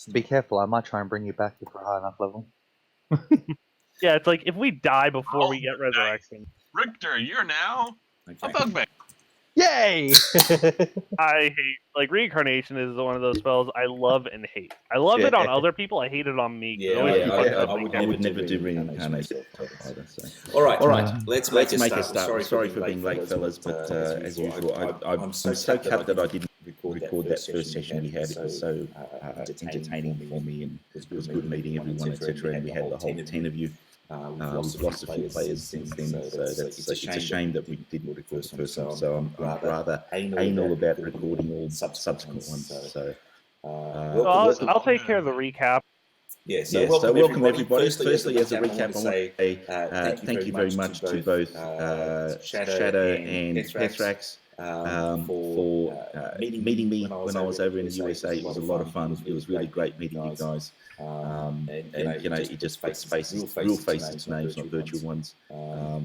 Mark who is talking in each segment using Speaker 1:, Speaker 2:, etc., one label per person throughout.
Speaker 1: Be careful, I might try and bring you back if we're high enough level.
Speaker 2: Yeah, it's like if we die before we get resurrection.
Speaker 3: Richter, you're now a
Speaker 4: Okay.
Speaker 3: bugbear.
Speaker 1: Yay!
Speaker 2: I hate, like, reincarnation is one of those spells I love and hate. I love it on other people, I hate it on me.
Speaker 4: Yeah, I would never do reincarnation either. So. All right. Let's make a start. Sorry for being late, fellas, but as usual, I'm so cut that I didn't record that first session we had. It was so entertaining for me, and it was good meeting everyone, etc. And we had the whole 10 of you. We've lost a few players since then, so it's a shame that we didn't record the first one. So I'm rather anal about recording all subsequent ones. So
Speaker 2: I'll take care of the recap.
Speaker 4: Yeah, so welcome everybody. Firstly, as a recap, I want to say thank you very much to both Shadow and Pethrax for meeting me when I was over in the USA. It was a lot of fun. It was really great meeting you guys. And it just faces, real faces names, not virtual ones.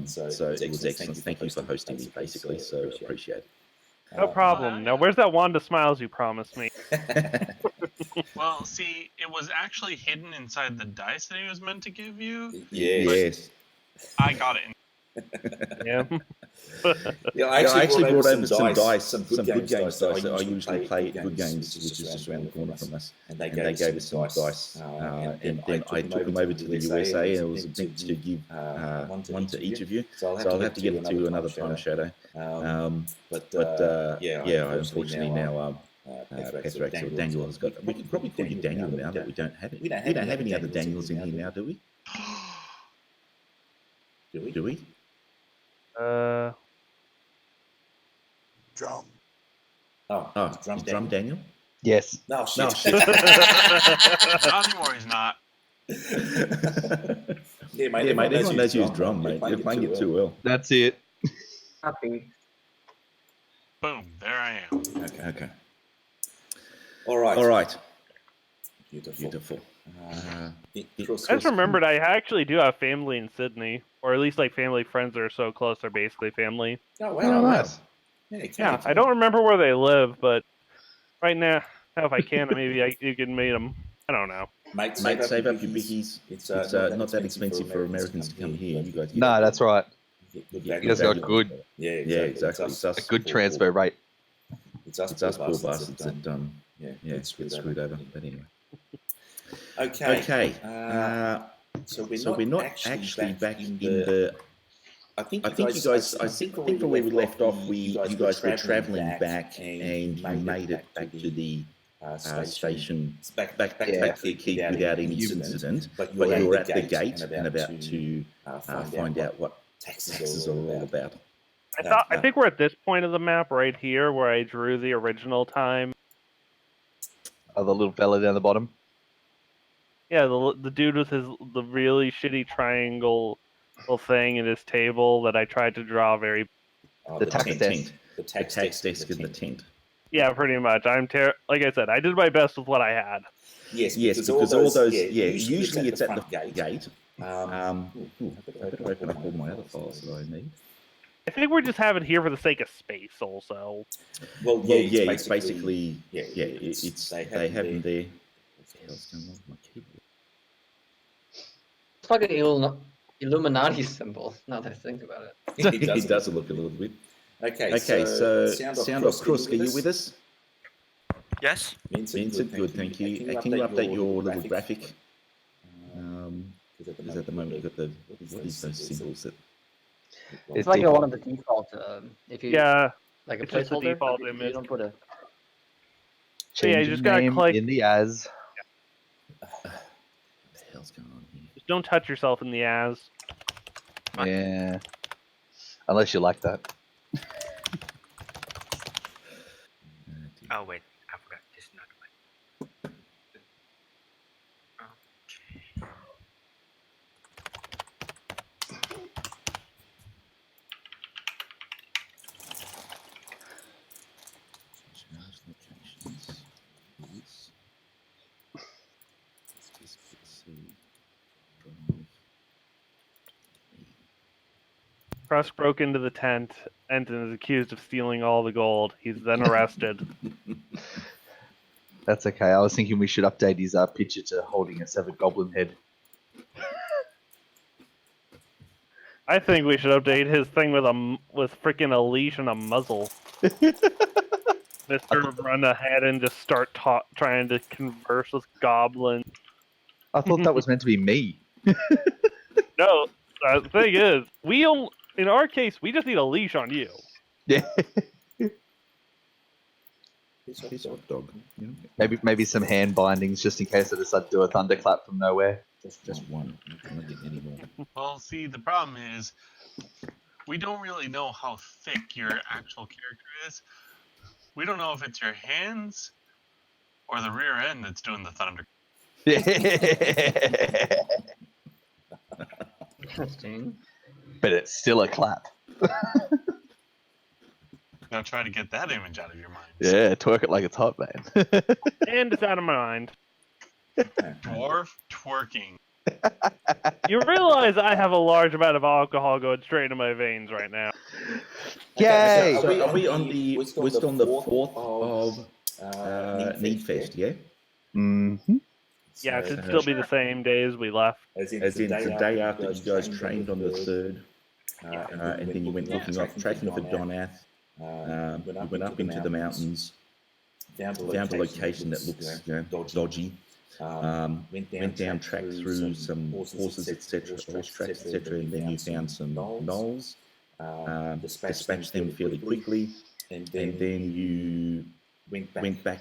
Speaker 4: So it was excellent. Thank you for hosting me, basically. So appreciate it.
Speaker 2: No problem. Now, where's that wand of smiles you promised me?
Speaker 3: Well, see, it was actually hidden inside the dice that he was meant to give you.
Speaker 4: Yes.
Speaker 3: I got it.
Speaker 2: Yeah.
Speaker 4: I actually brought over some dice, some good games dice that I usually play at Good Games, which is just around the corner from us. And they gave us some dice. And then I took them over to the USA, and it was meant to give one to each of you. So I'll have to get it to another time, Shadow. But unfortunately now Pethrax or Daniel has got. We can probably call you Daniel now that we don't have it. We don't have any other Daniels in here now, do we? Do we?
Speaker 5: Drum.
Speaker 4: Drum Daniel?
Speaker 1: Yes.
Speaker 4: No, shit.
Speaker 3: Not anymore, he's not.
Speaker 4: Yeah, mate, everyone knows you as Drum, mate. You're playing it too well.
Speaker 1: That's it.
Speaker 6: Happy.
Speaker 3: Boom, there I am.
Speaker 4: Okay. All right. Beautiful.
Speaker 2: I just remembered I actually do have family in Sydney, or at least like family friends that are so close they're basically family.
Speaker 4: Oh, wow.
Speaker 1: Oh, nice.
Speaker 2: Yeah, I don't remember where they live, but right now, if I can, maybe you can meet them. I don't know.
Speaker 4: Mate, save up your bickies. It's not that expensive for Americans to come here. You guys
Speaker 1: No, that's right.
Speaker 4: You
Speaker 1: guys got good.
Speaker 4: Yeah, exactly. It's us,
Speaker 1: A good transfer rate.
Speaker 4: It's us poor bastards that get screwed over. But anyway. Okay. So we're not actually back in the. I think you guys. I think from where we left off, you guys were travelling back, and you made it back to the station, back to the keep without any incident. But you were at the gate and about to find out what taxes are all about.
Speaker 2: I think we're at this point of the map right here where I drew the original time.
Speaker 1: Oh, the little fella down the bottom.
Speaker 2: Yeah, the dude with the really shitty triangle thing in his table that I tried to draw very.
Speaker 1: The tax desk.
Speaker 4: The tax desk in the tent.
Speaker 2: Yeah, pretty much. Like I said, I did my best with what I had.
Speaker 4: Yes, because all those. Usually it's at the gate. I better open up all my other files that I need.
Speaker 2: I think we're just having it here for the sake of space, also.
Speaker 4: Well, it's basically they have them there. What the hell's going on with my keyboard?
Speaker 6: It's like an Illuminati symbol, now that I think about it.
Speaker 4: It does look a little bit. Okay, so Sound of Krusk, are you with us?
Speaker 7: Yes.
Speaker 4: Vincent, good, thank you. Can you update your little graphic? Because at the moment you've got what is those symbols that...
Speaker 6: It's like one of the default, if you...
Speaker 2: Yeah.
Speaker 6: Like a
Speaker 2: it's just a
Speaker 6: placeholder,
Speaker 2: default
Speaker 6: like
Speaker 2: image.
Speaker 6: You don't put a...
Speaker 1: Change
Speaker 2: you just gotta click
Speaker 1: in the as.
Speaker 4: What the hell's going on here?
Speaker 2: Just don't touch yourself in the as.
Speaker 1: Yeah. Unless you like that.
Speaker 7: Oh wait, I forgot. This is not one. Okay.
Speaker 2: Krusk broke into the tent and is accused of stealing all the gold. He's then arrested.
Speaker 1: That's okay. I was thinking we should update his picture to holding a severed goblin head.
Speaker 2: I think we should update his thing with freaking a leash and a muzzle. Mr. Run ahead and just start trying to converse with goblins.
Speaker 1: I thought that was meant to be me.
Speaker 2: No, the thing is, in our case, we just need a leash on you.
Speaker 1: Yeah.
Speaker 4: Piss off, dog. You know?
Speaker 1: Maybe some hand bindings just in case I decide to do a thunderclap from nowhere.
Speaker 4: Just one. I'm not gonna get any more.
Speaker 3: Well, see, the problem is we don't really know how thick your actual character is. We don't know if it's your hands or the rear end that's doing the thunder.
Speaker 6: Interesting.
Speaker 1: But it's still a clap.
Speaker 3: Now try to get that image out of your mind.
Speaker 1: Yeah, twerk it like it's hot, man.
Speaker 2: And it's out of my mind.
Speaker 3: Dwarf twerking.
Speaker 2: You realize I have a large amount of alcohol going straight into my veins right now.
Speaker 1: Yay!
Speaker 4: So are we on the? We're still on the 4th of Need Fest, yeah?
Speaker 1: Mm-hmm.
Speaker 2: Yeah, it should still be the same day as we left.
Speaker 4: As in the day after you guys trained on the 3rd, and then you went tracking for Donath. You went up into the mountains, found a location that looks dodgy. Went down, tracked through some horses, etc., horse tracks, etc., and then you found some gnolls. Dispatched them fairly quickly, and then you went back,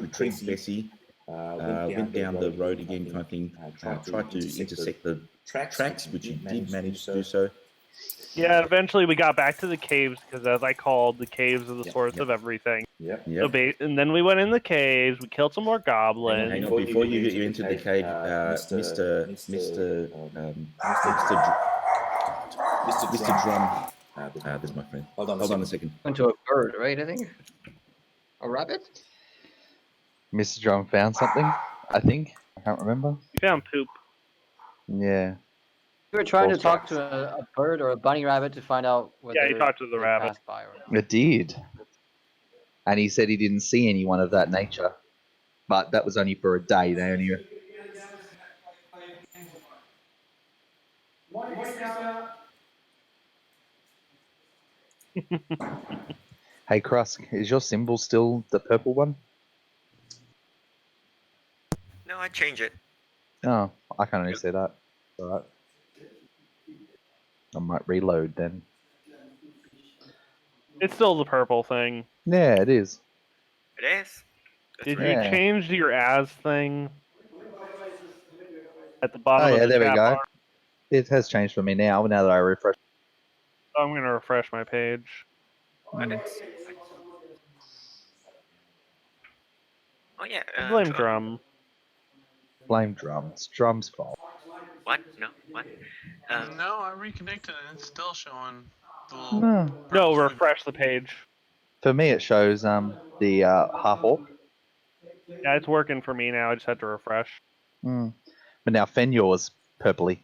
Speaker 4: retrieved Bessie, went down the road again, kind of thing. Tried to intersect the tracks, which you did manage to do so.
Speaker 2: Yeah, eventually we got back to the caves because, as I called, the caves are the source of everything.
Speaker 4: Yep.
Speaker 2: So and then we went in the caves. We killed some more goblins.
Speaker 4: Hang on, before you entered the cave, Mr. Drum. There's my friend. Hold on a second.
Speaker 6: Went to a bird, right? I think. A rabbit?
Speaker 1: Mr. Drum found something, I think. I can't remember.
Speaker 2: We found poop.
Speaker 1: Yeah.
Speaker 6: We were trying to talk to a bird or a bunny rabbit to find out whether
Speaker 2: Yeah, you talked to the
Speaker 6: they
Speaker 2: rabbit.
Speaker 6: passed by or not.
Speaker 1: It did. And he said he didn't see anyone of that nature. But that was only for a day. They only... Hey, Krusk, is your symbol still the purple one?
Speaker 7: No, I changed it.
Speaker 1: Oh, I can only see that. Alright. I might reload then.
Speaker 2: It's still the purple thing.
Speaker 1: Yeah, it is.
Speaker 7: It is.
Speaker 2: Did
Speaker 7: right.
Speaker 2: you
Speaker 1: Yeah.
Speaker 2: change your as thing at the bottom
Speaker 1: Oh,
Speaker 2: of
Speaker 1: yeah,
Speaker 2: the
Speaker 1: there we
Speaker 2: chat
Speaker 1: go.
Speaker 2: bar?
Speaker 1: It has changed for me now that I refresh.
Speaker 2: I'm going to refresh my page.
Speaker 7: I didn't see it. Oh yeah.
Speaker 2: Blame Drum.
Speaker 1: Blame Drum. It's Drum's fault.
Speaker 7: What? No. What?
Speaker 3: No, I reconnected and it's still showing the little.
Speaker 1: No.
Speaker 2: No,
Speaker 3: purple squiggle.
Speaker 2: refresh the page.
Speaker 1: For me, it shows the half orc.
Speaker 2: Yeah, it's working for me now. I just had to refresh.
Speaker 1: Mm. But now Fenyor's purpley.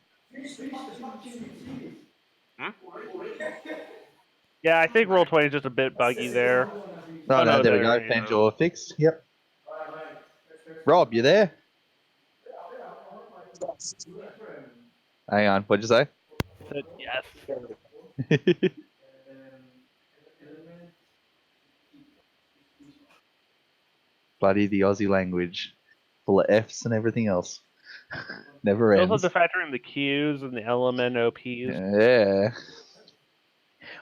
Speaker 2: Yeah, I think Roll20 is just a bit buggy there.
Speaker 1: Oh, no, there we go.
Speaker 2: you go.
Speaker 1: Fenyor fixed. Yep. Rob, you there? Hang on. What'd you say?
Speaker 2: I said yes.
Speaker 1: Bloody the Aussie language. Full of F's and everything else. Never
Speaker 2: You
Speaker 1: ends.
Speaker 2: also have to factor in the Q's and the LMNOPs.
Speaker 1: Yeah.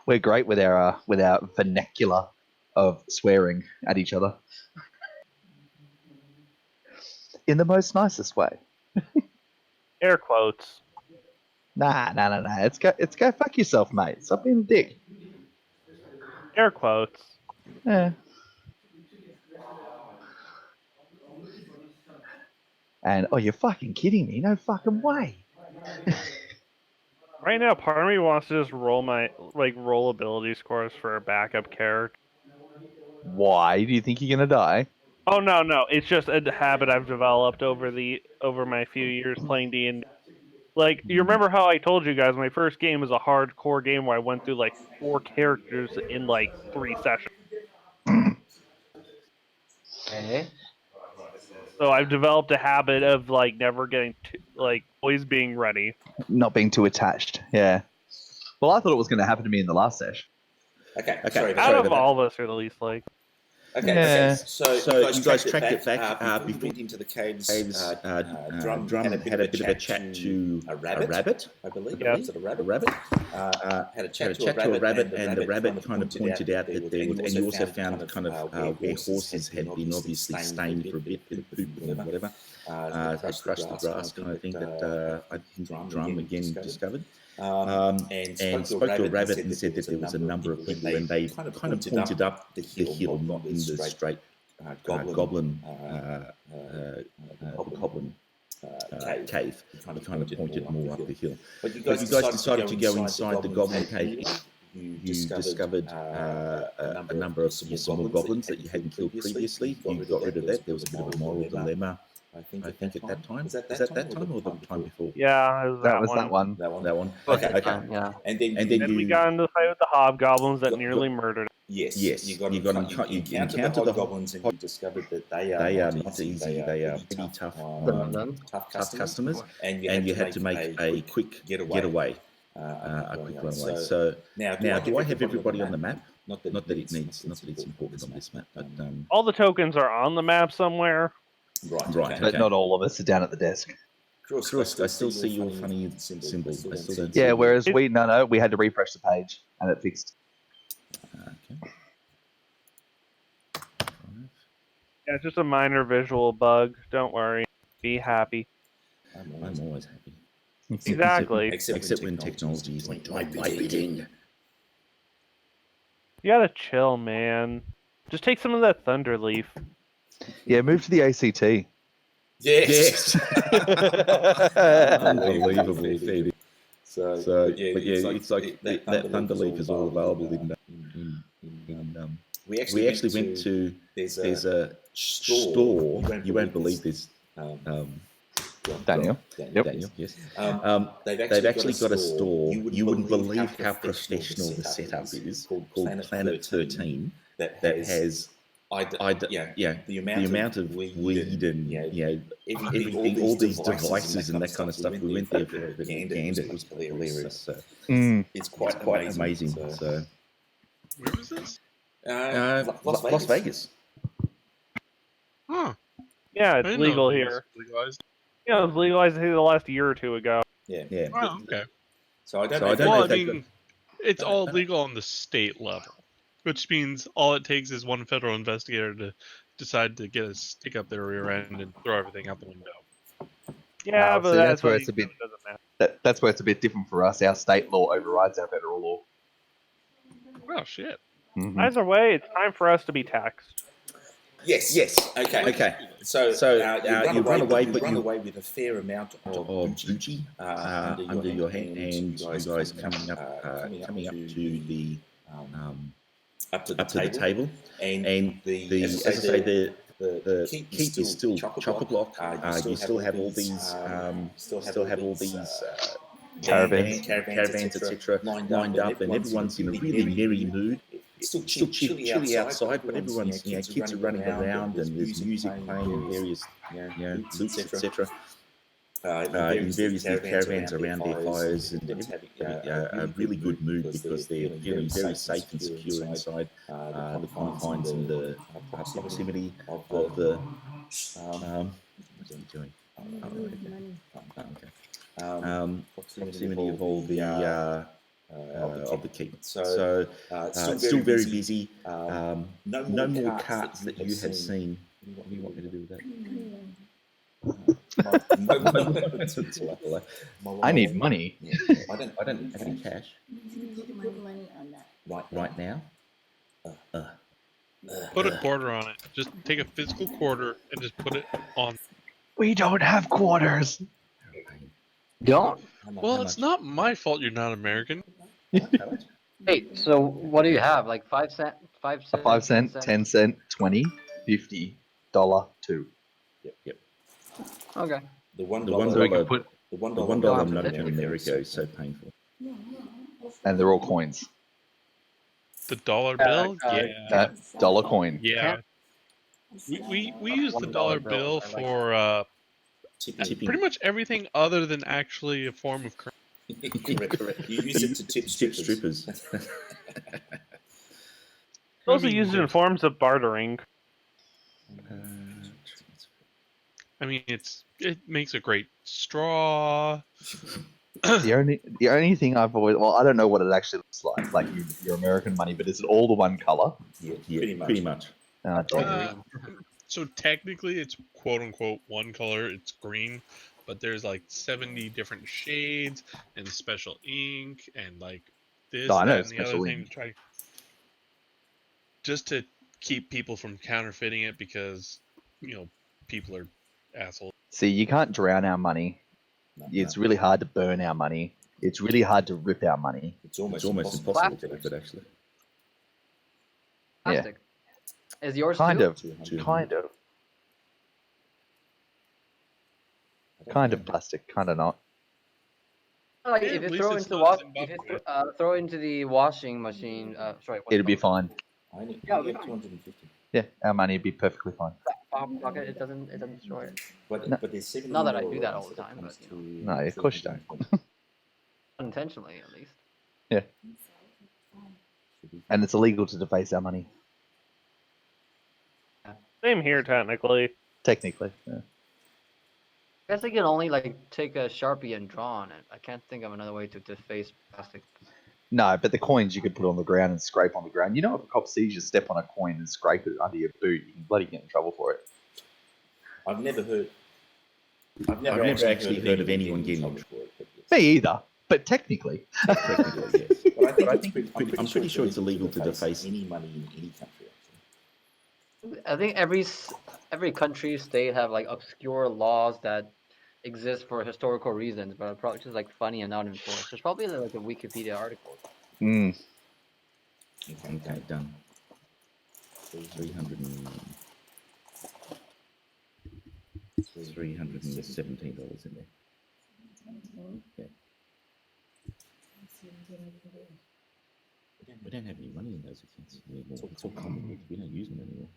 Speaker 1: We're great with our vernacular of swearing at each other. In the most nicest way.
Speaker 2: Air quotes.
Speaker 1: Nah. It's go fuck yourself, mate. Stop being a dick.
Speaker 2: Air quotes.
Speaker 1: Yeah. And oh, you're fucking kidding me? No fucking way.
Speaker 2: Right now, part of me wants to just roll my roll ability scores for a backup character.
Speaker 1: Why do you think you're gonna die?
Speaker 2: Oh no, it's just a habit I've developed over my few years playing D&D. Like, you remember how I told you guys my first game was a hardcore game where I went through like 4 characters in like 3 sessions.
Speaker 6: Okay.
Speaker 2: So I've developed a habit of like never getting like always being ready.
Speaker 1: Not being too attached. Yeah. Well, I thought it was going to happen to me in the last session.
Speaker 4: Okay.
Speaker 2: Out of all of us, or at least like.
Speaker 4: Okay.
Speaker 1: Yeah.
Speaker 4: So you guys tracked it back before you went into the caves. Drum had a bit of a chat to a rabbit, I believe.
Speaker 2: Yeah.
Speaker 4: Was it a rabbit? Had a chat to a rabbit, and the rabbit kind of pointed out that there was, and you also found kind of where horses had been obviously staying for a bit with poop and whatever, crushed the grass kind of thing that I think Drum again discovered. And spoke to a rabbit and said that there was a number of people, and they kind of pointed up the hill, not in the straight goblin cave. He kind of pointed more up the hill. But you guys decided to go inside the goblin cave. You discovered a number of small goblins that you hadn't killed previously. You got rid of that. There was a bit of a moral dilemma, I think, at that time. Was that that time or the time before?
Speaker 2: Yeah, it was
Speaker 1: That was that one.
Speaker 4: That one.
Speaker 6: Okay.
Speaker 4: Okay.
Speaker 6: Yeah.
Speaker 4: And then
Speaker 2: we got into the fight with the hobgoblins that nearly murdered.
Speaker 4: Yes. You encountered the hobgoblins, and you discovered that they are not easy. They are pretty tough customers, and you had to make a quick getaway. A quick runaway. So now, do I have everybody on the map? Not that it's important on this map, but
Speaker 2: all the tokens are on the map somewhere.
Speaker 4: Right. Okay.
Speaker 1: But not all of us are down at the desk.
Speaker 4: Chris, I still see your funny symbols. I still don't.
Speaker 1: Yeah, whereas we had to refresh the page and it fixed.
Speaker 4: Okay.
Speaker 2: Yeah, it's just a minor visual bug. Don't worry. Be happy.
Speaker 4: I'm always happy.
Speaker 2: Exactly.
Speaker 4: Except when technology is like my bidding.
Speaker 2: You gotta chill, man. Just take some of that thunder leaf.
Speaker 1: Yeah, move to the ACT.
Speaker 4: Yes. Unbelievable, Phoebe. So yeah, it's like that thunder leaf is all available in we actually went to there's a store. You won't believe this.
Speaker 1: Daniel. Yep.
Speaker 4: Daniel, yes. They've actually got a store. You wouldn't believe how professional the setup is, called Planet 13, that has the amount of weed and everything, all these devices and that kind of stuff. We went there for a gander. It was hilarious. So it's quite amazing. So
Speaker 3: Where was this?
Speaker 4: Las Vegas.
Speaker 3: Huh.
Speaker 2: Yeah,
Speaker 3: I
Speaker 2: it's
Speaker 3: didn't know
Speaker 2: legal
Speaker 3: it was
Speaker 2: here.
Speaker 3: legalized.
Speaker 2: Yeah, it was legalized I think the last year or two ago.
Speaker 4: Yeah.
Speaker 3: Oh, okay.
Speaker 4: So I don't
Speaker 3: Well,
Speaker 4: know.
Speaker 3: I mean, it's all legal on the state level, which means all it takes is one federal investigator to decide to get a stick up their rear end and throw everything out the window.
Speaker 2: Yeah, but
Speaker 1: see,
Speaker 2: that's
Speaker 1: where
Speaker 2: like,
Speaker 1: it's a bit.
Speaker 2: it doesn't matter.
Speaker 1: That's where it's a bit different for us. Our state law overrides our federal law.
Speaker 3: Oh shit!
Speaker 1: Mhm.
Speaker 2: Either way, it's time for us to be taxed.
Speaker 4: Yes. Okay. So you run away, but you run away with a fair amount of booty under your hand, and you guys coming up to the up to the table, and the as I say the keep is still chock-a-block. You still have all these caravans, etc. lined up, and everyone's in a really merry mood. It's still chilly outside, but everyone's, kids are running around, and there's music playing in various, loops, etc. In various caravans around their fires, and having a really good mood because they're feeling very safe and secure inside the confines and the proximity of the. What's he doing? Proximity of all the of the keep. So still very busy. No more carts that you have seen. What do you want me to do with that?
Speaker 1: I need money.
Speaker 4: I don't have any cash right now.
Speaker 3: Put a quarter on it. Just take a physical quarter and just put it on.
Speaker 1: We don't have quarters.
Speaker 6: Don't.
Speaker 3: Well, it's not my fault you're not American.
Speaker 6: Hey, so what do you have? Like 5 cent, 5 cent,
Speaker 1: 5 cent, 10 cent, 20, $50, $2.
Speaker 4: Yep.
Speaker 6: Okay.
Speaker 4: The $1 note in America is so painful.
Speaker 1: And they're all coins.
Speaker 3: The dollar bill? Yeah.
Speaker 1: That dollar coin.
Speaker 3: Yeah. We use the dollar bill
Speaker 6: I like
Speaker 3: for
Speaker 4: Tipping.
Speaker 3: pretty much everything other than actually a form of currency.
Speaker 4: Correct. You use it to tip strippers.
Speaker 2: Also used in forms of bartering.
Speaker 3: I mean, it makes a great straw.
Speaker 1: The only thing I've always, well, I don't know what it actually looks like your American money, but is it all the one color?
Speaker 4: Yeah, pretty much.
Speaker 3: So technically, it's quote unquote one color. It's green, but there's like 70 different shades and special ink and like this,
Speaker 1: I know,
Speaker 3: that, and the other
Speaker 1: special
Speaker 3: thing
Speaker 1: ink.
Speaker 3: to try just to keep people from counterfeiting it because people are assholes.
Speaker 1: See, you can't drown our money. It's really hard to burn our money. It's really hard to rip our money.
Speaker 4: It's almost impossible to rip it, actually.
Speaker 6: Plastic. Is yours
Speaker 1: Kind
Speaker 6: too?
Speaker 1: of. Kind of plastic, kind of not.
Speaker 6: Like
Speaker 3: Yeah,
Speaker 6: if you
Speaker 3: at
Speaker 6: throw
Speaker 3: least it's
Speaker 6: into
Speaker 3: not
Speaker 6: if you
Speaker 3: Zimbabwe.
Speaker 6: throw into the washing machine, sorry, what's
Speaker 1: It'd be
Speaker 6: called?
Speaker 1: fine.
Speaker 4: I only
Speaker 6: Yeah,
Speaker 4: get 250.
Speaker 1: Yeah, our money would be perfectly fine.
Speaker 6: Pocket, it doesn't destroy it.
Speaker 4: But there's 70
Speaker 6: Not that I
Speaker 4: more
Speaker 6: do that all
Speaker 4: rows
Speaker 6: the
Speaker 4: that
Speaker 6: time,
Speaker 4: comes
Speaker 6: but, you
Speaker 4: to
Speaker 1: No, of course you don't.
Speaker 6: Unintentionally, at least.
Speaker 1: And it's illegal to deface our money,
Speaker 2: Same here, technically.
Speaker 1: technically. Yeah.
Speaker 6: I guess I can only like take a Sharpie and draw on it. I can't think of another way to deface plastic.
Speaker 1: No, but the coins you could put on the ground and scrape on the ground. You know, if a cop sees you step on a coin and scrape it under your boot, you can bloody get in trouble for it.
Speaker 4: I've never actually heard of anyone getting in trouble for it.
Speaker 1: Me either, but technically.
Speaker 4: Technically, yes. But I think I'm pretty sure it's illegal to deface any money in any country. Actually.
Speaker 6: I think every country, state have like obscure laws that exist for historical reasons, but are probably just like funny and not enforced. There's probably like a Wikipedia article.
Speaker 1: Mm.
Speaker 4: Okay, done. 317 dollars in there. Yeah. We don't have any money in those accounts anymore. It's all common. We don't use them anymore.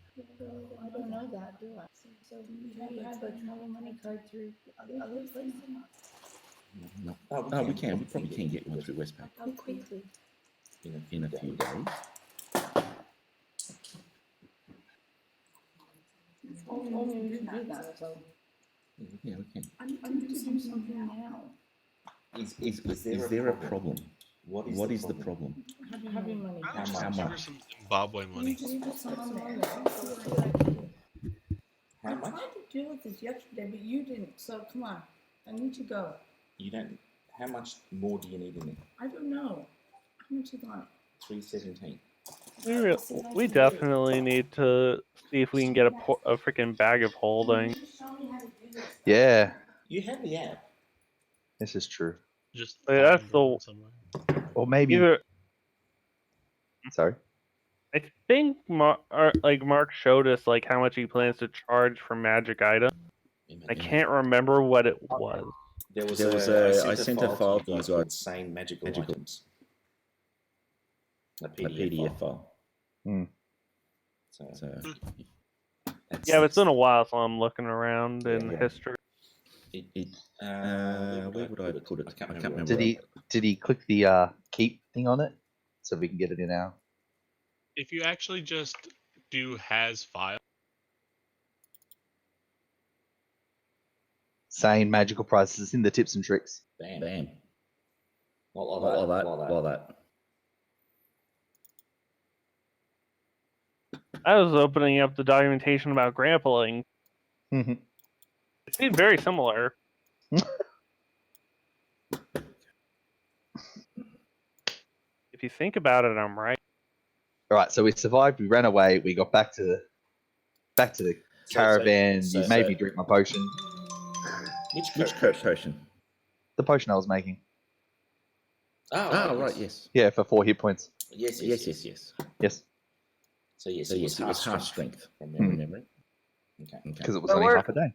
Speaker 5: I don't know that, do I? So do you have a travel money card through other places?
Speaker 4: No. Oh, we can. We probably can get one through Westpac.
Speaker 5: How quickly?
Speaker 4: In a few days.
Speaker 5: Only we can do that, so.
Speaker 4: Yeah, we can.
Speaker 5: I'm to do something now.
Speaker 4: Is there a problem? What is the problem?
Speaker 5: Having money.
Speaker 3: I'll just
Speaker 4: How
Speaker 3: give her
Speaker 4: much?
Speaker 3: some Zimbabwe money.
Speaker 5: You put some on there. I
Speaker 4: How much?
Speaker 5: tried to deal with this yesterday, but you didn't, so come on. I need to go.
Speaker 4: You don't. How much more do you need in it?
Speaker 5: I don't know. How much you want?
Speaker 4: 317.
Speaker 2: We definitely need to see if we can get a freaking bag of holding.
Speaker 1: Yeah,
Speaker 4: You have the app.
Speaker 1: this is true.
Speaker 3: Just
Speaker 2: Yeah, that's
Speaker 3: find
Speaker 2: the-
Speaker 3: one somewhere.
Speaker 1: Or maybe.
Speaker 2: Either
Speaker 1: Sorry.
Speaker 2: I think Mark showed us like how much he plans to charge for magic items. I can't remember what it was.
Speaker 4: There was I sent a file to you guys called Sane Magical Items. A PDF file.
Speaker 1: Hmm.
Speaker 4: So
Speaker 2: Yeah, but it's been a while, so I'm looking around in
Speaker 4: Yeah.
Speaker 2: history.
Speaker 4: where would I put it? I can't remember.
Speaker 1: Did he click the keep thing on it so we can get it in our?
Speaker 3: If you actually just do has file,
Speaker 1: Sane magical prices in the tips and tricks.
Speaker 4: Bam. All that.
Speaker 2: I was opening up the documentation about grappling.
Speaker 1: Mhm.
Speaker 2: It seemed very similar. If you think about it, I'm right.
Speaker 1: All right, so we survived. We ran away. We got back to the caravan. You made me drink my potion.
Speaker 4: Which potion?
Speaker 1: The potion I was making.
Speaker 4: Oh, right, yes.
Speaker 1: Yeah, for 4 hit points.
Speaker 4: Yes.
Speaker 1: Yes,
Speaker 4: So yes, it was half strength from memory. Okay.
Speaker 1: because it was
Speaker 6: That
Speaker 1: only
Speaker 6: worked.
Speaker 1: half a day.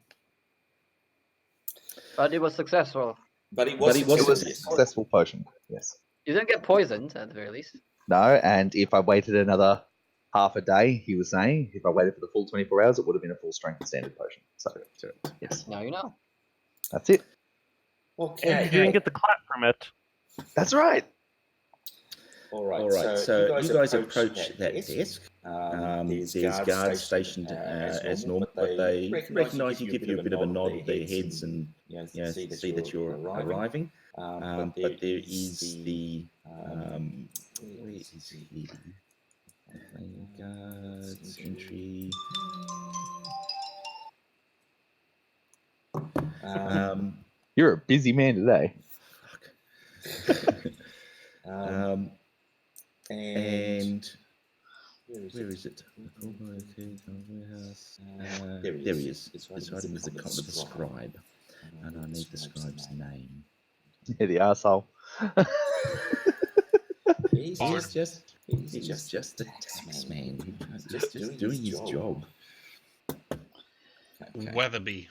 Speaker 6: But it was successful.
Speaker 4: But it was
Speaker 1: It was a
Speaker 4: successful.
Speaker 1: successful potion. Yes.
Speaker 6: You didn't get poisoned at the very least.
Speaker 1: No, and if I waited another half a day, he was saying. If I waited for the full 24 hours, it would have been a full strength standard potion. So, yes.
Speaker 6: Now you know.
Speaker 1: That's it.
Speaker 2: And you didn't get the clap permit.
Speaker 1: That's right.
Speaker 4: All right. So you guys approach that desk. There's guards stationed as normal, but they recognise you, give you a bit of a nod with their heads, and see that you're arriving. But there is the where is he? Guards entry.
Speaker 1: You're a busy man today.
Speaker 4: And where is it? There he is. It's hiding with the scribe, and I need the scribe's name.
Speaker 1: Yeah, the arsehole.
Speaker 4: He's just a tax man. Just doing his job.
Speaker 3: Okay. Weatherby.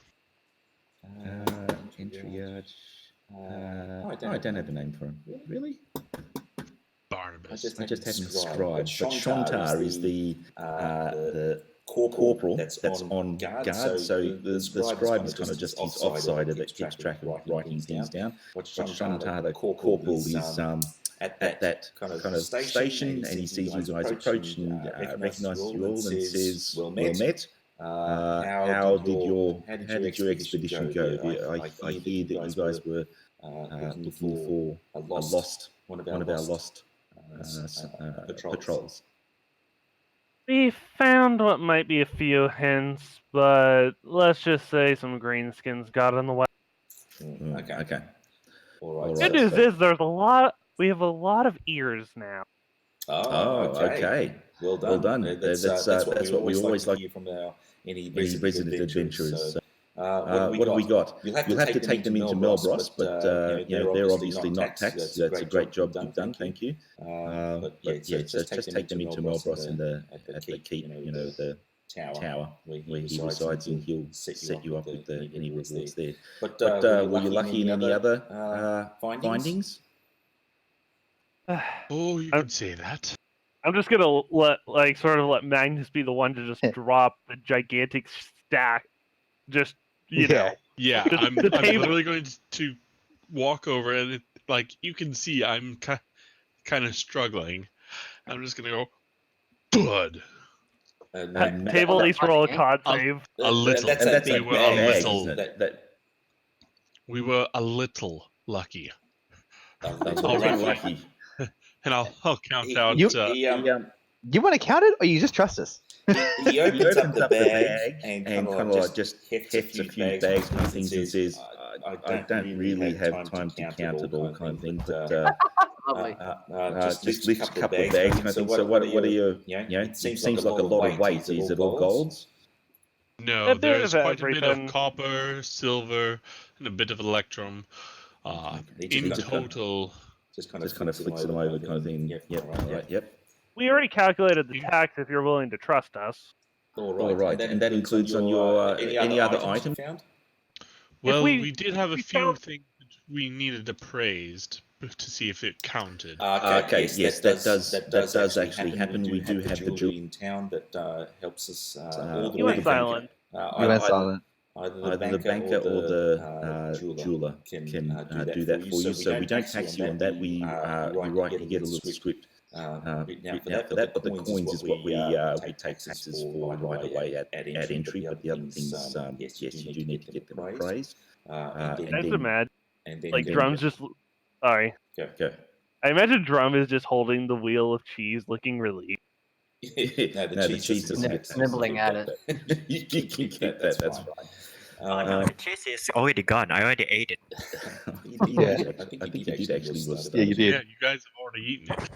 Speaker 4: Entry arch. I don't have a name for him. Really?
Speaker 3: Barnabas.
Speaker 4: I just have him described. But Shontar is the corporal that's on guard. So the scribe is kind of just his offsider that keeps track of writing things down. What Shontar, the corporal, is at that kind of station, and he sees you guys approach and recognises you all and says, "Well met. How did your expedition go? I hear that you guys were looking for one of our lost patrols."
Speaker 2: We found what might be a few hints, but let's just say some greenskins got in the way.
Speaker 4: Okay. All right.
Speaker 2: Good news is we have a lot of ears now.
Speaker 4: Oh, okay. Well done. That's what we always like to hear from any resident adventurers. What have we got? You'll have to take them into Melbros, but they're obviously not taxed. So that's a great job you've done. Thank you. But so just take them into Melbros at the keep, the tower where he resides, and he'll set you up with any rewards there. But were you lucky in any other findings?
Speaker 3: Oh, you could say that.
Speaker 2: I'm just gonna let Magnus be the one to just drop the gigantic stack. Just
Speaker 3: Yeah, I'm literally going to walk over, and you can see I'm kind of struggling. I'm just gonna go, blood.
Speaker 2: Table at least roll a con save.
Speaker 3: A little. We were a little lucky.
Speaker 4: Lucky.
Speaker 3: And I'll count out.
Speaker 1: You want to count it, or you just trust us?
Speaker 4: He opens up the bag and kind of just hefts a few bags and things and says, I don't really have time to count it all, kind of thing, but just lifts a couple of bags kind of thing. So what are you, it seems like a lot of weight. Is it all golds?
Speaker 3: No, there's quite a bit of copper, silver, and a bit of electrum. In total...
Speaker 4: Just kind of flicks them over kind of thing. Yep.
Speaker 2: We already calculated the tax if you're willing to trust us.
Speaker 4: All right. And that includes on your any other item found?
Speaker 3: Well, we did have a few things that we needed appraised to see if it counted.
Speaker 4: Okay, yes, that does actually happen. We do have the jewelry in town that helps us.
Speaker 2: You went silent.
Speaker 1: You went silent.
Speaker 4: Either the banker or the jeweler can do that for you. So we don't tax you on that. You get a little script written out for that. But the coins is what we take taxes for right away at entry. But the other things, yes, you do need to get them appraised.
Speaker 2: I imagine, Drum's just... Sorry.
Speaker 4: Go.
Speaker 2: I imagine Drum is just holding the wheel of cheese, looking relieved.
Speaker 4: The cheese is
Speaker 6: nibbling at it.
Speaker 4: You can get that. That's fine.
Speaker 7: No, the cheese is already gone. I already ate it.
Speaker 4: I think you did actually.
Speaker 1: Yeah, you did.
Speaker 3: Yeah, you guys have already eaten it.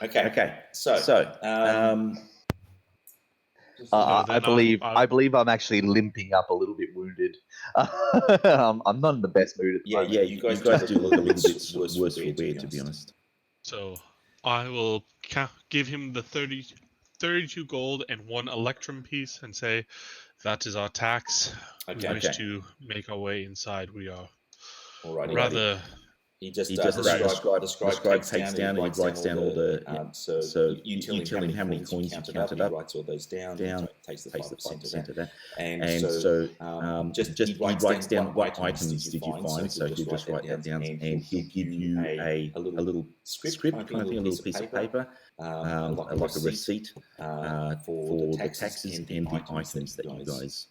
Speaker 4: Okay. So,
Speaker 1: I believe I'm actually limping up a little bit wounded. I'm not in the best mood at the moment.
Speaker 4: Yeah, you guys do look a little bit worse for wear, to be honest.
Speaker 3: So I will give him the 32 gold and 1 electrum piece and say, that is our tax. We wish to make our way inside. We are rather
Speaker 4: he just the scribe takes down and he writes down all the. So you tell him how many coins you counted up. He writes all those down. Takes the 5% of that. And so he writes down what items did you find. So he'll just write that down, and he'll give you a little script, kind of thing, a little piece of paper, like a receipt for the taxes and the items that you guys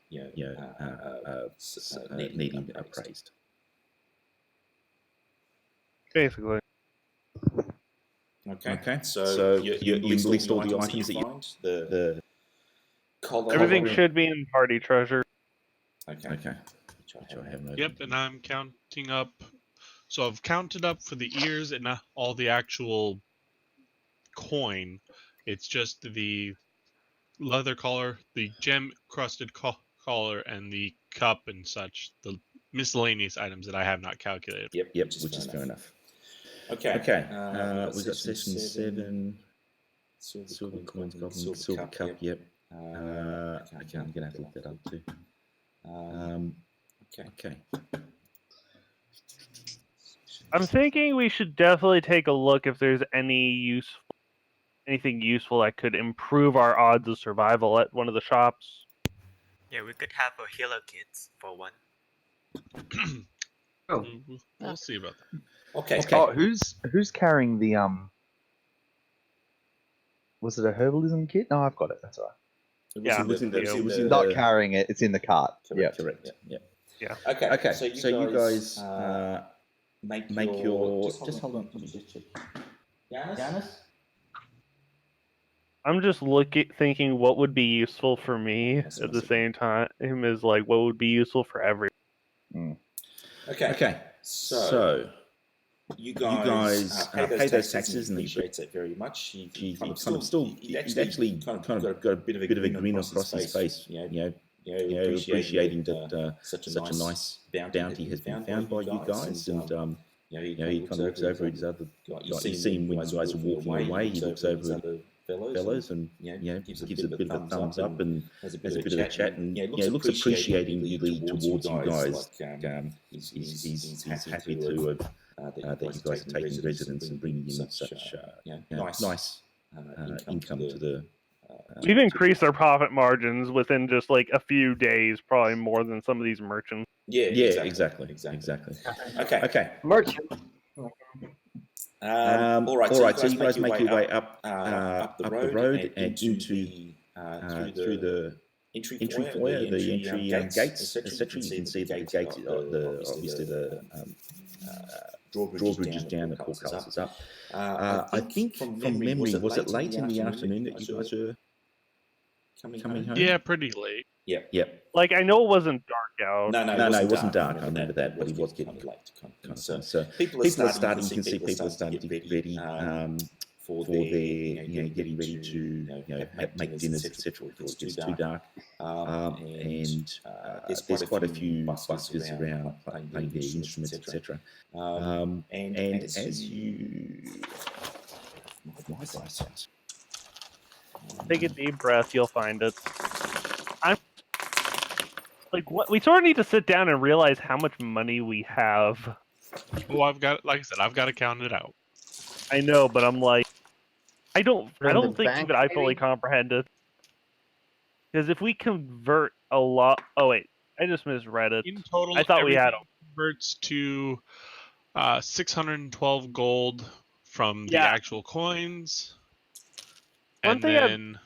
Speaker 4: needing appraised.
Speaker 2: Basically.
Speaker 4: Okay. So you list all the items that you find. The
Speaker 2: Everything should be in party treasure.
Speaker 4: Okay. Which I have no.
Speaker 3: Yep, and I'm counting up. So I've counted up for the ears and all the actual coin. It's just the leather collar, the gem-crusted collar, and the cup and such. The miscellaneous items that I have not calculated.
Speaker 4: Yep, which is fair enough. Okay. We've got session 7. Silver coins, goblin, silver cup. Yep. Okay, I'm gonna have to look that up too. Okay.
Speaker 2: I'm thinking we should definitely take a look if there's anything useful that could improve our odds of survival at one of the shops.
Speaker 7: Yeah, we could have a healer kit for one.
Speaker 3: We'll see about that.
Speaker 4: Okay.
Speaker 1: Oh, who's carrying the Was it a herbalism kit? No, I've got it. That's all right.
Speaker 2: Yeah,
Speaker 1: Not carrying it; it's in the cart.
Speaker 4: Correct. Yeah. Okay. So you guys make your. Just hold on. Let me just check. Giannis?
Speaker 2: I'm just thinking what would be useful for me at the same time as like what would be useful for everyone.
Speaker 4: Okay. So you guys pay those taxes and he appreciates it very much. He actually kind of got a bit of a grin across his face. Appreciating that such a nice bounty has been found by you guys, and he kind of looks over at his other guys. You see him when you guys are walking away. He looks over at the fellows and gives a bit of a thumbs up and has a bit of a chat, and looks appreciating towards you guys. He's happy to have that you guys are taking residence and bringing in such nice income to the.
Speaker 2: We've increased our profit margins within just like a few days, probably more than some of these merchants.
Speaker 4: Yeah, exactly. Okay.
Speaker 6: Merchant.
Speaker 4: All right. So you guys make your way up the road and into through the entry foyer, the entry gates, etc. You can see that the gates, obviously the drawbridge is down, the courthouse is up. I think from memory, was it late in the afternoon that you guys were coming home?
Speaker 3: Yeah, pretty late.
Speaker 4: Yep.
Speaker 2: Like I know it wasn't dark out.
Speaker 4: No, it wasn't dark. I remember that, but it was getting late. So people are starting. You can see people are starting to get ready for their getting ready to make dinners, etc. Before it gets too dark. And there's quite a few buskers around playing their instruments, etc. And as you,
Speaker 2: Take a deep breath, you'll find it. I'm like, what? We sort of need to sit down and realize how much money we have.
Speaker 3: Well, I've got, like I said, I've got to count it out.
Speaker 2: I know, but I'm like, I don't think
Speaker 6: bank,
Speaker 2: that I fully comprehend it. Because if we convert a lot, oh wait, I just misread it.
Speaker 3: In total,
Speaker 2: I thought we had them.
Speaker 3: Converts to 612 gold from the actual coins.
Speaker 2: One thing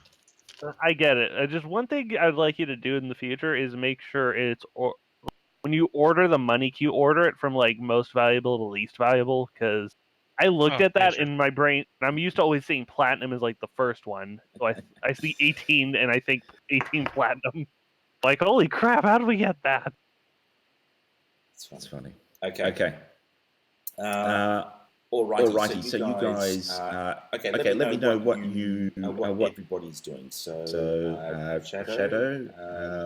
Speaker 2: I get it. Just one thing I'd like you to do in the future is make sure when you order the money, can you order it from like most valuable to least valuable? Because I looked at that in my brain, and I'm used to always seeing platinum as like the first one. So I see 18, and I think 18 platinum. Like, holy crap! How did we get that?
Speaker 4: That's funny. Okay. Alrighty. So you guys, let me know what everybody's doing. So Shadow,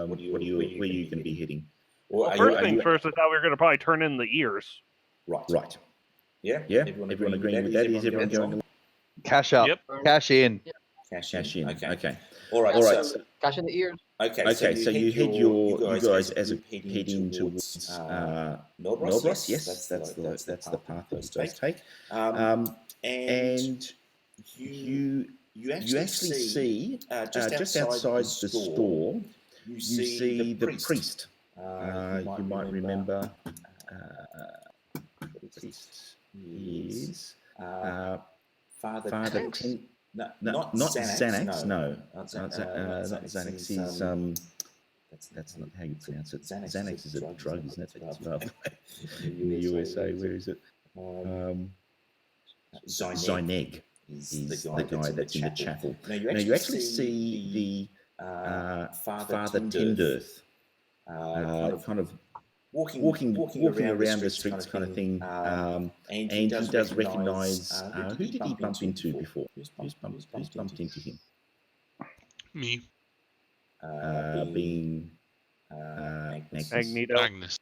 Speaker 4: where are you going to be heading?
Speaker 2: Well, first things first, I thought we were going to probably turn in the ears.
Speaker 4: Right. Yeah. Everyone agreeing with that? Is everyone going?
Speaker 1: Cash out. Yep. Cash in.
Speaker 4: Cash in. Okay.
Speaker 6: All right. So, cash in the ears.
Speaker 4: Okay, so you you guys as a heading towards Melboros. Yes, that's the path that you guys take. And you actually see just outside the store, you see the priest. You might remember the priest is Father not Xanax. No, not Xanax. That's not how you pronounce it. Xanax is a drug, isn't it? That's in the USA. Where is it? Zineg is the guy that's in the chapel. Now you actually see the Father Tenderth kind of walking around the streets kind of thing, and he does recognise who did he bump into before? Who's bumped into him?
Speaker 3: Me.
Speaker 4: Being
Speaker 2: Magneto.
Speaker 3: Magnus.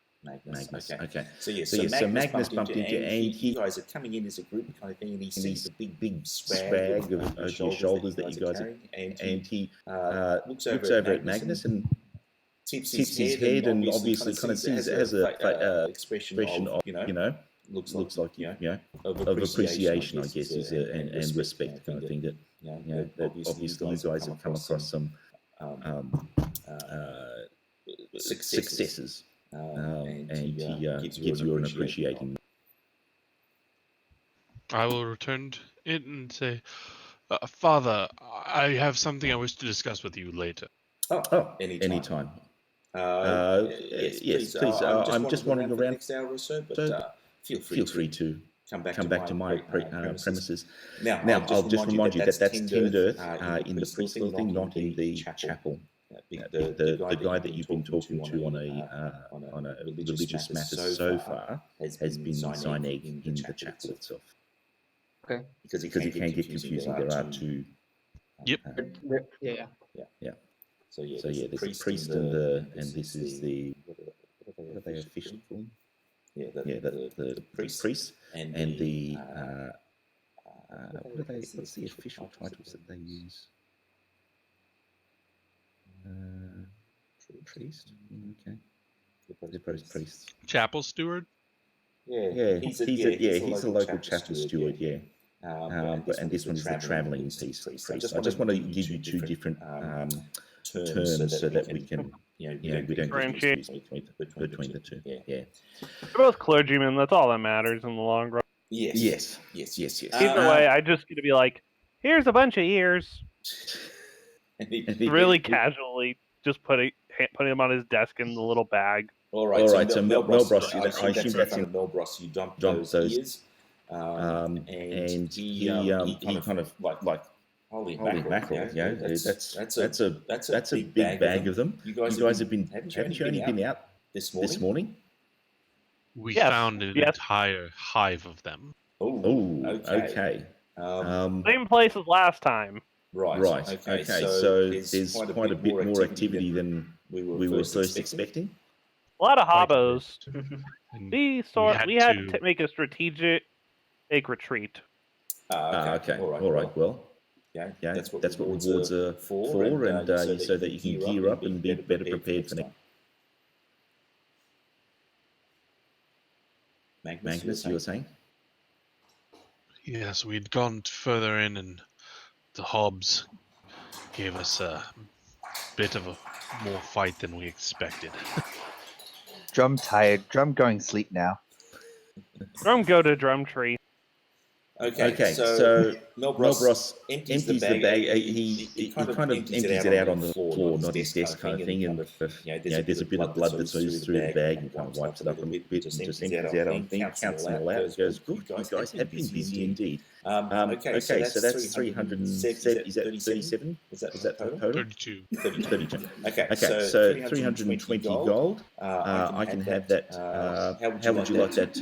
Speaker 4: Okay. So Magnus bumped into, and you guys are coming in as a group kind of thing, and he sees the big swag of your shoulders that you guys are, and he looks over at Magnus and tips his head, and obviously kind of sees has a expression of looks like of appreciation, I guess, is and respect kind of thing that that obviously you guys have come across some successes, and he gives you an appreciating.
Speaker 3: I will return it and say, Father, I have something I wish to discuss with you later.
Speaker 4: Oh, anytime. Yes, please. I'm just wandering around next hour or so, but feel free to come back to my premises. Now, I'll just remind you that that's Tenderth in the priest thing, not in the chapel. The guy that you've been talking to on a religious matter so far has been Zineg in the chapel itself.
Speaker 6: Okay.
Speaker 4: Because it can get confusing. There are two.
Speaker 3: Yep.
Speaker 6: Yeah.
Speaker 4: So there's a priest and this is the what are they officially called? The priest and the what's the official titles that they use? Priest. Okay. They're both priests.
Speaker 3: Chapel steward.
Speaker 4: He's a local chapel steward. Yeah. And this one is the travelling priest. I just want to give you two different terms so that we can, we don't get confused between the two. Yeah.
Speaker 2: They're both clergymen. That's all that matters in the long run.
Speaker 4: Yes.
Speaker 2: Either way, I just get to be like, here's a bunch of ears. Really casually, just putting them on his desk in the little bag.
Speaker 4: All right. So Melbros, I assume that's in Melbros. You dump those ears, and he kind of like holy mackerel, that's a big bag of them. You guys haven't you only been out this morning?
Speaker 3: We found an entire hive of them.
Speaker 4: Oh, okay.
Speaker 2: Same place as last time.
Speaker 4: Right. Okay. So there's quite a bit more activity than we were first expecting.
Speaker 2: A lot of hobos. We had to make a strategic retreat.
Speaker 4: Okay. All right. Well, that's what rewards are for, and so that you can gear up and be better prepared for next. Magnus, you were saying?
Speaker 3: Yes, we'd gone further in, and the Hobbs gave us a bit of a more fight than we expected.
Speaker 1: Drum tired. Drum going sleep now.
Speaker 2: Drum go to drum tree.
Speaker 4: Okay, so Melbros empties the bag. He kind of empties it out on the floor, not his desk kind of thing. And there's a bit of blood that oozes through the bag and kind of wipes it up a little bit and just empties it out on the thing, counts them all out. It goes, good, you guys have been busy indeed. Okay, so that's 307. Is that 37? Was that total?
Speaker 3: 32.
Speaker 4: 32. Okay, so 320 gold. I can have that. How would you like that?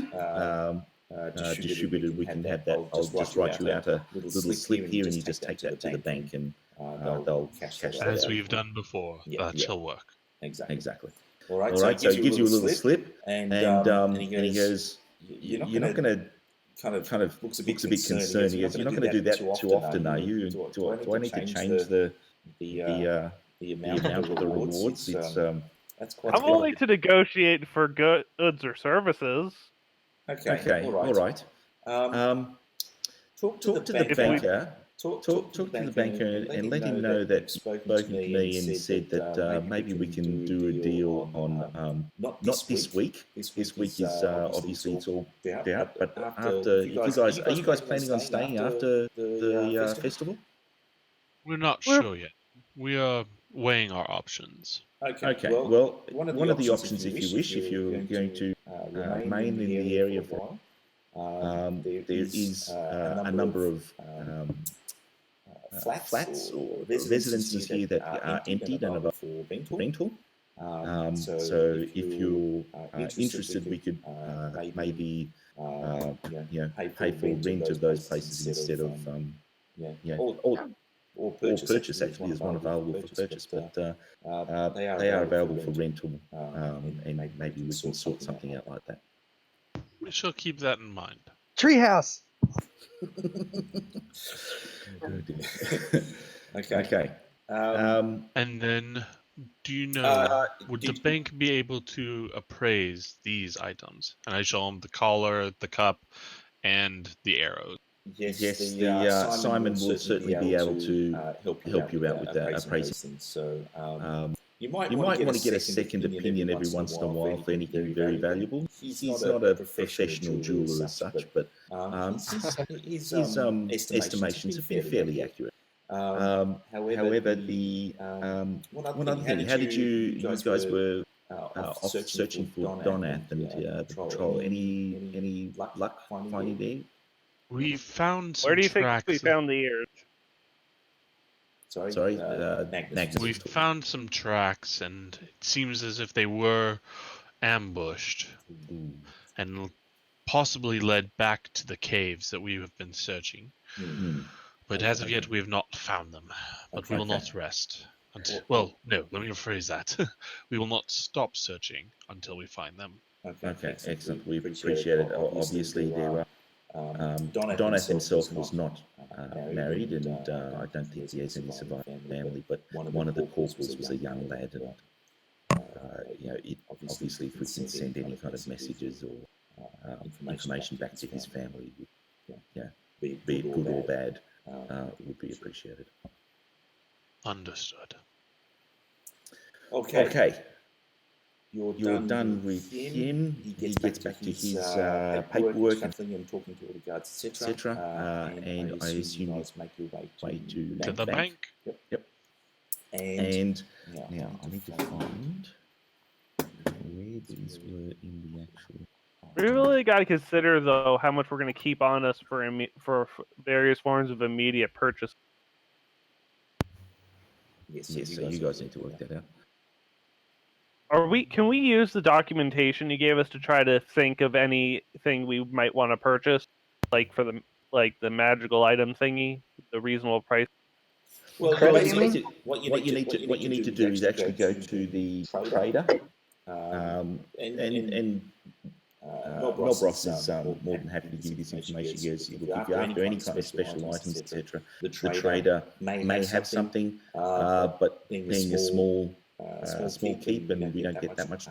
Speaker 4: Distributed, we can have that. I'll just write you out a little slip here, and you just take that to the bank, and they'll cash that
Speaker 3: as
Speaker 4: out.
Speaker 3: we've done before. That shall work.
Speaker 4: Exactly. All right. So he gives you a little slip, and he goes, "You're not going to." Kind of looks a bit concerned. He goes, "You're not going to do that too often, are you? Do I need to change the the amount of the rewards. It's that's quite.
Speaker 2: I'm willing to negotiate for goods or services.
Speaker 4: Okay, all right. Talk to the banker. Talk to the banker and let him know that spoken to me and said that maybe we can do a deal on not this week. This week is obviously it's all out, but after, if you guys are you guys planning on staying after the festival?
Speaker 8: We're not sure yet. We are weighing our options.
Speaker 4: Okay. Well, one of the options, if you wish, if you're going to remain in the area for a while, there is a number of flats or residences here that are emptied and available for rental. So if you're interested, we could maybe pay for rent of those places instead of or purchase. Actually, there's one available for purchase, but they are available for rental, and maybe we can sort something out like that.
Speaker 8: We shall keep that in mind.
Speaker 1: Treehouse.
Speaker 4: Okay.
Speaker 8: And then, do you know, would the bank be able to appraise these items? And I show them the collar, the cup, and the arrows.
Speaker 4: Yes, the Simon will certainly be able to help you out with that appraising. So you might want to get a second opinion every once in a while for anything very valuable. He's not a professional jeweler as such, but his estimations have been fairly accurate. However, the one other thing, how did you guys were off searching for Donath and the patrol? Any luck finding there?
Speaker 8: We found some
Speaker 2: Where do you
Speaker 8: tracks.
Speaker 2: think we found the ears?
Speaker 4: Sorry, Magnus.
Speaker 8: We found some tracks, and it seems as if they were ambushed and possibly led back to the caves that we have been searching. But as of yet, we have not found them. But we will not rest until. Well, no. Let me rephrase that. We will not stop searching until we find them.
Speaker 4: Okay, excellent. We appreciate it. Obviously, there are. Donath himself was not married, and I don't think he has any surviving family. But one of the corporals was a young lad, and obviously, if we can send any kind of messages or information back to his family, be it good or bad, would be appreciated.
Speaker 8: Understood.
Speaker 4: Okay. You're done with him. He gets back to his paperwork and talking to all the guards, etc. And I assume you make your way to
Speaker 8: the bank.
Speaker 4: Yep. And now I need to find where these were in the actual.
Speaker 2: We really got to consider, though, how much we're going to keep on us for various forms of immediate purchase.
Speaker 4: Yes, so you guys need to work that out.
Speaker 2: Can we use the documentation you gave us to try to think of anything we might want to purchase, like for the magical item thingy, the reasonable price?
Speaker 4: Well, what you need to do is actually go to the trader, and Melbros is more than happy to give you this information. He goes, look, if you're after any kind of special items, etc., the trader may have something, but being a small keep, and we don't get that much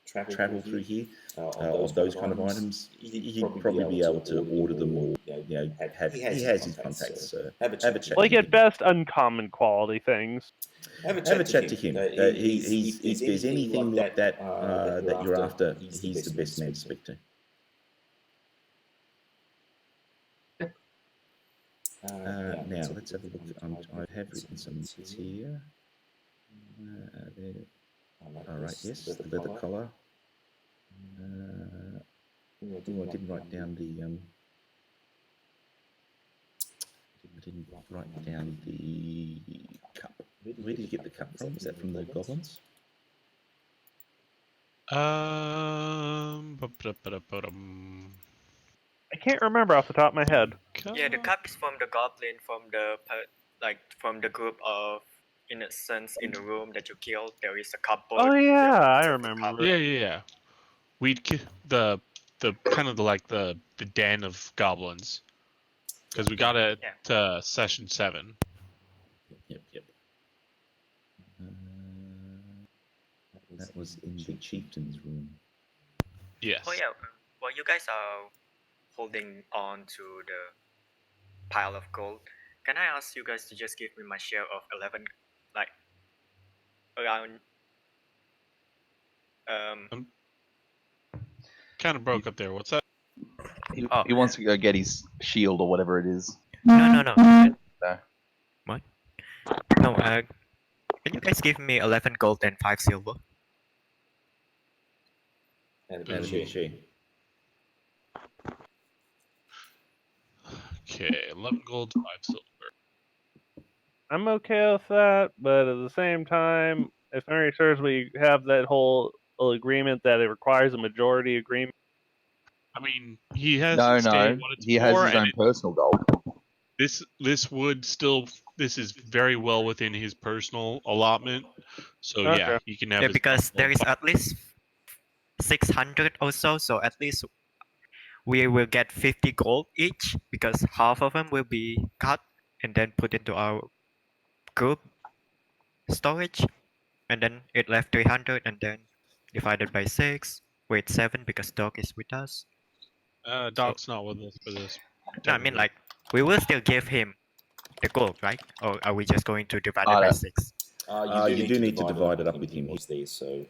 Speaker 4: travel through here of those kind of items, he'd probably be able to order them, or he has his contacts. So have a chat.
Speaker 2: Like at best, uncommon quality things.
Speaker 4: Have a chat to him. If there's anything like that that you're after, he's the best man to speak to. Now let's have a look. I have written some bits here. There. All right. Yes, the leather collar. I didn't write down the. I didn't write down the cup. Where did you get the cup from? Was that from the goblins?
Speaker 2: I can't remember off the top of my head.
Speaker 7: Yeah, the cup is from the goblin, from the group of innocents in the room that you killed. There is a couple.
Speaker 2: Oh yeah, I remember.
Speaker 8: Yeah. The kind of the den of goblins, because we got it session 7.
Speaker 4: Yep. That was in the chieftain's room.
Speaker 8: Yes.
Speaker 7: Oh yeah. While you guys are holding on to the pile of gold, can I ask you guys to just give me my share of 11, like around
Speaker 8: Kind of broke up there. What's that?
Speaker 1: He wants to go get his shield or whatever it is.
Speaker 7: No.
Speaker 1: No.
Speaker 7: What? No. Can you guys give me 11 gold and 5 silver?
Speaker 4: And a she.
Speaker 8: Okay, 11 gold, 5 silver.
Speaker 2: I'm okay with that, but at the same time, if memory serves, we have that whole agreement that it requires a majority agreement.
Speaker 8: I mean, he has
Speaker 1: No,
Speaker 8: to state what it's
Speaker 1: he has
Speaker 8: for,
Speaker 1: his
Speaker 8: and
Speaker 1: own personal gold.
Speaker 8: this is very well within his personal allotment. So yeah,
Speaker 2: Okay.
Speaker 8: he can have
Speaker 7: Yeah,
Speaker 8: his
Speaker 7: because
Speaker 8: personal
Speaker 7: there is
Speaker 8: fi-
Speaker 7: at least 600 or so at least we will get 50 gold each, because half of them will be cut and then put into our group storage, and then it left 300 and then divided by 6 with 7 because dog is with us.
Speaker 8: Doc's not with us for this.
Speaker 7: No, I mean, like, we will still give him the gold, right? Or are we just going to divide it by
Speaker 1: no.
Speaker 7: 6?
Speaker 4: You do need to divide it up with him. He's there, so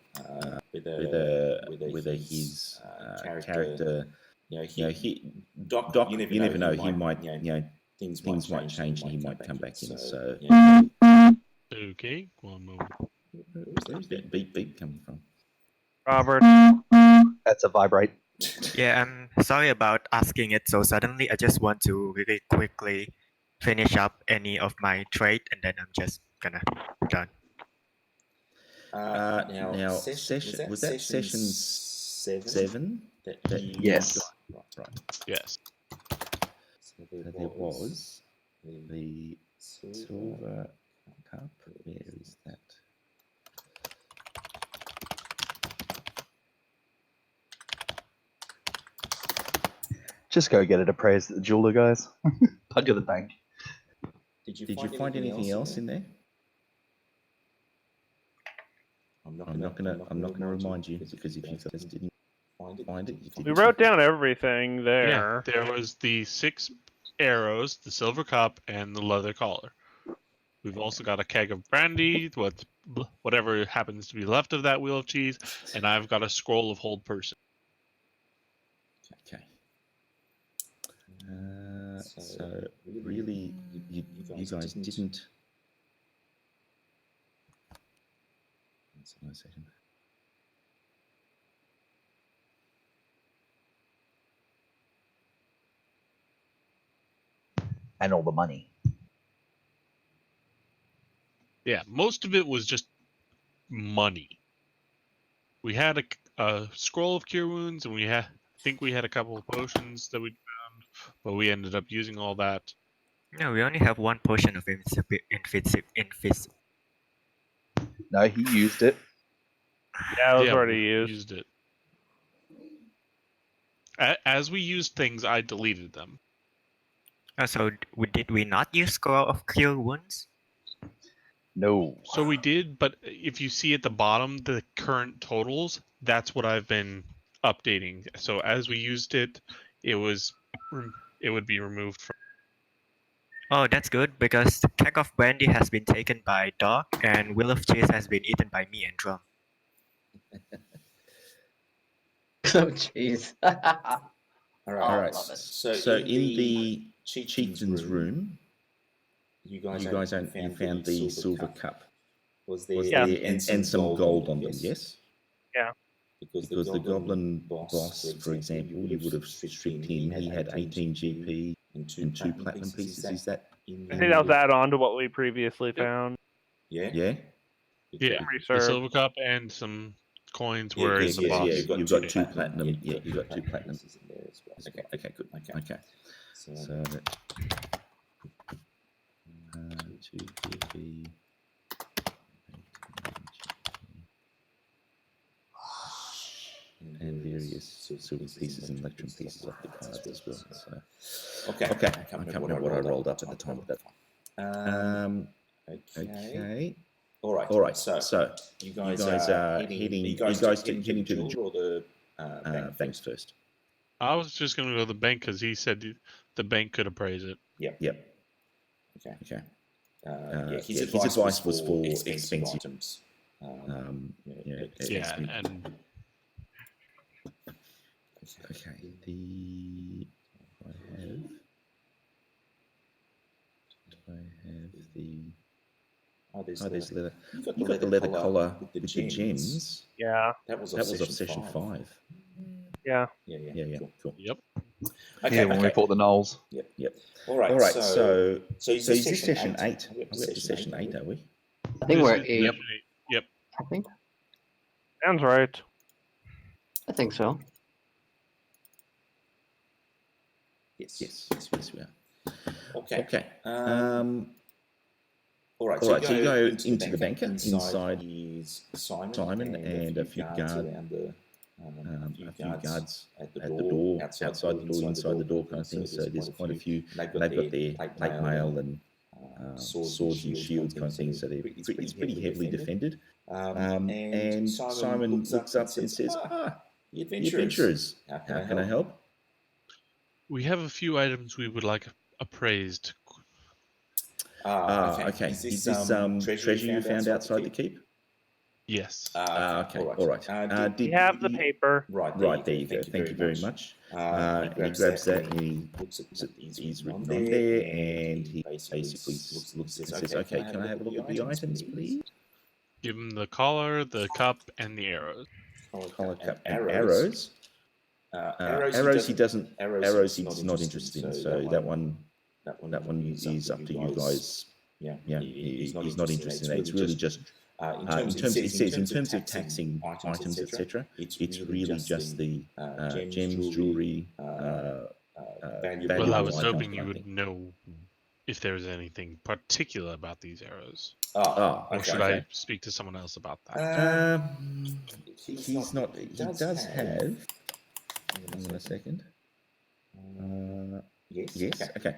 Speaker 4: whether his character, Doc, you never know. He might, things might change and he might come back in. So
Speaker 8: Okay, one moment.
Speaker 4: Where's that beep coming from?
Speaker 2: Robert.
Speaker 1: That's a vibrate.
Speaker 7: Yeah, I'm sorry about asking it so suddenly. I just want to really quickly finish up any of my trade and then I'm just gonna done.
Speaker 4: Now, session was that session 7?
Speaker 1: Yes.
Speaker 4: Right.
Speaker 8: Yes.
Speaker 4: So there was the silver cup. Where is that?
Speaker 1: Just go get it appraised at the jeweler, guys. I'll go to the bank.
Speaker 4: Did you find anything else in there? I'm not gonna remind you, because if you guys didn't find it, you didn't.
Speaker 2: We wrote down everything there.
Speaker 8: Yeah, there was the 6 arrows, the silver cup, and the leather collar. We've also got a keg of brandy, whatever happens to be left of that wheel of cheese, and I've got a scroll of hold person.
Speaker 4: Okay. So really, you guys didn't. One second.
Speaker 1: And all the money.
Speaker 8: Yeah, most of it was just money. We had a scroll of cure wounds, and I think we had a couple of potions that we found, but we ended up using all that.
Speaker 7: No, we only have 1 potion of invis.
Speaker 1: No, he used it.
Speaker 2: Yeah, it was
Speaker 8: Yeah,
Speaker 2: already
Speaker 8: we
Speaker 2: used.
Speaker 8: it. As we used things, I deleted them.
Speaker 7: So did we not use scroll of cure wounds?
Speaker 1: No.
Speaker 8: So we did, but if you see at the bottom the current totals, that's what I've been updating. So as we used it, it would be removed from.
Speaker 7: Oh, that's good, because the keg of brandy has been taken by Dog and wheel of cheese has been eaten by me and Drum.
Speaker 6: Oh, jeez.
Speaker 4: All right. So in the chieftain's room, you guys found the silver cup. Was there and some gold on them? Yes.
Speaker 2: Yeah.
Speaker 4: Because the goblin boss, for example, you would have stripped him. He had 18 GP and 2 platinum pieces. Is that in
Speaker 2: I think that was add on to what we previously found.
Speaker 4: Yeah.
Speaker 8: Yeah, the
Speaker 2: Reserve.
Speaker 8: silver cup and some coins were in the box.
Speaker 4: Yeah, you've got 2 platinum. Yeah, you've got 2 platinum in there as well. Okay, good. Okay. So 2 GP. And various silver pieces and electrum pieces off the cards as well. So, okay. I can't remember what I rolled up at the time of that. Okay. All right. So you guys are heading. You guys heading to the jeweler or the banks first?
Speaker 8: I was just going to go to the bank because he said the bank could appraise it.
Speaker 4: Yep. Okay. His advice was for expensive items.
Speaker 8: Yeah, and
Speaker 4: okay. I have the. Oh, there's leather. You've got the leather collar with the gems.
Speaker 2: Yeah.
Speaker 4: That was off session 5.
Speaker 2: Yeah.
Speaker 4: Yeah. Cool.
Speaker 8: Yep.
Speaker 1: Okay, when we fought the Knolls.
Speaker 4: Yep. All right. So is this session 8? Are we up to session 8? Are we?
Speaker 6: I think we're
Speaker 8: This is
Speaker 6: 8.
Speaker 8: session 8. Yep.
Speaker 6: I think.
Speaker 2: Sounds right.
Speaker 6: I think so.
Speaker 4: Yes, we are. Okay. All right. So you go into the banker. Inside is Simon and a few guards at the door, outside the door, inside the door kind of thing. So there's quite a few. They've got their plate mail and swords and shields kind of thing. So it's pretty heavily defended. And Simon looks up and says, the adventurers. How can I help?
Speaker 8: We have a few items we would like appraised.
Speaker 4: Okay. Is this treasure you found outside the keep?
Speaker 8: Yes.
Speaker 4: Okay. All right.
Speaker 2: We have the paper.
Speaker 4: Right. There you go. Thank you very much. He grabs that and he looks at he's written on there, and he basically looks and says, "Okay, can I have a look at the items, please?"
Speaker 8: Give him the collar, the cup, and the arrows.
Speaker 4: Collar, cup, and arrows. Arrows he doesn't. Arrows he's not interested in. So that one is up to you guys. Yeah. He's not interested in that. It's really just. In terms of taxing items, etc., it's really just the gems, jewelry,
Speaker 8: Well, I was hoping you would know if there was anything particular about these arrows. Or should I speak to someone else about that?
Speaker 4: He's not. He does have. Hang on a second. Yes. Okay.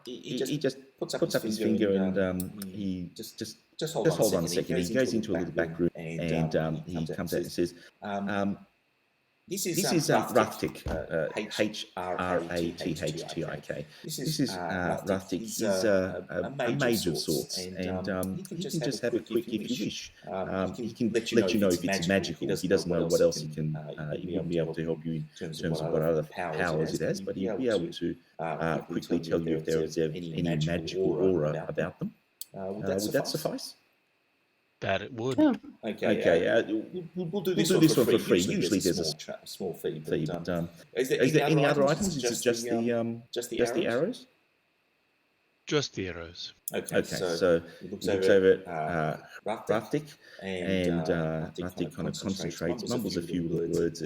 Speaker 4: He just puts up his finger and he just hold on a second. He goes into a little back room and he comes out and says, "This is Raftik, Hraththik. This is Raftik. He's a mage of sorts, and he can just have a quick, if you wish. He can let you know if it's magical. He doesn't know what else he can. He won't be able to help you in terms of what other powers it has, but he'll be able to quickly tell you if there is any magical aura about them. Would that suffice?
Speaker 8: That it would.
Speaker 6: Yeah.
Speaker 4: Okay. We'll do this one for free. Usually there's a small fee. But, is there any other items? Is it just the arrows?
Speaker 8: Just the arrows.
Speaker 4: Okay. So he looks over at Raftik, and Raftik kind of concentrates, mumbles a few words.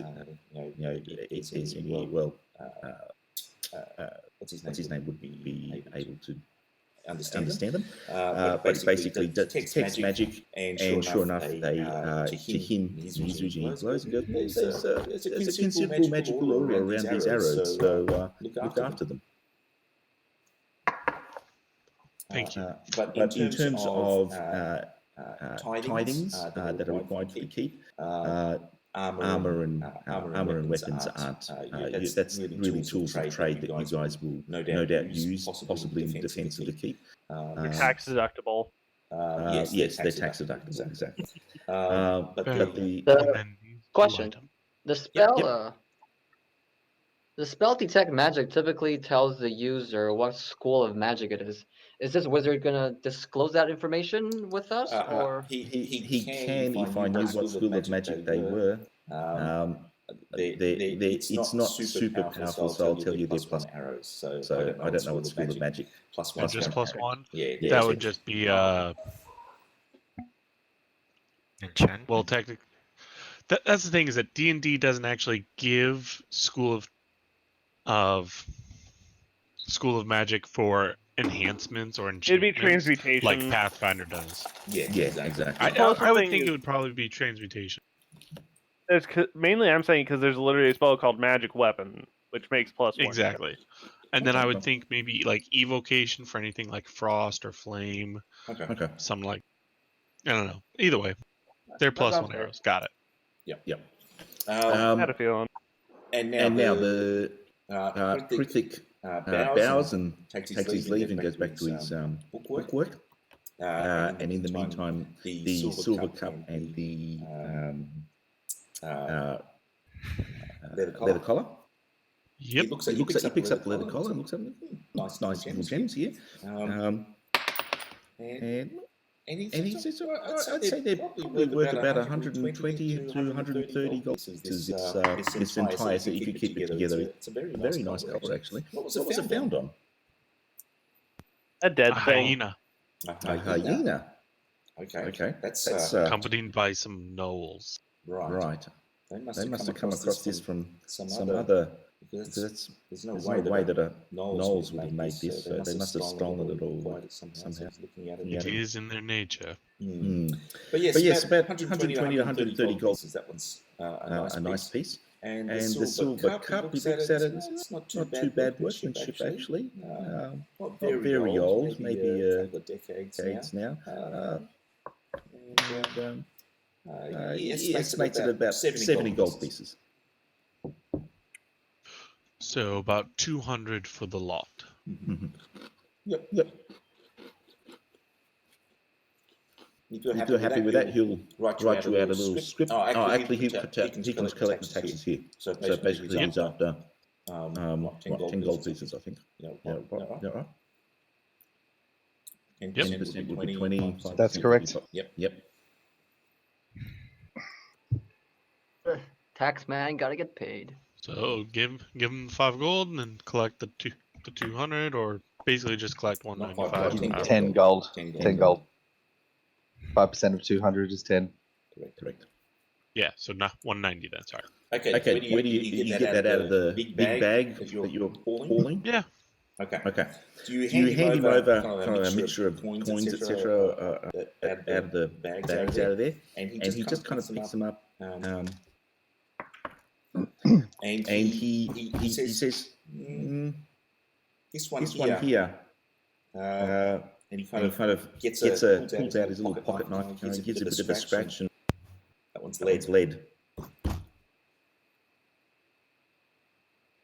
Speaker 4: It says in here, well, what's his name would be able to understand them. But it's basically text magic, and sure enough, they to him, his vision glows and goes, there's a considerable magical aura around these arrows, so look after them.
Speaker 8: Thank you.
Speaker 4: But in terms of tidings that are required for the keep, armor and weapons aren't. That's really tools of trade that you guys will no doubt use, possibly in defence of the keep.
Speaker 2: They're tax deductible.
Speaker 4: Yes, they're tax deductible. Exactly. But the
Speaker 6: question: the spell, the spell detect magic typically tells the user what school of magic it is. Is this wizard gonna disclose that information with us, or
Speaker 4: he can if I knew what school of magic they were. It's not super powerful, so I'll tell you they're plus arrows. So I don't know what school of magic plus one.
Speaker 8: Just plus one.
Speaker 4: Yeah,
Speaker 8: that would just be
Speaker 7: enchant.
Speaker 8: Well, technically, that's the thing is that D&D doesn't actually give school of magic for enhancements or enchantments.
Speaker 2: It'd be transmutation,
Speaker 8: like Pathfinder does.
Speaker 4: Yeah, exactly.
Speaker 8: I would think it would probably be transmutation.
Speaker 2: It's mainly I'm saying because there's literally a spell called Magic Weapon, which makes plus one.
Speaker 8: Exactly. And then I would think maybe like evocation for anything like frost or flame.
Speaker 4: Okay.
Speaker 8: Something like. I don't know. Either way, they're plus
Speaker 6: sounds
Speaker 8: one
Speaker 6: fair.
Speaker 8: arrows. Got it.
Speaker 4: Yep.
Speaker 2: I had a feeling.
Speaker 4: And now the Krithik bows and takes his leave and goes back to his bookwork. And in the meantime, the silver cup and the leather collar.
Speaker 8: Yep.
Speaker 4: He picks up the leather collar and looks at it. Nice little gems here. And he says, I'd say they're probably worth about 120 to 130 gold pieces. This entire set, if you keep it together, it's a very nice color, actually. What was it found on?
Speaker 2: A dead
Speaker 8: A
Speaker 2: thing.
Speaker 8: hyena,
Speaker 4: A hyena. Okay. That's
Speaker 8: accompanied by some gnolls.
Speaker 4: right. They must have come across this from some other. Because there's no way that a gnolls would have made this. So they must have stolen it all somehow.
Speaker 8: It is in their nature.
Speaker 4: But yes, about 120 to 130 gold. That one's a nice piece. And the silver cup, he looks at it, it's not too bad workmanship, actually. Not very old, maybe a couple of decades now. He estimates it at about 70 gold pieces.
Speaker 8: So about 200 for the lot.
Speaker 4: Yep. If you're happy with that, he'll write you out a little script. Actually, he can collect the taxes here. So basically, he's after 10 gold pieces, I think. Yeah, right. 10% would be 20.
Speaker 1: That's correct.
Speaker 4: Yep.
Speaker 6: Tax man, gotta get paid.
Speaker 8: So give him 5 gold and then collect the 200, or basically just collect 195.
Speaker 1: 10 gold. 10 gold. 5% of 200 is 10.
Speaker 4: Correct.
Speaker 8: Yeah, so not 190 then. Sorry.
Speaker 4: Okay. Where do you get that out of the big bag that you're hauling?
Speaker 8: Yeah.
Speaker 4: Okay. Do you hand him over kind of a mixture of coins, etc., out of the bags out of there, and he just kind of picks them up, and he says, this one here. And he kind of pulls out his little pocket knife, and gives it a bit of a scratch, and that one's lead.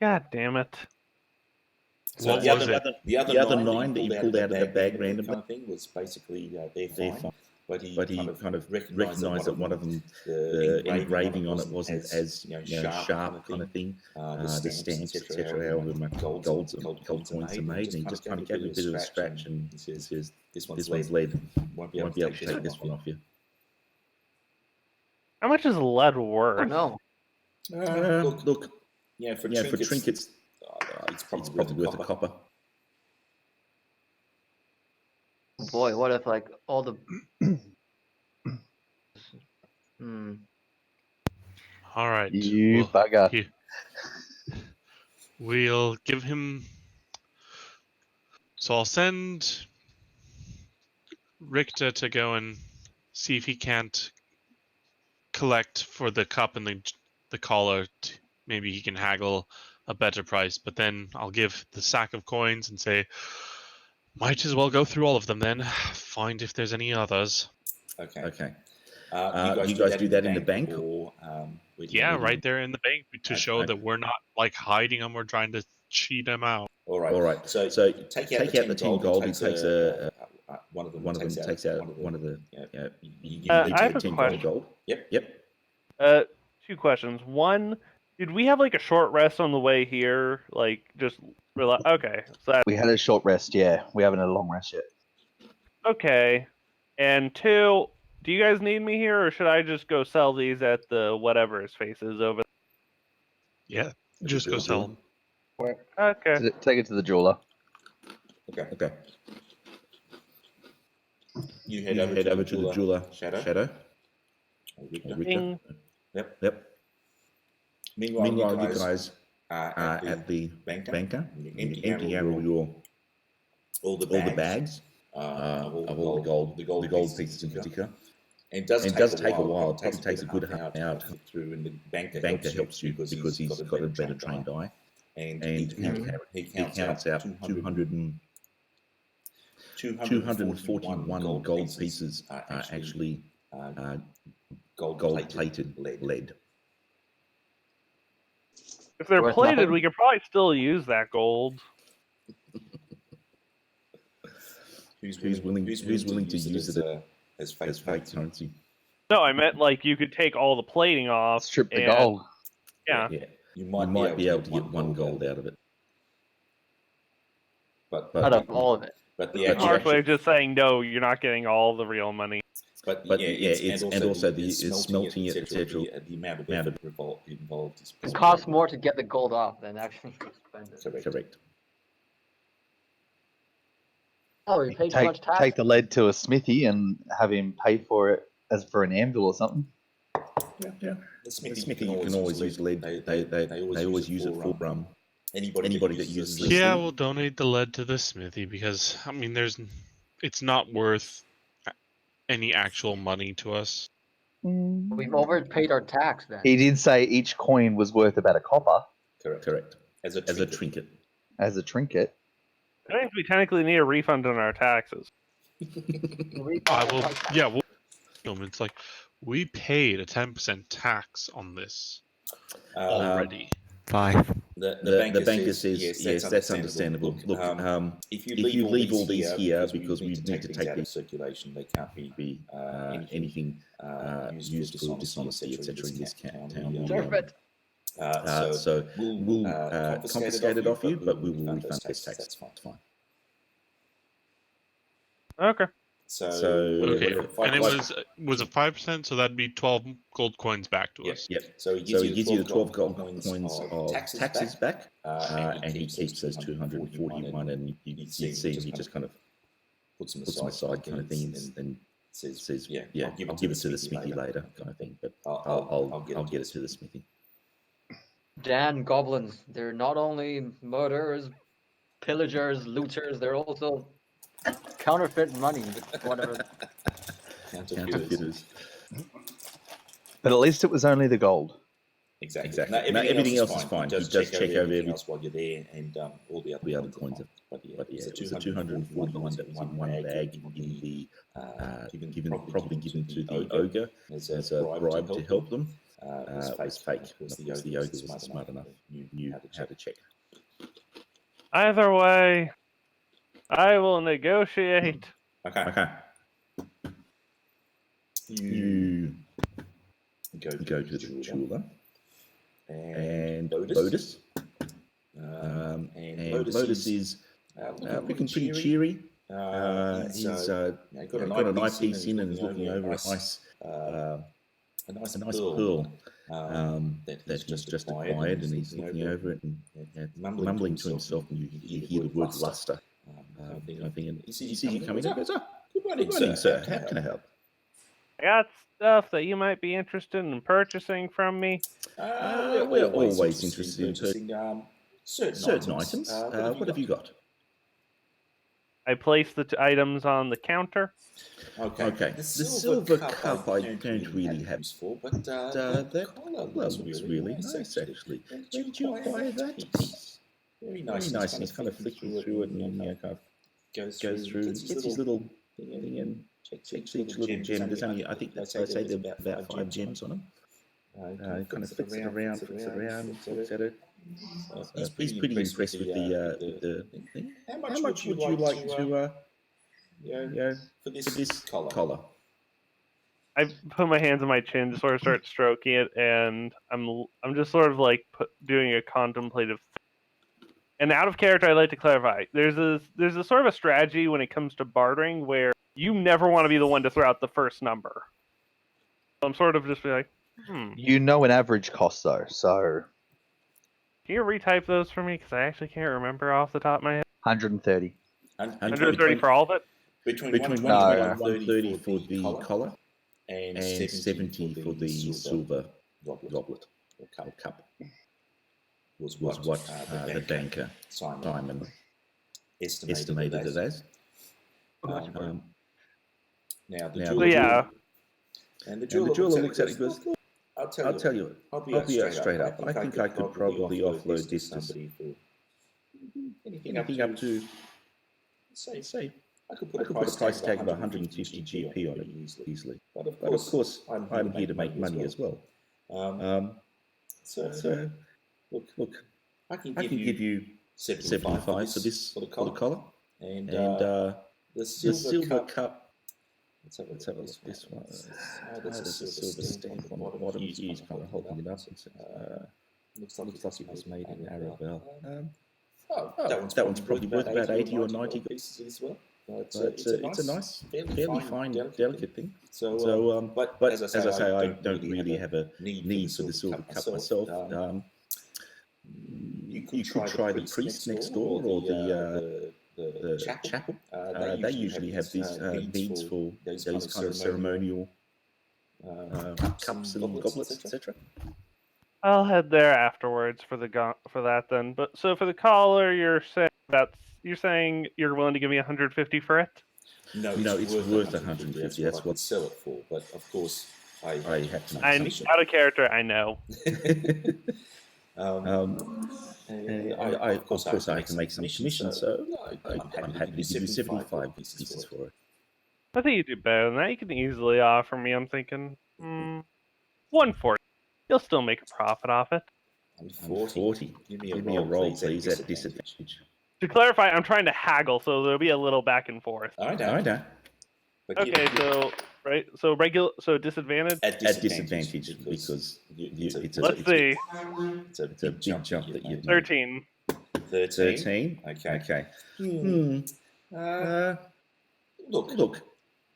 Speaker 2: God damn it.
Speaker 4: So
Speaker 8: What was it?
Speaker 4: The other 9 that he pulled out of the bag randomly kind of thing was basically their fine. But he kind of recognised that one of them, the engraving on it wasn't as sharp kind of thing. The stamps, etc., however much gold coins are made, and he just kind of gave it a bit of a scratch, and he says, "This one's lead. Won't be able to take this one off you."
Speaker 2: How much is lead worth?
Speaker 6: Oh no.
Speaker 4: Look. Yeah, for trinkets, it's probably worth a copper.
Speaker 6: Boy, what if like all the
Speaker 8: All right.
Speaker 1: You bugger.
Speaker 8: Here. We'll give him. So I'll send Richter to go and see if he can't collect for the cup and the collar. Maybe he can haggle a better price. But then I'll give the sack of coins and say, might as well go through all of them then. Find if there's any others.
Speaker 4: Okay. You guys do that in the bank? Or,
Speaker 8: right there in the bank to show that we're not like hiding them. We're trying to cheat them out.
Speaker 4: All right. So take out the 10 gold. He takes one of them takes out one of the.
Speaker 2: I have a question.
Speaker 4: Gold. Yep.
Speaker 2: 2 questions. One, did we have like a short rest on the way here? Like just relax. Okay. So
Speaker 1: We had a short rest, yeah. We haven't had a long rest yet.
Speaker 2: okay. And 2, do you guys need me here, or should I just go sell these at the whatever his face is over there?
Speaker 8: Yeah, just go sell them.
Speaker 2: Okay.
Speaker 1: Take it to the jeweler.
Speaker 4: Okay. You head over to the jeweler. Shadow.
Speaker 2: Ding.
Speaker 4: Yep. Meanwhile, you guys are at the banker, emptying out all the bags of all the gold pieces in particular. And it does take a while. It probably takes a good half an hour to get through, and the banker helps you because he's got a better trained eye, and he counts out 200 and 241 gold pieces are actually gold-plated lead.
Speaker 2: If they're
Speaker 6: Worth
Speaker 2: plated,
Speaker 6: nothing?
Speaker 2: we could probably still use that gold.
Speaker 4: Who's willing to use it as fake currency?
Speaker 2: No, I meant like you could take all the plating off.
Speaker 1: Strip the
Speaker 2: and,
Speaker 1: gold.
Speaker 2: Yeah.
Speaker 4: You might be able to get 1 gold out of it. But
Speaker 6: Out of all of it.
Speaker 4: the
Speaker 2: Harsh way of just saying no, you're not getting all the real money.
Speaker 4: But it's also the smelting it, etc. The amount of involved is
Speaker 6: It costs more to get the gold off than actually spend it.
Speaker 4: correct.
Speaker 6: Oh, we paid too much tax.
Speaker 1: Take the lead to a smithy and have him pay for it as for an anvil or something.
Speaker 4: Yeah. The smithy you can always use lead. They always use it for anybody that uses lead.
Speaker 8: Yeah, we'll donate the lead to the smithy because I mean, it's not worth any actual money to us.
Speaker 6: We've overpaid our tax then.
Speaker 1: He did say each coin was worth about a copper.
Speaker 4: Correct. As a trinket.
Speaker 1: As a trinket.
Speaker 2: That means we technically need a refund on our taxes.
Speaker 8: It's like we paid a 10% tax on this already.
Speaker 7: 5.
Speaker 4: The banker says yes, that's understandable. Look, if you leave all these here because we need to take these out of circulation, they can't be anything used for dishonesty, etc. in this town.
Speaker 6: Perfect.
Speaker 4: So we'll confiscate it off you, but we will refund this tax. That's fine.
Speaker 2: Okay.
Speaker 8: Okay, and it was a 5%, so that'd be 12 gold coins back to us.
Speaker 4: Yep. So he gives you the 12 gold coins of taxes back, and he keeps those 241, and you see he just kind of puts them aside kind of thing, and says, I'll give it to the smithy later kind of thing, but I'll get it to the smithy.
Speaker 6: Dan, goblins, they're not only murderers, pillagers, looters, they're also counterfeit money, whatever.
Speaker 4: Counterfeiters.
Speaker 1: But at least it was only the gold.
Speaker 4: Exactly. No, everything else is fine. He does check over everything else while you're there, and all the other coins. But yeah, it was 241 that was in one bag in the probably given to the ogre as a bribe to help them. It was fake. Of course, the ogre was smart enough, knew how to check.
Speaker 2: Either way, I will negotiate.
Speaker 4: Okay. You go to the jeweler and Bodus. And Bodus is looking pretty cheery. He's got an eyepiece in and is looking over a nice pearl that he's just acquired, and he's looking over it and mumbling to himself, and you hear the word luster. And he sees you coming in and goes, good morning, sir. How can I help?
Speaker 2: I got stuff that you might be interested in purchasing from me.
Speaker 4: We're always interested in purchasing certain items. What have you got?
Speaker 2: I place the items on the counter.
Speaker 4: Okay. The silver cup I don't really have use for, but that collar looks really nice, actually. Where did you acquire that piece? Very nice. And he's kind of flicking through it, and kind of goes through. Gets his little thing and checks each little gem. There's only, I think they say there are about 5 gems on them. Kind of flicks it around, looks at it. He's pretty impressed with the thing. How much would you like to for this collar?
Speaker 2: I put my hands on my chin to sort of start stroking it, and I'm just sort of like doing a contemplative thing. And out of character, I'd like to clarify. There's a sort of a strategy when it comes to bartering where you never want to be the one to throw out the first number. So I'm sort of just like,
Speaker 1: You know an average cost though, so.
Speaker 2: Can you retype those for me? Because I actually can't remember off the top of my head.
Speaker 1: 130.
Speaker 2: 130 for all of it?
Speaker 4: Between 130 for the collar and 70 for the silver goblet or cup. Was what the banker Simon estimated it as. Now the jeweler, and the jeweler looks at it and goes, I'll tell you, I'll be straight up. I think I could probably offload this to somebody for anything up to, say I could put a price tag of 150 GP on it easily. But of course, I'm here to make money as well. So look, I can give you 75 for the collar, and the silver cup. Let's have a look. This one. There's a silver stamp on the bottom. He's kind of holding it up. Looks like it was made in Arabelle. That one's probably worth about 80 or 90 pieces as well. But it's a nice, fairly fine, delicate thing. So, but as I say, I don't really have a need for the silver cup myself. You could try the priest next door or the chapel. They usually have these beads for those kind of ceremonial cups and goblets, etc.
Speaker 2: I'll head there afterwards for that then. But so for the collar, you're saying you're willing to give me 150 for it?
Speaker 4: No, it's worth 150. That's what I sell it for. But of course, I have to make commission.
Speaker 2: Out of character, I know.
Speaker 4: Of course, I can make some commission. So I'm happy to give you 75 pieces for it.
Speaker 2: I think you do better than that. You can easily offer me. I'm thinking 140. You'll still make a profit off it.
Speaker 4: 140. Give me a roll, please, at disadvantage.
Speaker 2: To clarify, I'm trying to haggle, so there'll be a little back and forth.
Speaker 4: I know.
Speaker 2: Okay, so disadvantage?
Speaker 4: At disadvantage, because it's
Speaker 2: Let's see.
Speaker 4: It's a big jump that you've made.
Speaker 2: 13.
Speaker 4: 13? Okay. Look.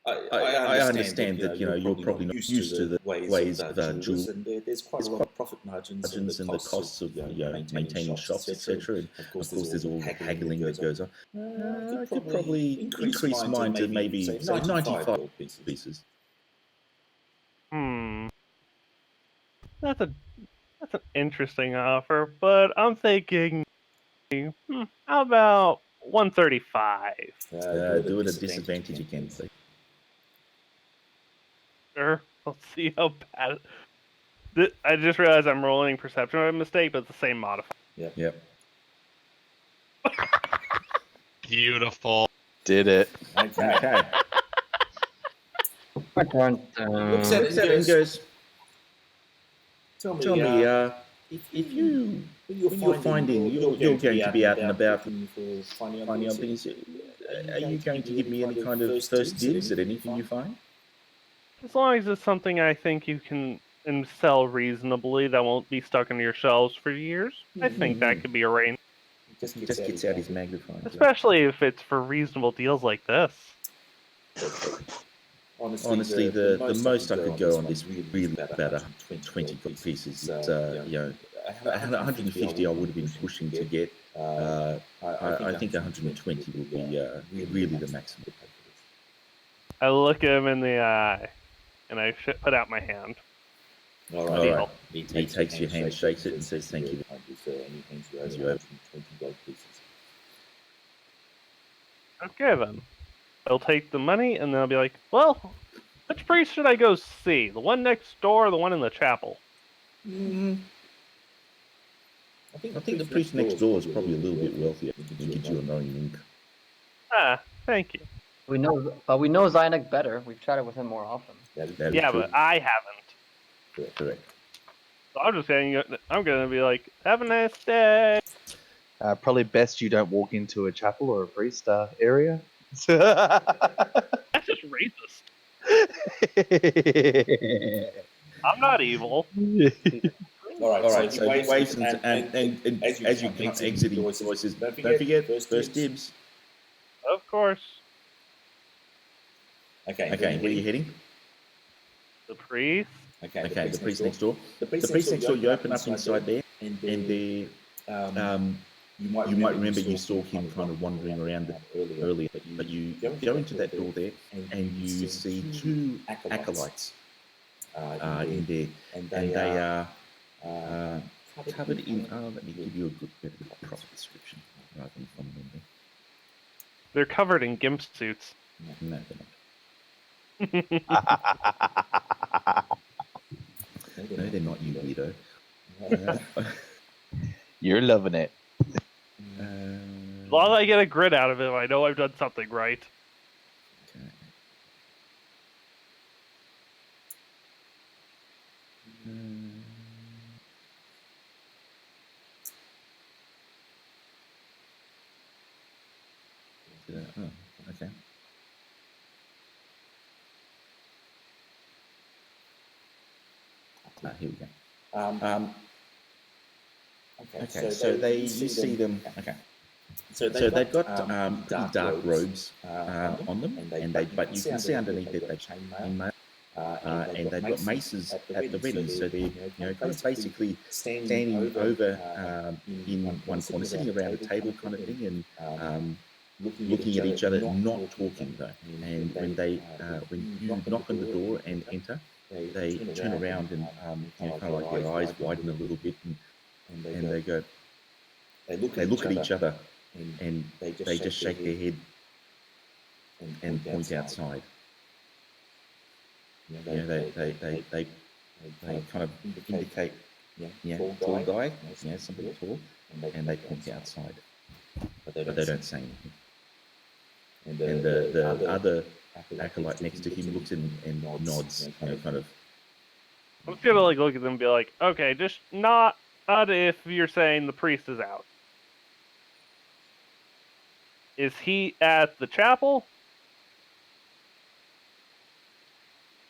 Speaker 4: I understand that you're probably not used to the ways of jewels, and there's quite a lot of profit margins and the costs of maintaining shops, etc. And of course, there's all the haggling that goes on. I could probably increase mine to maybe say 95 pieces.
Speaker 2: That's an interesting offer, but I'm thinking, how about 135?
Speaker 4: Do it at disadvantage again, please.
Speaker 2: Sure. Let's see how bad. I just realized I'm rolling perception of a mistake, but it's the same modifier.
Speaker 4: Yep.
Speaker 8: Beautiful.
Speaker 1: Did it.
Speaker 4: Okay.
Speaker 6: Looks
Speaker 4: at it and goes, tell me, if you're finding you're going to be out and about finding other things, are you going to give me any kind of first dibs at anything you find?
Speaker 2: As long as it's something I think you can sell reasonably that won't be stuck in your shelves for years, I think that could be arranged.
Speaker 4: Just gets out his magnifying glass.
Speaker 2: Especially if it's for reasonable deals like this.
Speaker 4: Honestly, the most I could go on this really about 120 pieces. It's 150 I would have been pushing to get. I think 120 will be really the maximum.
Speaker 2: I look him in the eye, and I put out my hand.
Speaker 4: All right. He takes your hand, shakes it, and says, "Thank you." As you open 20 gold pieces.
Speaker 2: Okay, then. They'll take the money, and they'll be like, well, which priest should I go see? The one next door or the one in the chapel?
Speaker 4: I think the priest next door is probably a little bit wealthier. He can get you a knowing wink.
Speaker 2: Thank you.
Speaker 6: We know Zynek better. We've chatted with him more often.
Speaker 2: That is true. But I haven't.
Speaker 4: Correct.
Speaker 2: So I'm just saying, I'm going to be like, have a nice day.
Speaker 1: Probably best you don't walk into a chapel or a priest area.
Speaker 2: That's just racist. I'm not evil.
Speaker 4: All right. So he waves and as you come exiting voices, don't forget first dibs.
Speaker 2: Of course.
Speaker 4: Okay. Where are you heading?
Speaker 2: The priest.
Speaker 4: Okay. The priest next door. The priest next door. You open up inside there, and there. You might remember you saw him kind of wandering around earlier, but you go into that door there, and you see two acolytes in there, and they are covered in. Let me give you a bit of a proper description rather than from memory.
Speaker 2: They're covered in gimp suits.
Speaker 4: No, they're not. No, they're not, you weirdo.
Speaker 1: You're loving it.
Speaker 2: As long as I get a grit out of it, I know I've done something right.
Speaker 4: Okay. Here we go. Okay, so you see them. Okay, so they've got pretty dark robes on them, but you can see underneath it they chainmail, and they've got maces at the ready. So they're kind of basically standing over in one corner, sitting around a table kind of thing, and looking at each other, not talking though. And when you knock on the door and enter, they turn around and kind of like their eyes widen a little bit, and they go. They look at each other, and they just shake their head and point outside. They kind of indicate, tall guy, somebody tall, and they point outside, but they don't say anything. And the other acolyte next to him looks and nods, kind of.
Speaker 2: I'm just gonna like look at them and be like, okay, just not if you're saying the priest is out. Is he at the chapel?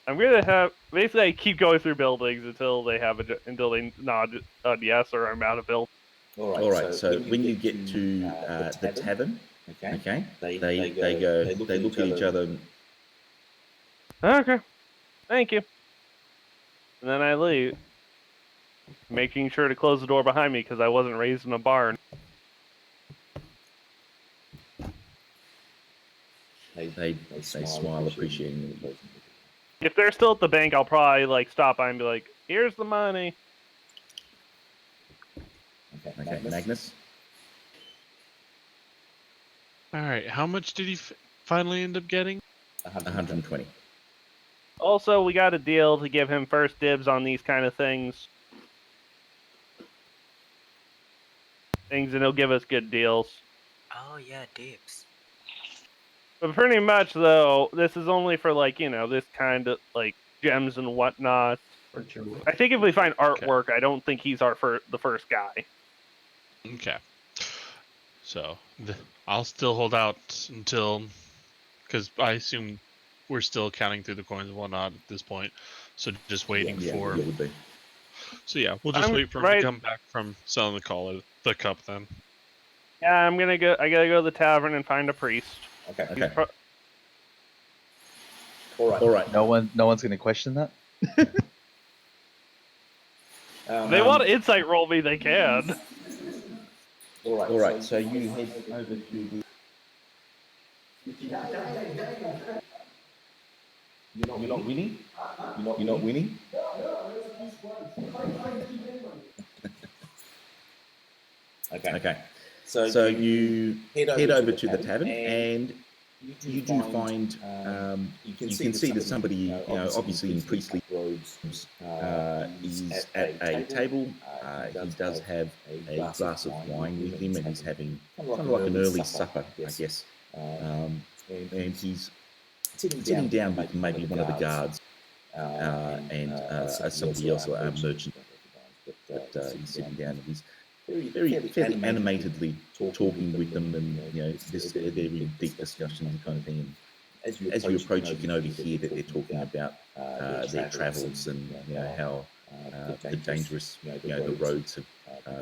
Speaker 2: I'm gonna have basically I keep going through buildings until they nod yes, or I'm out of build.
Speaker 4: All right. So when you get to the tavern, okay, they look at each other.
Speaker 2: Okay, thank you. And then I leave, making sure to close the door behind me because I wasn't raised in a barn.
Speaker 4: They smile appreciatingly.
Speaker 2: If they're still at the bank, I'll probably like stop by and be like, "Here's the money."
Speaker 4: Okay, Magnus.
Speaker 8: All right. How much did he finally end up getting?
Speaker 4: 120.
Speaker 2: Also, we got a deal to give him first dibs on these kind of things. And he'll give us good deals.
Speaker 7: Oh yeah, dibs.
Speaker 2: But pretty much, though, this is only for like this kind of like gems and whatnot. I think if we find artwork, I don't think he's the first guy.
Speaker 8: Okay. So I'll still hold out until, because I assume we're still counting through the coins and whatnot at this point. So just waiting for.
Speaker 4: Yeah, would be.
Speaker 8: So yeah, we'll just wait for him to come back from selling the cup then.
Speaker 2: Yeah, I'm gonna go. I gotta go to the tavern and find a priest.
Speaker 4: Okay.
Speaker 1: All right. No one's gonna question that.
Speaker 2: They want to insight roll me, they can.
Speaker 4: All right. So you head over to the. You're not winning. You're not winning. Okay. So you head over to the tavern, and you do find you can see that somebody, obviously in priestly robes, is at a table. He does have a glass of wine with him, and he's having kind of like an early supper, I guess. And he's sitting down with maybe one of the guards and somebody else, a merchant. But he's sitting down, and he's fairly animatedly talking with them, and they're in deep discussions and kind of thing. And as you approach, you can overhear that they're talking about their travels and how the dangerous the roads have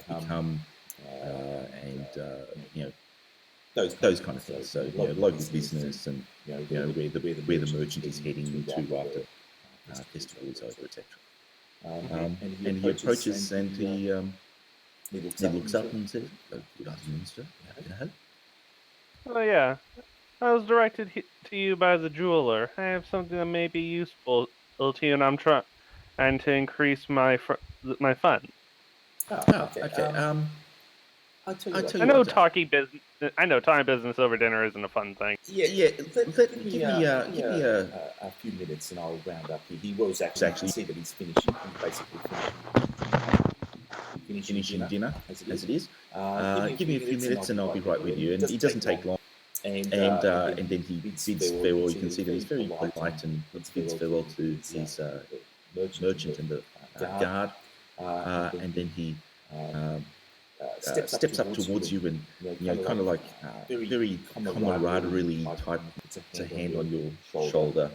Speaker 4: become, and those kind of things. So local business, and where the merchant is heading into after festival is over, etc. And he approaches, and he looks up and says, "Good afternoon, sir. How can I help?"
Speaker 2: Oh yeah, I was directed to you by the jeweler. I have something that may be useful to you, and I'm trying to increase my fund.
Speaker 4: Oh, okay.
Speaker 2: I know talking business. I know talking business over dinner isn't a fun thing.
Speaker 4: Yeah. Give me a few minutes, and I'll round up here. He was actually see that he's finishing. Basically finishing dinner as it is. Give me a few minutes, and I'll be right with you. And it doesn't take long. And then he bids farewell. You can see that he's very polite, and bids farewell to his merchant and the guard. And then he steps up towards you and, kind of like very camaraderie type, puts a hand on your shoulder.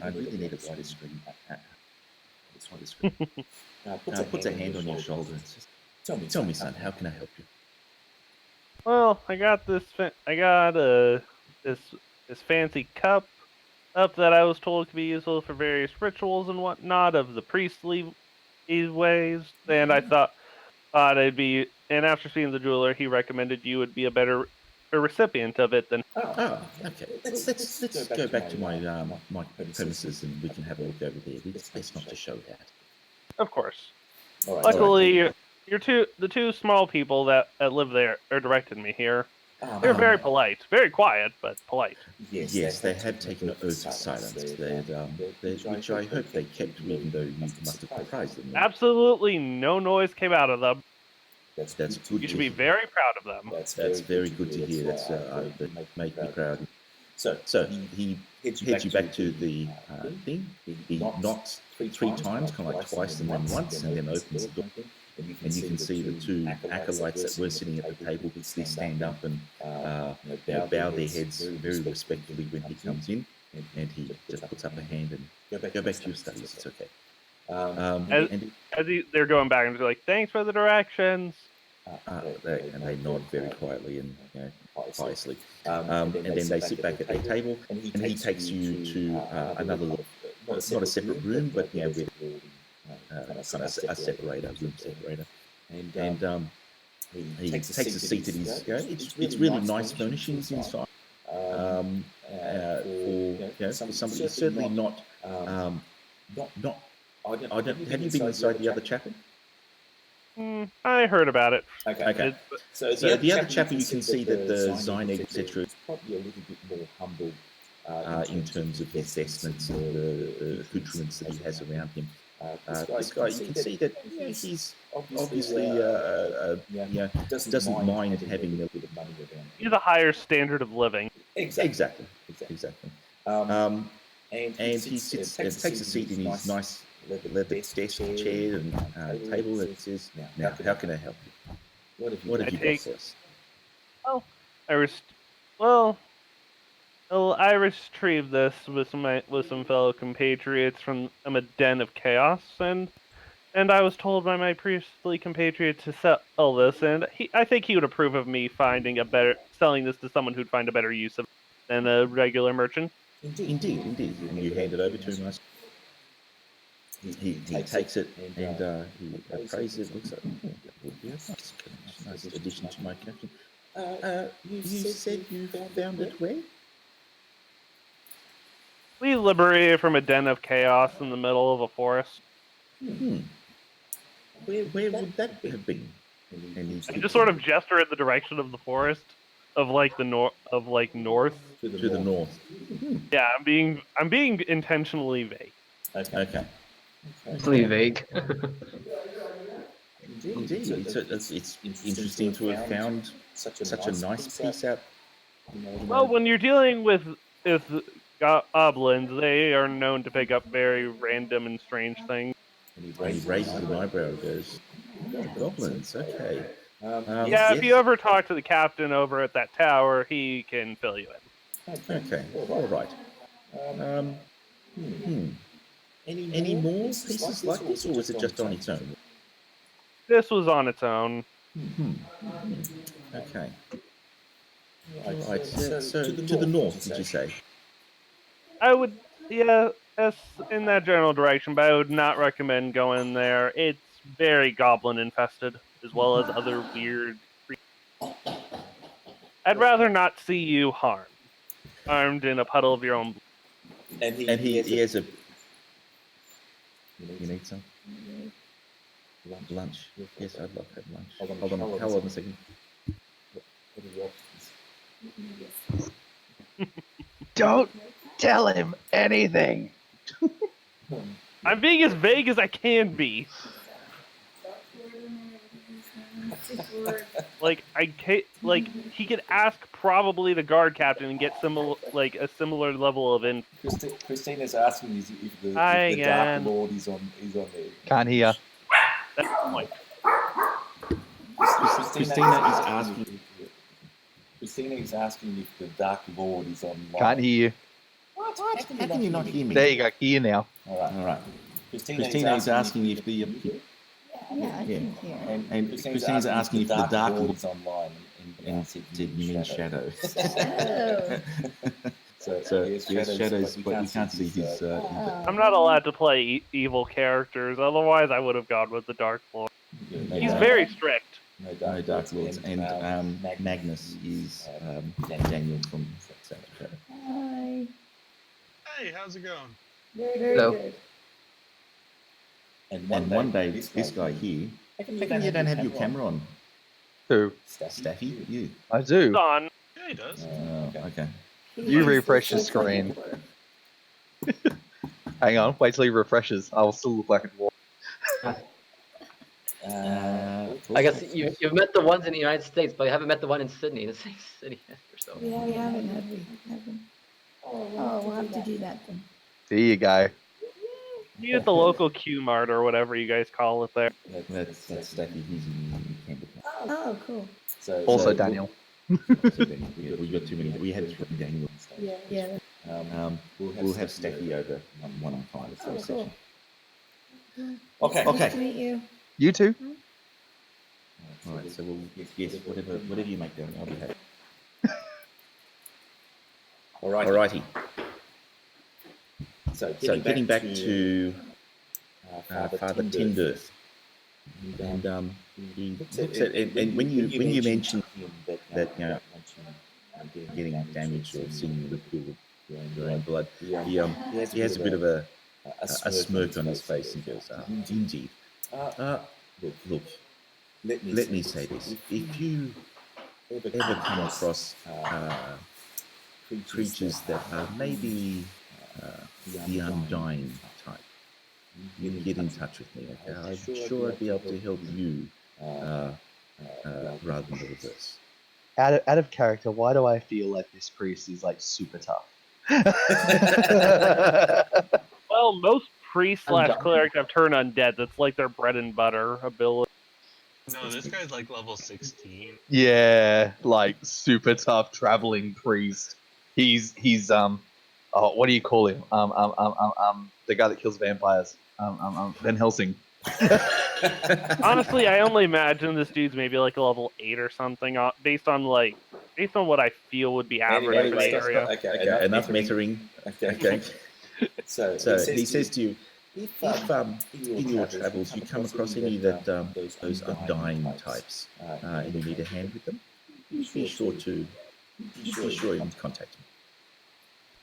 Speaker 4: I really need a wider screen. Puts a hand on your shoulder and says, tell me, son, how can I help you?
Speaker 2: Well, I got this fancy cup that I was told could be useful for various rituals and whatnot of the priestly ways, and I thought it'd be. And after seeing the jeweler, he recommended you would be a better recipient of it than.
Speaker 4: Oh, okay. Let's go back to my my premises and we can have a look over there. It's best not to show that.
Speaker 2: Of course. Luckily, the two small people that live there directed me here. They're very polite, very quiet, but polite.
Speaker 4: Yes, they have taken an oath of silence, which I hope they kept, even though you must have surprised them.
Speaker 2: Absolutely no noise came out of them.
Speaker 4: That's good.
Speaker 2: You should be very proud of them.
Speaker 4: That's very good to hear. That make me proud. So he heads you back to the thing. He knocks three times, kind of like twice and then once, and then opens the door. And you can see the two acolytes that were sitting at the table. They stand up and bow their heads very respectfully when he comes in, and he just puts up a hand and go back to your studies. It's okay.
Speaker 2: They're going back and they're like, "Thanks for the directions."
Speaker 4: They nod very quietly and piously. And then they sit back at their table, and he takes you to another, not a separate room, but with kind of a room separator. And he takes a seat at his. It's really nice furnishings inside. For somebody, certainly not. I don't. Have you been inside the other chapel?
Speaker 2: I heard about it.
Speaker 4: Okay. So the other chapel, you can see that the Zyneg, etc., is probably a little bit more humble in terms of his vestments and the accoutrements that he has around him. This guy, you can see that he's obviously doesn't mind having a little bit of money around.
Speaker 2: He has a higher standard of living.
Speaker 4: Exactly. And he sits and takes a seat in his nice leather desk, chair, and table, and says, "Now, how can I help you? What have you got for us?"
Speaker 2: Oh, I retrieved this with some fellow compatriots from a den of chaos, and I was told by my priestly compatriot to sell this, and I think he would approve of me selling this to someone who'd find a better use of it than a regular merchant.
Speaker 4: Indeed. And you hand it over to him. He takes it and he appraises it. Looks like that would be a nice addition to my collection. You said you found it where?
Speaker 2: We liberated from a den of chaos in the middle of a forest.
Speaker 4: Where would that have been?
Speaker 2: I just sort of gesture in the direction of the forest, of north.
Speaker 4: To the north.
Speaker 6: Mm-hmm.
Speaker 2: Yeah, I'm being intentionally vague.
Speaker 4: Okay.
Speaker 6: Pretty vague.
Speaker 4: Indeed. It's interesting to have found such a nice piece out.
Speaker 2: Well, when you're dealing with goblins, they are known to pick up very random and strange things.
Speaker 4: And he raises an eyebrow and goes, "Goblins, okay."
Speaker 2: If you ever talk to the captain over at that tower, he can fill you in.
Speaker 4: Okay, all right. Any more pieces like this, or was it just on its own?
Speaker 2: This was on its own.
Speaker 4: Okay. All right. So to the north, did you say?
Speaker 2: I would, yes, in that general direction, but I would not recommend going there. It's very goblin infested, as well as other weird creatures. I'd rather not see you harmed in a puddle of your own blood.
Speaker 4: And he has a. You need some? Lunch. Yes, I'd love to have lunch. Hold on a second.
Speaker 1: Don't tell him anything.
Speaker 2: I'm being as vague as I can be. He could ask probably the guard captain and get a similar level of info.
Speaker 9: Christina's asking if the
Speaker 2: again.
Speaker 9: Dark Lord is on there.
Speaker 1: Can't hear.
Speaker 2: That's the point.
Speaker 9: Christina is asking if the Dark Lord is online.
Speaker 1: Can't hear you.
Speaker 4: What? How can you not hear me?
Speaker 1: There you go. Hear now.
Speaker 9: All right.
Speaker 4: Christina is asking if the...
Speaker 5: Yeah, I can hear.
Speaker 9: And Christina's asking if the Dark Lord is online.
Speaker 4: And did you mean shadows?
Speaker 9: So yes, shadows,
Speaker 4: but we can't see his...
Speaker 2: I'm not allowed to play evil characters, otherwise I would have gone with the Dark Lord. He's very strict.
Speaker 9: No
Speaker 4: Dark Lords. And Magnus is Daniel from South Africa.
Speaker 5: Hi.
Speaker 3: Hey, how's it going?
Speaker 5: Very
Speaker 6: So-
Speaker 5: good.
Speaker 4: And one day, this guy here, how come you don't have your camera on?
Speaker 1: Who?
Speaker 4: Staffy? You?
Speaker 1: I do.
Speaker 2: It's on.
Speaker 3: Yeah, he does.
Speaker 4: Okay.
Speaker 1: You refresh the screen. Hang on. Wait till he refreshes. I will still look like a dwarf.
Speaker 6: I guess you've met the ones in the United States, but you haven't met the one in Sydney, in the same city or so.
Speaker 5: We haven't, have we? Haven't. Oh, we'll have to do that then.
Speaker 1: There you go.
Speaker 2: Meet at the local Q Mart or whatever you guys call it there.
Speaker 4: That's Staffy. He's in Canberra.
Speaker 5: Oh, cool.
Speaker 1: Also Daniel.
Speaker 4: We got too many. We had 3 Daniels.
Speaker 5: Yeah.
Speaker 4: We'll have Staffy over one time for a session.
Speaker 9: Okay.
Speaker 5: Nice to meet you.
Speaker 1: You too.
Speaker 4: All right. So we'll whatever you make down, I'll be happy. Alrighty. So getting back to Father Tinderth, and he looks at and when you mentioned that getting damaged or seeing the pool of your own blood, he has a bit of a smirk on his face and goes, "Indeed. Look, let me say this: if you ever come across creatures that are maybe the undying type, you can get in touch with me. Okay, I'm sure I'd be able to help you rather than the reverse."
Speaker 1: Out of character, why do I feel like this priest is like super tough?
Speaker 2: Well, most priests / clerics have turn undead. That's like their bread and butter ability.
Speaker 3: No, this guy's like level 16.
Speaker 1: Yeah, like super tough traveling priest. He's what do you call him? The guy that kills vampires. Van Helsing.
Speaker 2: Honestly, I only imagine this dude's maybe like a level 8 or something, based on what I feel would be average for the area.
Speaker 4: Okay, enough measuring. Okay. So he says to you, if in your travels you come across any that those undying types, and you need a hand with them, be sure you contact me.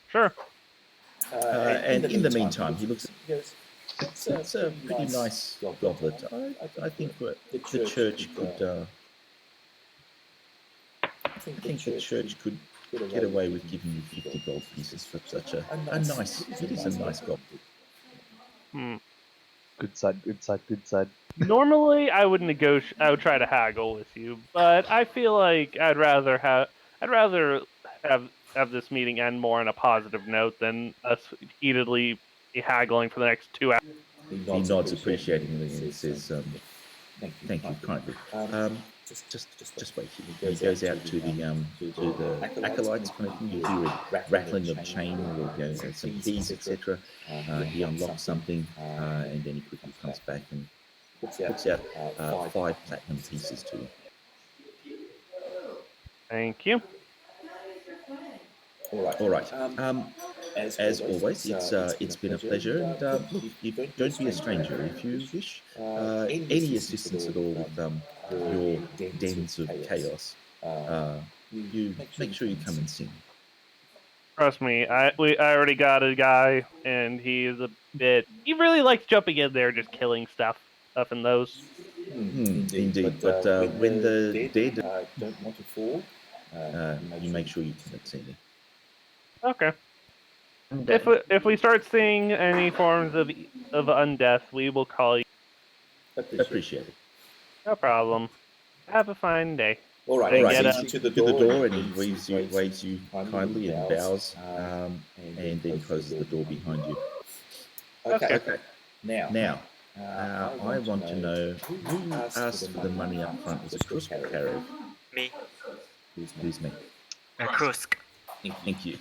Speaker 2: Sure.
Speaker 4: And in the meantime, he looks. It's a pretty nice goblet. I think the church could. I think the church could get away with giving you 50 gold pieces for such a nice. It is a nice goblet.
Speaker 1: Good side.
Speaker 2: Normally, I would try to haggle with you, but I feel like I'd rather have this meeting end more on a positive note than us heatedly haggling for the next 2 hours.
Speaker 4: He nods appreciatingly and says, "Thank you kindly. Just wait here." He goes out to the acolytes kind of thing. You hear a rattling of chain or some keys, etc. He unlocks something, and then he quickly comes back and puts out 5 platinum pieces to you.
Speaker 2: Thank you.
Speaker 4: All right. As always, it's been a pleasure. And look, don't be a stranger. If you wish any assistance at all with your dens of chaos, you make sure you come and see me.
Speaker 2: Trust me, I already got a guy, and he really likes jumping in there, just killing stuff in those.
Speaker 4: Indeed, but when the dead don't want to fall, you make sure you come and see me.
Speaker 2: Okay. If we start seeing any forms of undeath, we will call you.
Speaker 4: Appreciate it.
Speaker 2: No problem. Have a fine day.
Speaker 4: All right. He's to the door and he waves you kindly and bows, and then closes the door behind you. Okay. Now, I want to know who asked for the money up front. Was it Krusk or Karev?
Speaker 7: Me.
Speaker 4: Who's me?
Speaker 7: Krusk.
Speaker 4: Thank you.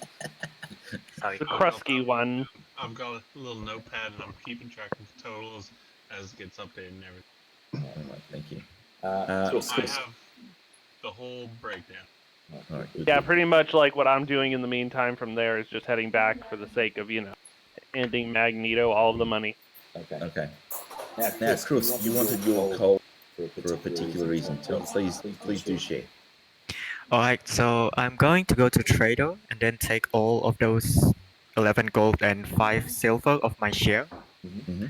Speaker 7: Sorry.
Speaker 2: The Krusky one.
Speaker 3: I've got a little notepad and I'm keeping track of totals as it gets updated and everything.
Speaker 4: All right, thank you.
Speaker 3: So I have the whole breakdown.
Speaker 4: All right, good.
Speaker 2: Yeah, pretty much like what I'm doing in the meantime from there is just heading back for the sake of, handing Magneto all of the money.
Speaker 4: Okay. Now, Chris, you wanted your coal for a particular reason. Please do share.
Speaker 7: Alright, so I'm going to go to Trader and then take all of those 11 gold and 5 silver of my share.
Speaker 4: Mm-hmm.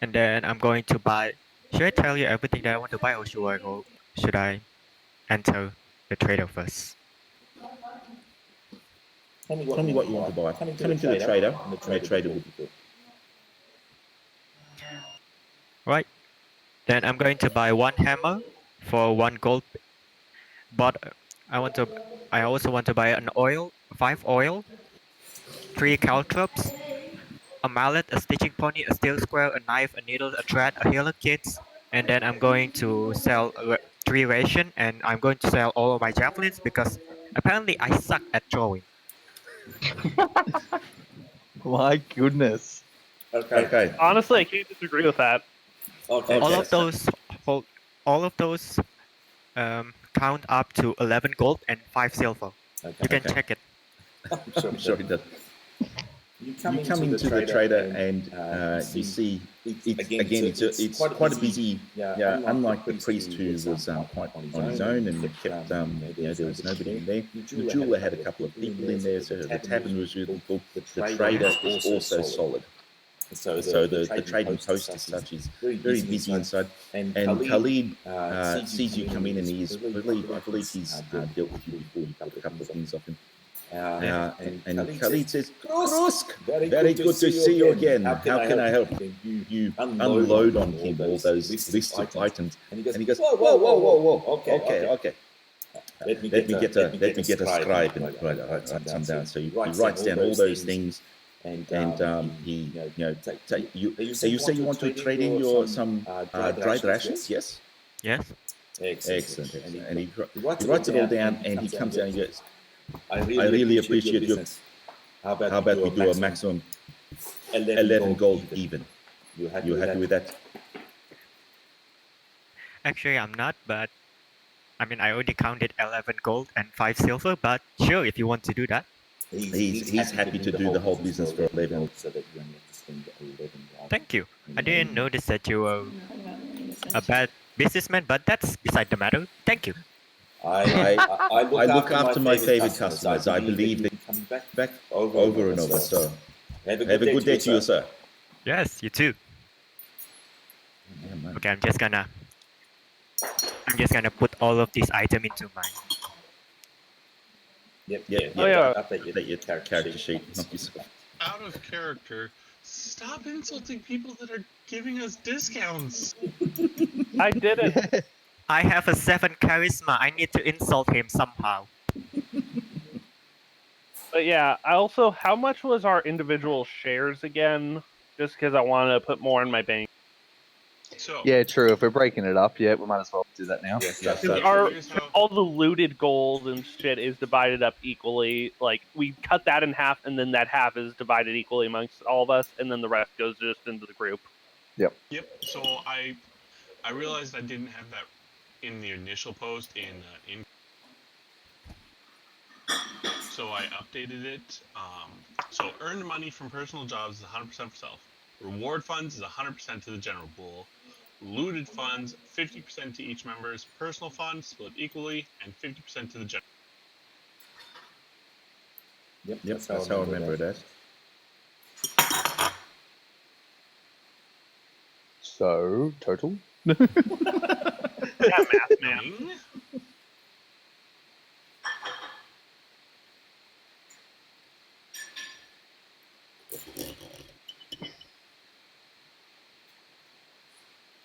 Speaker 7: And then I'm going to buy. Should I tell you everything that I want to buy, or should I enter the trader first?
Speaker 4: Tell me what you want to buy. Come into the trader, and the trader will be good.
Speaker 7: Right. Then I'm going to buy 1 hammer for 1 gold. But I also want to buy an oil, 5 oil, 3 caltrops, a mallet, a stitching pony, a steel square, a knife, a needle, a thread, a healer kit, and then I'm going to sell 3 ration, and I'm going to sell all of my javelins because apparently I suck at throwing.
Speaker 1: My goodness.
Speaker 4: Okay.
Speaker 2: Honestly, I can't disagree with that.
Speaker 4: Okay.
Speaker 7: All of those count up to 11 gold and 5 silver. You can check it.
Speaker 4: I'm sure he does. You come into the trader and you see it's quite a busy. Yeah, unlike the priest who was quite on his own and kept there was nobody in there. The jeweler had a couple of people in there, so the tavern was really full. The trader is also solid. So the trading post as such is very busy inside. And Khalid sees you come in, and I believe he's dealt with you before. You got a couple of things off him. And Khalid says, Krusk, very good to see you again. How can I help? You unload on him all those lists of items. And he goes, whoa. Okay. Let me get a scribe and write some down. So he writes down all those things. And he, you say you want to trade in some dried rations, yes?
Speaker 7: Yes.
Speaker 4: Excellent. And he writes it all down, and he comes down and goes, I really appreciate your business. How about we do a maximum 11 gold even? You happy with that?
Speaker 7: Actually, I'm not, but I mean, I already counted 11 gold and 5 silver, but sure, if you want to do that.
Speaker 4: He's happy to do the whole business for 11.
Speaker 7: Thank you. I didn't notice that you were a bad businessman, but that's beside the matter. Thank you.
Speaker 4: I look after my favorite customers. I believe they come back over and over. So have a good day to you, sir.
Speaker 7: Yes, you too.
Speaker 4: Yeah,
Speaker 7: okay, I'm just gonna put all of these items into my.
Speaker 4: Yep.
Speaker 2: Oh, yeah.
Speaker 4: Update your character sheet, not yourself.
Speaker 3: Out of character, stop insulting people that are giving us discounts.
Speaker 2: I did it.
Speaker 7: I have a 7 charisma. I need to insult him somehow.
Speaker 2: But yeah, I also, how much was our individual shares again? Just because I want to put more in my bank.
Speaker 3: So
Speaker 1: Yeah, true. If we're breaking it up, we might as well do that now.
Speaker 2: All the looted gold and shit is divided up equally. Like, we cut that in half, and then that half is divided equally amongst all of us, and then the rest goes just into the group.
Speaker 1: Yep.
Speaker 3: So I realized I didn't have that in the initial post in. So I updated it. So earned money from personal jobs is 100% for self. Reward funds is 100% to the general pool. Looted funds, 50% to each member's personal fund, split equally, and 50% to the general.
Speaker 4: Yep, that's how I remember it as.
Speaker 1: So, total?
Speaker 2: Yeah, math, man.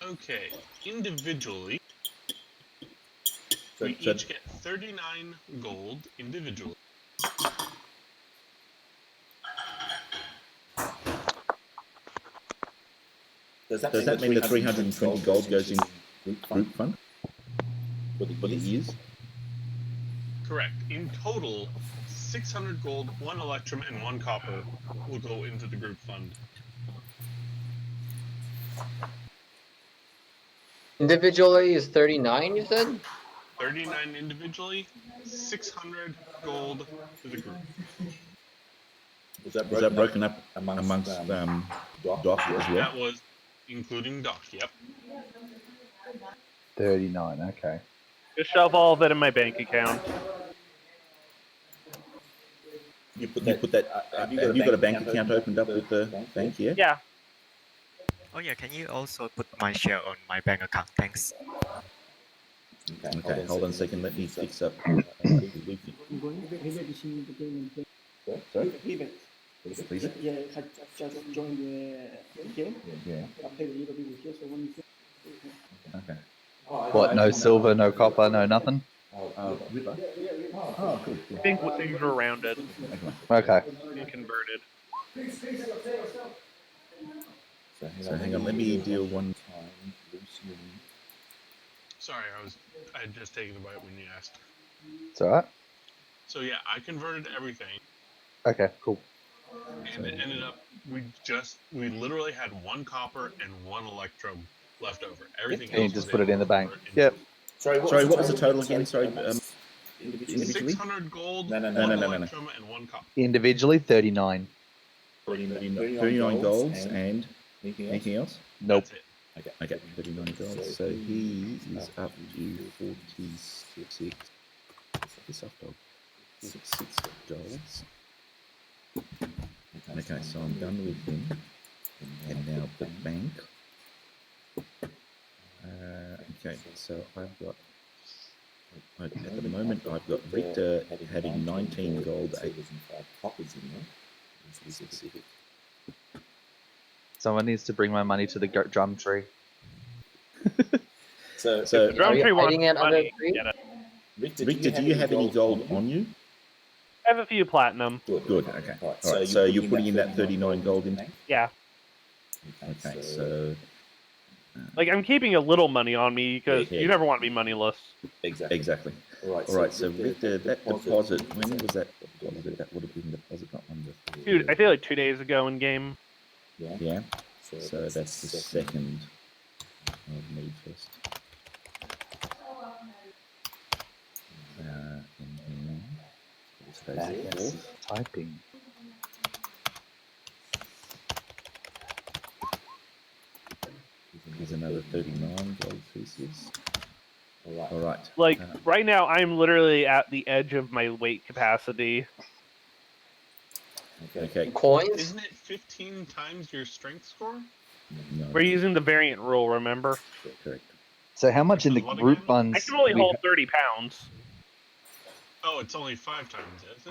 Speaker 3: Okay, individually, we each get 39 gold individually.
Speaker 4: Does that mean the 320 gold goes in group fund for the years?
Speaker 3: Correct. In total, 600 gold, 1 electrum, and 1 copper will go into the group fund.
Speaker 6: Individually is 39, you said?
Speaker 3: 39 individually, 600 gold to the group.
Speaker 4: Was that broken up amongst Doc as well?
Speaker 3: That was including Doc, yep.
Speaker 1: 39. Okay.
Speaker 2: Just shove all of it in my bank account.
Speaker 4: You put that. Have you got a bank account opened up with the bank? Yeah.
Speaker 2: Yeah.
Speaker 7: Oh yeah, can you also put my share on my bank account? Thanks.
Speaker 4: Okay, hold on a second. Let me fix up.
Speaker 10: I'm going to
Speaker 4: Sorry?
Speaker 10: Please? Yeah, I just joined the game.
Speaker 4: Yeah.
Speaker 10: I played a little bit with you, so when you
Speaker 4: Okay.
Speaker 1: What? No silver, no copper, no nothing.
Speaker 4: River. Oh, good.
Speaker 2: I think things are rounded
Speaker 1: Okay.
Speaker 2: and converted.
Speaker 4: So hang on. Let me deal one time.
Speaker 3: Sorry, I had just taken a bite when you asked.
Speaker 1: It's all right.
Speaker 3: So yeah, I converted everything,
Speaker 1: Okay. Cool.
Speaker 3: and it ended up we literally had 1 copper and 1 electrum left over. Everything
Speaker 1: And you
Speaker 3: else
Speaker 1: just
Speaker 3: was
Speaker 1: put it
Speaker 3: able
Speaker 1: in the
Speaker 3: to
Speaker 1: bank.
Speaker 3: convert
Speaker 1: Yep.
Speaker 4: Sorry, what was the total again? Sorry, individually?
Speaker 3: 600 gold,
Speaker 4: No.
Speaker 3: 1 electrum, and 1 copper.
Speaker 1: Individually, 39.
Speaker 4: 39 golds and anything else?
Speaker 1: Nope.
Speaker 3: That's it.
Speaker 4: Okay, 39 golds. So he is up to 46. This up dog. 46 golds. Okay, so I'm done with him. And now the bank. Okay, so I've got. At the moment, I've got Victor having 19 gold, 8 coppers in there.
Speaker 1: Someone needs to bring my money to the drum tree.
Speaker 4: So
Speaker 2: The drum tree wants
Speaker 6: Hiding it under
Speaker 2: money.
Speaker 6: the tree?
Speaker 2: Get it.
Speaker 4: Victor, do you have any gold on you?
Speaker 2: I have a few platinum.
Speaker 4: Good, okay. All right, so you're putting in that 39 gold in?
Speaker 2: Yeah.
Speaker 4: Okay, so...
Speaker 2: Like, I'm keeping a little money on me because you never want to be moneyless.
Speaker 4: Exactly. All right, so Victor, that deposit, when was that deposit? That would have been deposit, not on the...
Speaker 2: Dude, I feel like 2 days ago in game.
Speaker 4: Yeah? So that's the second of me first.
Speaker 1: Typing.
Speaker 4: Here's another 39 gold pieces. All right.
Speaker 2: Like, right now, I'm literally at the edge of my weight capacity.
Speaker 4: Okay.
Speaker 6: Coins?
Speaker 3: Isn't it 15 times your strength score?
Speaker 4: No.
Speaker 2: We're using the variant rule, remember?
Speaker 4: Correct.
Speaker 1: So how much in the
Speaker 3: What
Speaker 1: group
Speaker 3: again?
Speaker 1: funds?
Speaker 2: I can only hold 30 pounds.
Speaker 3: Oh, it's only 5 times, is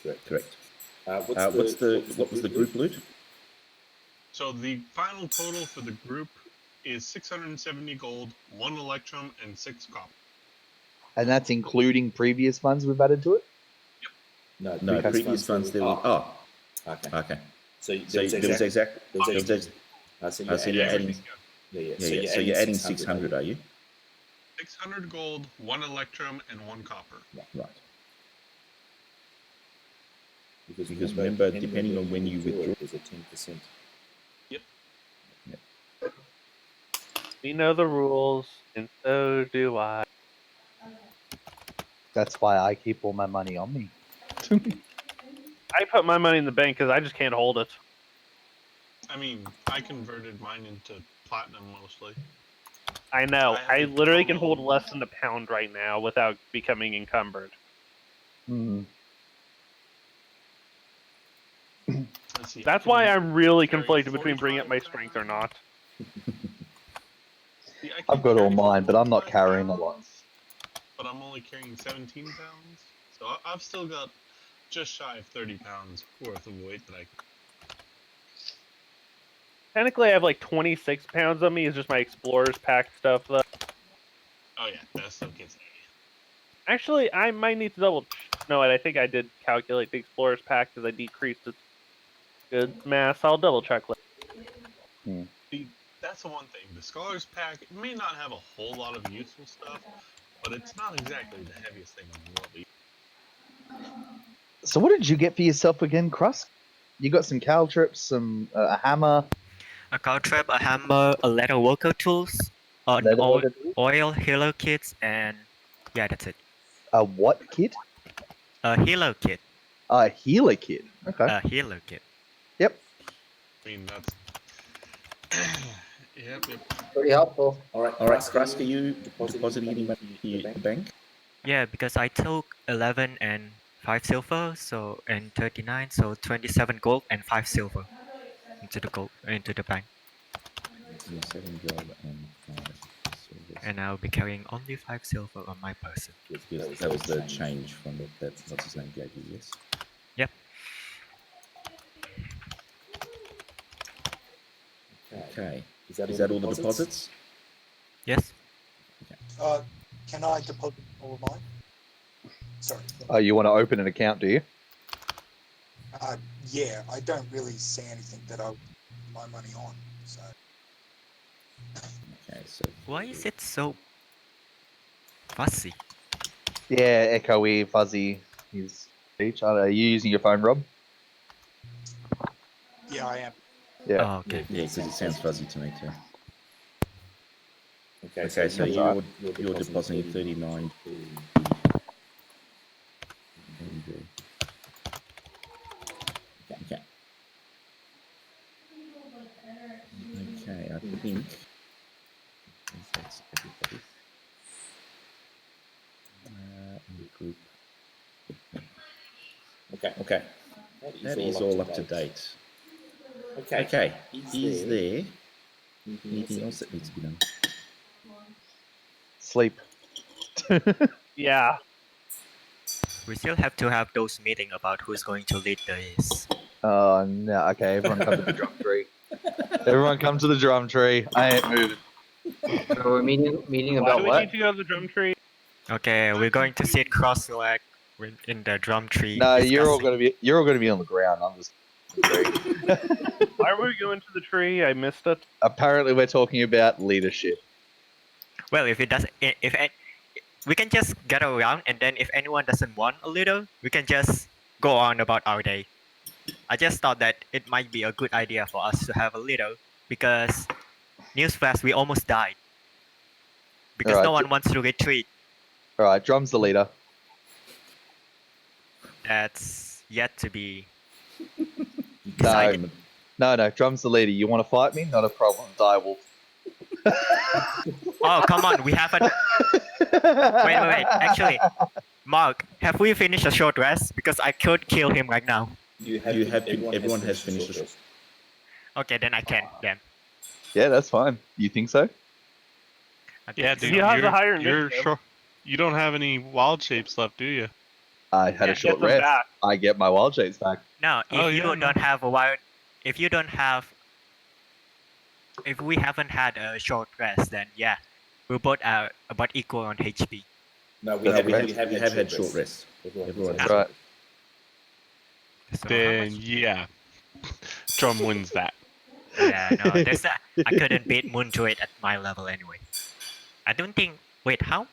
Speaker 3: it?
Speaker 4: Correct. What was the group loot?
Speaker 3: So the final total for the group is 670 gold, 1 electrum, and 6 copper.
Speaker 1: And that's including previous funds we've added to it?
Speaker 4: No, previous funds there were... Oh, okay. So there was exact... So you're adding... Yeah. So you're adding 600, are you?
Speaker 3: 600 gold, 1 electrum, and 1 copper.
Speaker 4: Right. Because remember, depending on when you withdraw, there's a 10%.
Speaker 3: Yep.
Speaker 2: We know the rules, and so do I.
Speaker 1: That's why I keep all my money on me.
Speaker 2: I put my money in the bank because I just can't hold it.
Speaker 3: I mean, I converted mine into platinum mostly.
Speaker 2: I know.
Speaker 3: I
Speaker 2: I
Speaker 3: have
Speaker 2: literally can hold
Speaker 3: promo.
Speaker 2: less than a pound right now without becoming encumbered.
Speaker 1: Hmm.
Speaker 3: Let's see,
Speaker 2: That's
Speaker 3: I
Speaker 2: why
Speaker 3: can
Speaker 2: I'm really
Speaker 3: carry
Speaker 2: conflicted between bringing up my
Speaker 3: 45
Speaker 2: strength or not.
Speaker 3: See, I
Speaker 1: I've
Speaker 3: can
Speaker 1: got all
Speaker 3: carry
Speaker 1: mine, but I'm not
Speaker 3: 45
Speaker 1: carrying a lot.
Speaker 3: pounds, but I'm only carrying 17 pounds. So I've still got just shy of 30 pounds worth of weight that I...
Speaker 2: Technically, I have like 26 pounds on me. It's just my Explorer's Pack stuff, though.
Speaker 3: Oh yeah, that still gets me.
Speaker 2: Actually, I might need to double... No, I think I did calculate the Explorer's Pack because I decreased its goods mass. I'll double check later.
Speaker 3: The that's the one thing. The Scholars Pack may not have a whole lot of useful stuff, but it's not exactly the heaviest thing in the world.
Speaker 1: So what did you get for yourself again, Crust? You got some caltrips, some a hammer.
Speaker 7: A caltrip, a hammer, a leather worker tools, an
Speaker 1: Leather worker tools?
Speaker 7: oil healer kits, and yeah, that's it.
Speaker 1: A what kit?
Speaker 7: A healer kit.
Speaker 1: A healer kit. Okay.
Speaker 7: A healer kit.
Speaker 1: Yep.
Speaker 3: I mean, that's yep.
Speaker 6: Pretty helpful.
Speaker 4: All right, Krask, are you depositing any money into the bank?
Speaker 7: Yeah, because I took 11 and 5 silver, so and 39, so 27 gold and 5 silver into the bank.
Speaker 4: 7 gold and 5 silver.
Speaker 7: And I'll be carrying only 5 silver on my person.
Speaker 4: Yes, that was the change from that what's his name gave you, yes?
Speaker 7: Yep.
Speaker 4: Okay. Is that all the deposits?
Speaker 7: Yes.
Speaker 4: Okay.
Speaker 11: Can I deposit all of mine? Sorry.
Speaker 1: Oh, you want to open an account, do you?
Speaker 11: Yeah, I don't really see anything that I my money on. So.
Speaker 4: Okay, so.
Speaker 7: Why is it so fuzzy?
Speaker 1: Yeah, echoey, fuzzy. Is each. Are you using your phone, Rob?
Speaker 11: Yeah, I am.
Speaker 1: Yeah.
Speaker 7: Oh, okay.
Speaker 4: Yeah, because it sounds fuzzy to me too. Okay, so you're depositing 39. Okay. Okay, I think that's everybody. In the group. Okay. That is all up to date. Okay. Is there anything else that needs to be done?
Speaker 1: Sleep.
Speaker 2: Yeah.
Speaker 7: We still have to have those meetings about who's going to lead this.
Speaker 1: Oh no. Okay, everyone come to the drum tree. Everyone come to the drum tree. I ain't moving.
Speaker 6: So we're meeting
Speaker 2: Why
Speaker 6: about
Speaker 2: do we
Speaker 6: what?
Speaker 2: need to go to the drum tree?
Speaker 7: Okay, we're going to sit cross-leg in the drum tree.
Speaker 1: No, you're all
Speaker 7: discussing.
Speaker 1: gonna be on the ground. I'm just.
Speaker 2: Why are we going to the tree? I missed it.
Speaker 1: Apparently, we're talking about leadership.
Speaker 7: Well, if it doesn't, we can just get around, and then if anyone doesn't want a leader, we can just go on about our day. I just thought that it might be a good idea for us to have a leader because, newsflash, we almost died because
Speaker 1: Alright,
Speaker 7: no one wants to retreat.
Speaker 1: All right, drum's the leader.
Speaker 7: That's yet to be decided.
Speaker 1: No, drum's the leader. You want to fight me? Not a problem. Die wolf.
Speaker 7: Oh, come on, we haven't. Wait. Actually, Mark, have we finished a short rest? Because I could kill him right now.
Speaker 4: Everyone has finished the short.
Speaker 7: Okay, then I can. Then.
Speaker 1: Yeah, that's fine. You think so?
Speaker 8: Yeah, dude,
Speaker 2: He has a higher
Speaker 8: you're
Speaker 2: initiative.
Speaker 8: sure. You don't have any wild shapes left, do you?
Speaker 1: I had a short
Speaker 2: Get them
Speaker 1: rest.
Speaker 2: back.
Speaker 1: I get my wild shapes back.
Speaker 7: No, if if we haven't had a short rest, then yeah, we both are about equal on HP.
Speaker 4: No, we have had short rest. Everyone has
Speaker 1: Right.
Speaker 7: So
Speaker 8: Then yeah, Drum wins that.
Speaker 7: yeah, no, I couldn't beat Moon Druid at my level anyway. I don't think. Wait, how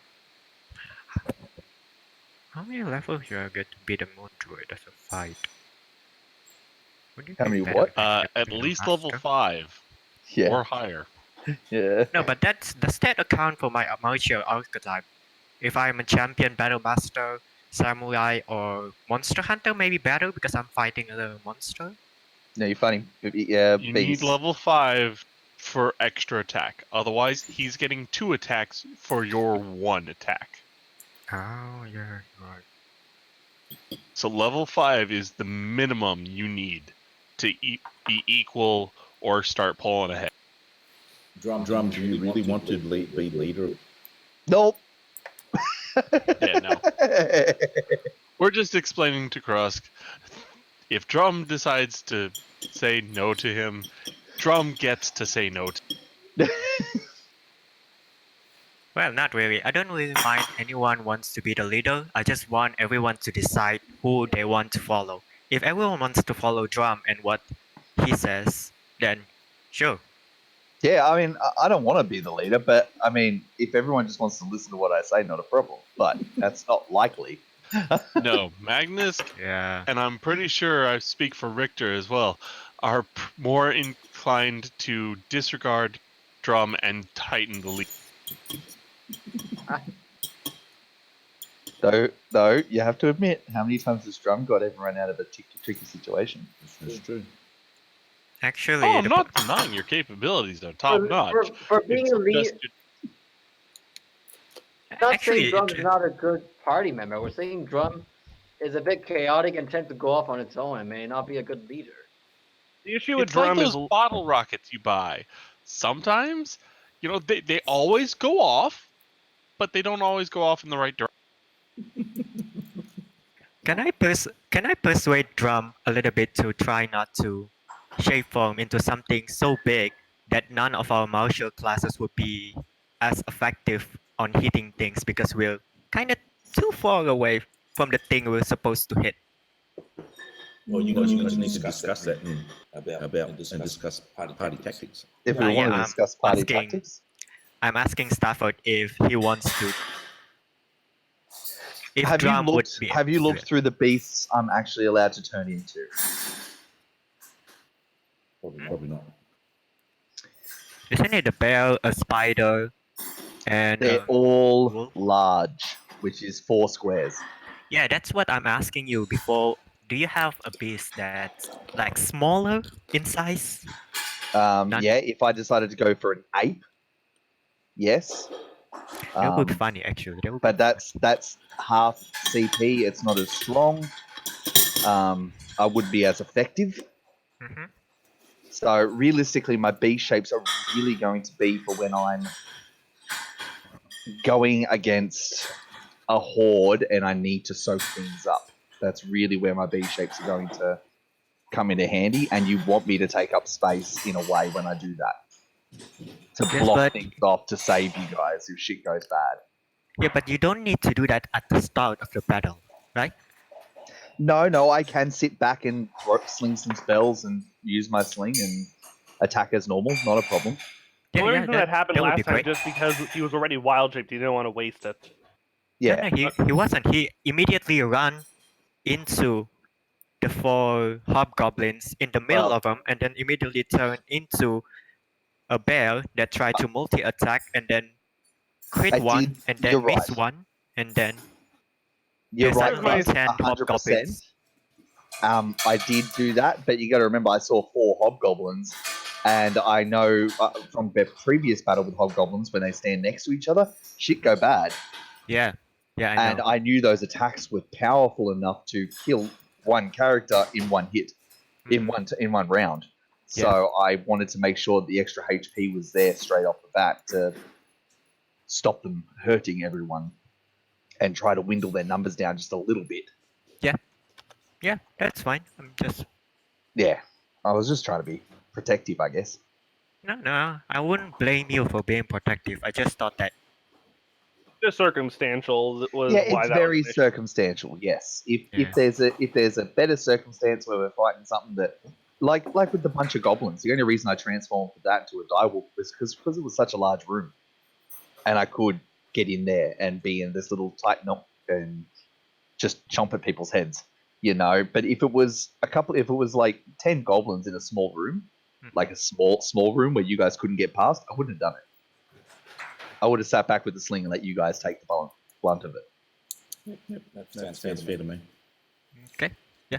Speaker 7: many levels you get to beat a Moon Druid as a fight?
Speaker 1: How many what?
Speaker 8: At least level 5
Speaker 1: Yeah.
Speaker 8: or higher.
Speaker 1: Yeah.
Speaker 7: No, but does that account for my martial archetype? If I'm a champion, battle master, samurai, or monster hunter, maybe better because I'm fighting a monster.
Speaker 1: No, you're fighting. Yeah,
Speaker 8: You
Speaker 1: beast.
Speaker 8: need level 5 for extra attack. Otherwise, he's getting 2 attacks for your 1 attack.
Speaker 7: Oh yeah, right.
Speaker 8: So level 5 is the minimum you need to be equal or start pulling ahead.
Speaker 4: Drum, do you really want to be leader?
Speaker 1: Nope.
Speaker 8: Yeah, no. We're just explaining to Krusk. If Drum decides to say no to him, Drum gets to say no to
Speaker 7: Well, not really. I don't really mind anyone wants to be the leader. I just want everyone to decide who they want to follow. If everyone wants to follow Drum and what he says, then sure.
Speaker 1: Yeah, I mean, I don't want to be the leader, but I mean, if everyone just wants to listen to what I say, not a problem. But that's not likely.
Speaker 8: No, Magnus, and I'm pretty sure I speak for Richter as well, are more inclined to disregard Drum and tighten the lead.
Speaker 1: Though, you have to admit, how many times has Drum got everyone out of a tricky situation?
Speaker 4: That's true.
Speaker 7: Actually,
Speaker 8: I'm not denying your capabilities are top notch.
Speaker 6: For being a lead, not
Speaker 7: Actually,
Speaker 6: saying Drum's not a good party member. We're saying Drum is a bit chaotic and tends to go off on its own and may not be a good leader.
Speaker 2: The issue with
Speaker 8: It's like
Speaker 2: Drum
Speaker 8: those
Speaker 2: is
Speaker 8: bottle rockets you buy. Sometimes, they always go off, but they don't always go off in the right direction.
Speaker 7: Can I persuade Drum a little bit to try not to shapeform into something so big that none of our martial classes would be as effective on hitting things because we're kind of too far away from the thing we're supposed to hit.
Speaker 4: Well, you guys need to discuss that and discuss party tactics.
Speaker 1: If we want to discuss party tactics,
Speaker 7: I'm asking Stafford if he wants to. If
Speaker 1: have you
Speaker 7: Drum would
Speaker 1: looked?
Speaker 7: be
Speaker 1: Have you looked through the beasts I'm actually allowed to turn into?
Speaker 4: Probably not.
Speaker 7: Isn't it a bear, a spider, and
Speaker 1: they're all large, which is 4 squares.
Speaker 7: Yeah, that's what I'm asking you before. Do you have a beast that's like smaller in size?
Speaker 1: Yeah, if I decided to go for an ape, yes.
Speaker 7: That would be funny, actually.
Speaker 1: But that's half CP. It's not as strong. I wouldn't be as effective.
Speaker 7: Mm-hmm.
Speaker 1: So realistically, my B shapes are really going to be for when I'm going against a horde and I need to soak things up. That's really where my B shapes are going to come into handy, and you want me to take up space in a way when I do that. To block things off to save you guys if shit goes bad.
Speaker 7: Yeah, but you don't need to do that at the start of the battle, right?
Speaker 1: No, I can sit back and sling some spells and use my sling and attack as normal. Not a problem.
Speaker 2: The only reason that happened last time just because he was already wild shaped. He didn't want to waste it.
Speaker 1: Yeah.
Speaker 7: No, he wasn't. He immediately ran into the 4 hobgoblins in the middle of them and then immediately turned into a bear that tried to multi-attack and then crit one and then miss one and then
Speaker 1: You're right,
Speaker 7: suddenly 10
Speaker 1: 100%.
Speaker 7: hobgoblins.
Speaker 1: I did do that, but you got to remember I saw 4 hobgoblins, and I know from the previous battle with hobgoblins when they stand next to each other, shit go bad.
Speaker 7: Yeah, I know.
Speaker 1: And I knew those attacks were powerful enough to kill one character in one hit, in one round. So I wanted to make sure the extra HP was there straight off the bat to stop them hurting everyone and try to dwindle their numbers down just a little bit.
Speaker 7: Yeah, that's fine. I'm just...
Speaker 1: Yeah, I was just trying to be protective, I guess.
Speaker 7: No, I wouldn't blame you for being protective. I just thought that...
Speaker 2: Just circumstantial was
Speaker 1: yeah,
Speaker 2: why
Speaker 1: it's
Speaker 2: that
Speaker 1: very
Speaker 2: was an issue.
Speaker 1: circumstantial. Yes, if there's a better circumstance where we're fighting something that, like with the bunch of goblins, the only reason I transformed that to a direwolf was because it was such a large room, and I could get in there and be in this little tight knot and just chomp at people's heads, But if it was like 10 goblins in a small room, like a small room where you guys couldn't get past, I wouldn't have done it. I would have sat back with the sling and let you guys take the blunt of it.
Speaker 4: Yep, that sounds fair to me.
Speaker 7: Okay. Yeah.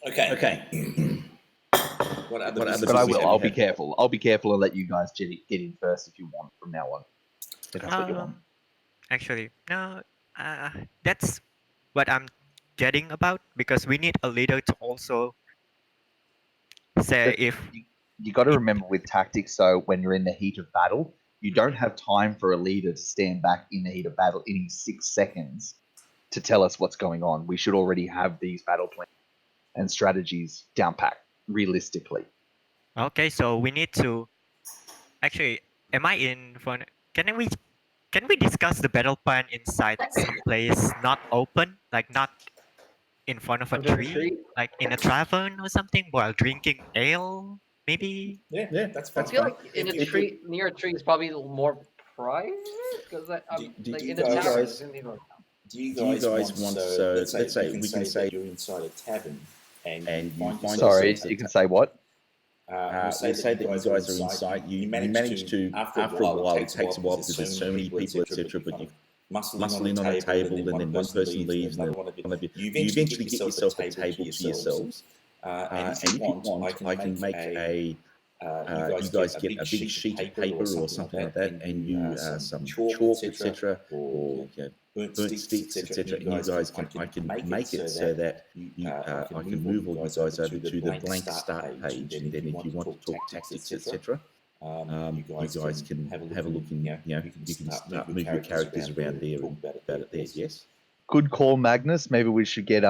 Speaker 4: Okay. What other
Speaker 1: but I will. I'll be careful. I'll be careful and let you guys get in first if you want from now on. If that's what you want.
Speaker 7: Actually, no. That's what I'm getting about because we need a leader to also say if...
Speaker 1: You got to remember with tactics, so when you're in the heat of battle, you don't have time for a leader to stand back in the heat of battle in 6 seconds to tell us what's going on. We should already have these battle plans and strategies down packed, realistically.
Speaker 7: Okay, so we need to... Actually, am I in front? Can we discuss the battle plan inside some place not open, like not in front of a
Speaker 6: Under the
Speaker 7: tree,
Speaker 6: tree?
Speaker 7: like in a tavern or something while drinking ale, maybe.
Speaker 4: Yeah, that's fine.
Speaker 6: I feel like in a tree, near a tree is probably a little more private because like in a tavern.
Speaker 4: Do you guys want so let's say we can say you're inside a tavern and you find
Speaker 1: Sorry, you can say what?
Speaker 4: we say that you guys are inside. You manage to after a while. It takes a while because there's so many people, etc. But you muscle in on a table, and then one person leaves, and then one of you. You eventually get yourself a table to yourselves. And if you want, I can make a. You guys get a big sheet of paper or something like that, and you some chalk, etc., or burnt sticks, etc. And you guys can I can make it so that I can move all you guys over to the blank start page, and then if you want to talk tactics, etc., you guys can have a look and you can start move your characters around there and about it there. Yes.
Speaker 1: Good call, Magnus. Maybe we should get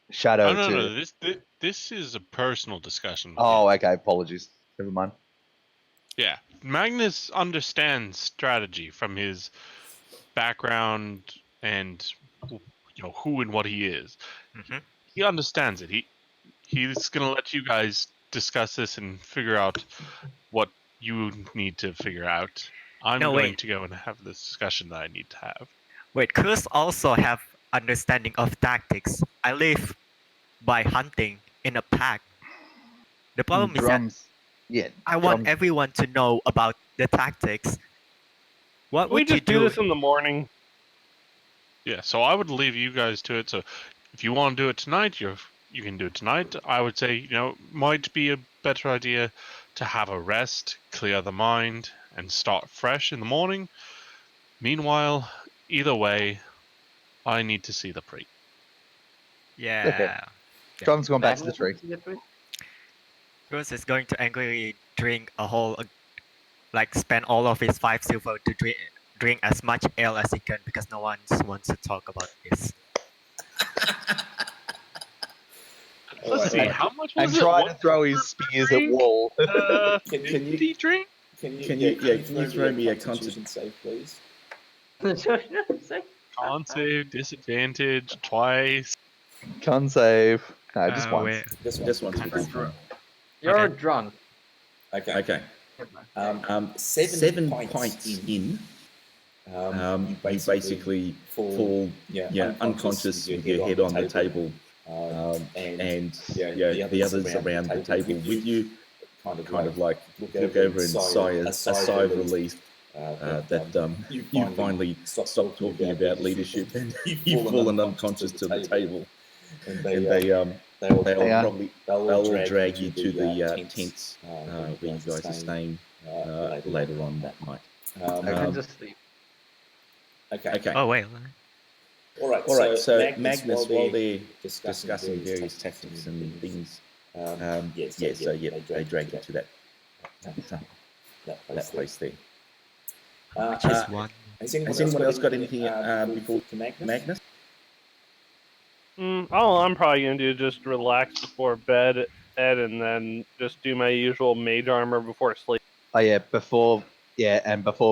Speaker 1: Shadow
Speaker 8: No.
Speaker 1: to.
Speaker 8: This is a personal discussion.
Speaker 1: Oh, okay. Apologies. Never mind.
Speaker 8: Yeah, Magnus understands strategy from his background and who and what he is. He understands it. He's gonna let you guys discuss this and figure out what you need to figure out. I'm going to go and have the discussion that I need to have.
Speaker 7: Wait, Chris also have understanding of tactics. I live by hunting in a pack. The problem is that I want everyone to know about the tactics. What
Speaker 2: we
Speaker 7: would you
Speaker 2: just do this in the morning?
Speaker 8: Yeah, so I would leave you guys to it. So if you want to do it tonight, you can do it tonight. I would say, might be a better idea to have a rest, clear the mind, and start fresh in the morning. Meanwhile, either way, I need to see the priest.
Speaker 7: Yeah.
Speaker 1: Okay. John's going back to the tree.
Speaker 7: Chris is going to angrily drink a whole, spend all of his 5 silver to drink as much ale as he can because no one wants to talk about this.
Speaker 8: Let's see, how much was
Speaker 1: and
Speaker 8: it?
Speaker 1: try to throw his spears at wall.
Speaker 8: Can you drink?
Speaker 4: Can you throw me a constitution save, please?
Speaker 8: Con save, disadvantage, twice.
Speaker 1: Con save. No, just once.
Speaker 4: Just once.
Speaker 6: You're drunk.
Speaker 4: Okay. 7 pints in, you basically fall unconscious with your head on the table, and the others around the table with you kind of like look over and sigh a sigh of relief that you finally stopped talking about leadership and you've fallen unconscious to the table, and they'll all drag you to the tents where you guys are staying later on that night.
Speaker 6: And just sleep.
Speaker 4: Okay.
Speaker 7: Oh wait.
Speaker 4: All right. So Magnus, while they're discussing various tactics and things, they drag you to that place there.
Speaker 7: Just one.
Speaker 4: Has anyone else got anything before Magnus?
Speaker 2: All I'm probably gonna do is just relax before bed, and then just do my usual mage armor before sleep.
Speaker 1: Oh yeah, before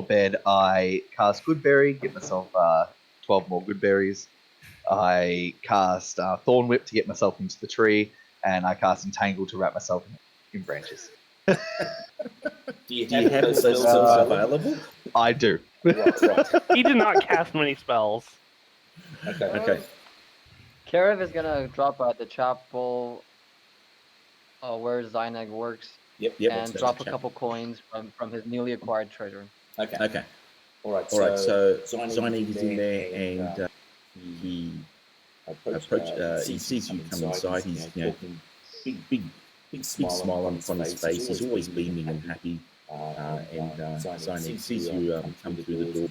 Speaker 1: bed I cast Goodberry, get myself 12 more Goodberries. I cast Thorn Whip to get myself into the tree, and I cast Entangle to wrap myself in branches.
Speaker 4: Do you have those spells available?
Speaker 1: I do.
Speaker 4: Right.
Speaker 2: He did not cast many spells.
Speaker 4: Okay.
Speaker 6: Karev is gonna drop at the chapel where Zynag works.
Speaker 4: Yep.
Speaker 6: And drop a couple coins from his newly acquired treasure.
Speaker 4: Okay. All right. So Zynag is in there, and he he sees you come inside. He's big smile on his face. He's always beaming and happy. And Zynag sees you come through the door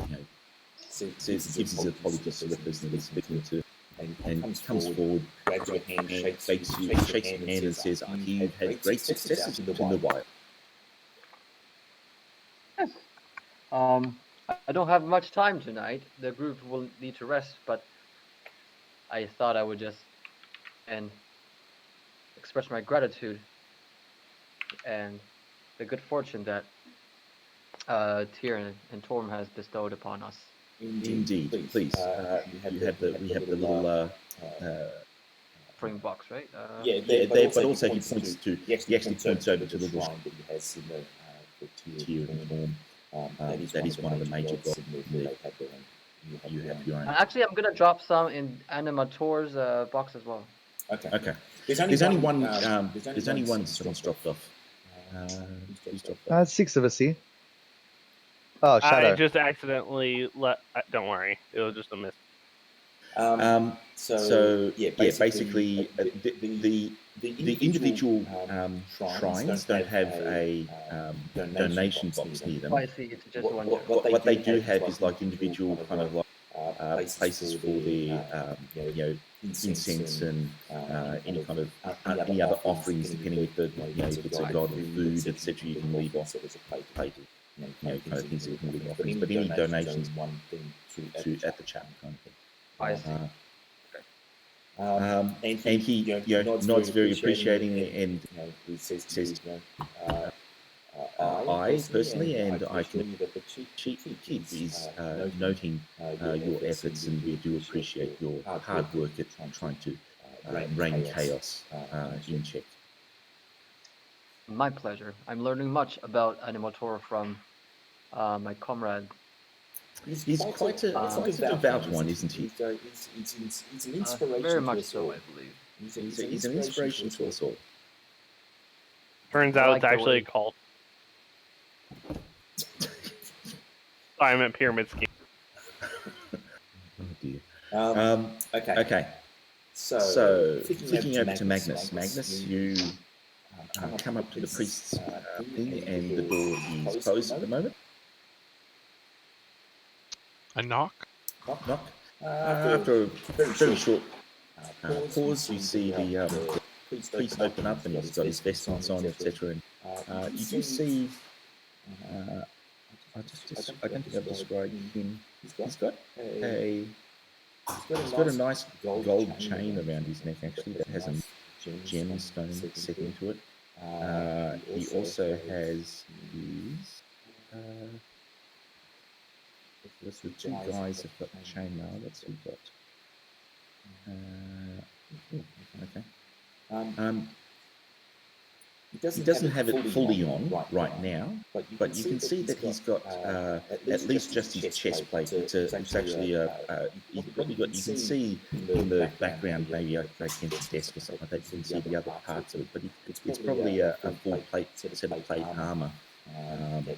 Speaker 4: and gives his apologies to the person he's speaking to, and comes forward, grabs your hand, shakes your hand, and says, "You've had great successes in the wild."
Speaker 6: Yes. I don't have much time tonight. The group will need to rest, but I thought I would just express my gratitude and the good fortune that Tyr and Torm has bestowed upon us.
Speaker 4: Indeed, please. We have the little
Speaker 6: offering box, right?
Speaker 4: But also he points to, he actually points over to the little shrine that he has in the tier and form. That is one of the major goals there. You have your own.
Speaker 6: Actually, I'm gonna drop some in Animator's box as well.
Speaker 4: Okay. There's only one someone's dropped off. Who's dropped off?
Speaker 1: 6 of us here. Oh, Shadow.
Speaker 2: I just accidentally don't worry, it was just a miss.
Speaker 4: Basically, the individual shrines don't have a donation box near them.
Speaker 6: I see. It's just one.
Speaker 4: What they do have is like individual kind of like places for their incense and any kind of any other offerings, depending if if it's a god of food, etc. You can leave off as a plate. Kind of things that you can leave offerings, but any donations one thing to at the chapel kind of thing.
Speaker 6: I see.
Speaker 4: And he nods very appreciating and says, I personally, and I can chief is noting your efforts, and we do appreciate your hard work at trying to rein chaos in check.
Speaker 6: My pleasure. I'm learning much about Animator from my comrade.
Speaker 4: He's quite a devout one, isn't he?
Speaker 9: He's an inspiration
Speaker 6: very
Speaker 9: to
Speaker 6: much
Speaker 9: us
Speaker 6: so,
Speaker 9: all.
Speaker 6: I believe.
Speaker 4: He's an inspiration to us all.
Speaker 2: Turns out it's actually a cult. I meant pyramid scheme.
Speaker 4: Oh dear. Okay. So flicking over to Magnus. Magnus, you come up to the priest's thing, and the door is closed at the moment.
Speaker 8: I knock.
Speaker 4: Knock. After a very short pause, you see the priest open up, and he's got his vestments on, etc. And you do see. I don't think I've described him. He's got a nice gold chain around his neck, actually, that has a gemstone set into it. He also has his. The two guys have got the chainmail. What's he got? Okay. He doesn't have it fully on right now, but you can see that he's got at least just his chest plate. It's actually you can see in the background, maybe against his desk or something like that, you can see the other parts of it, but it's probably a full set of plate armor.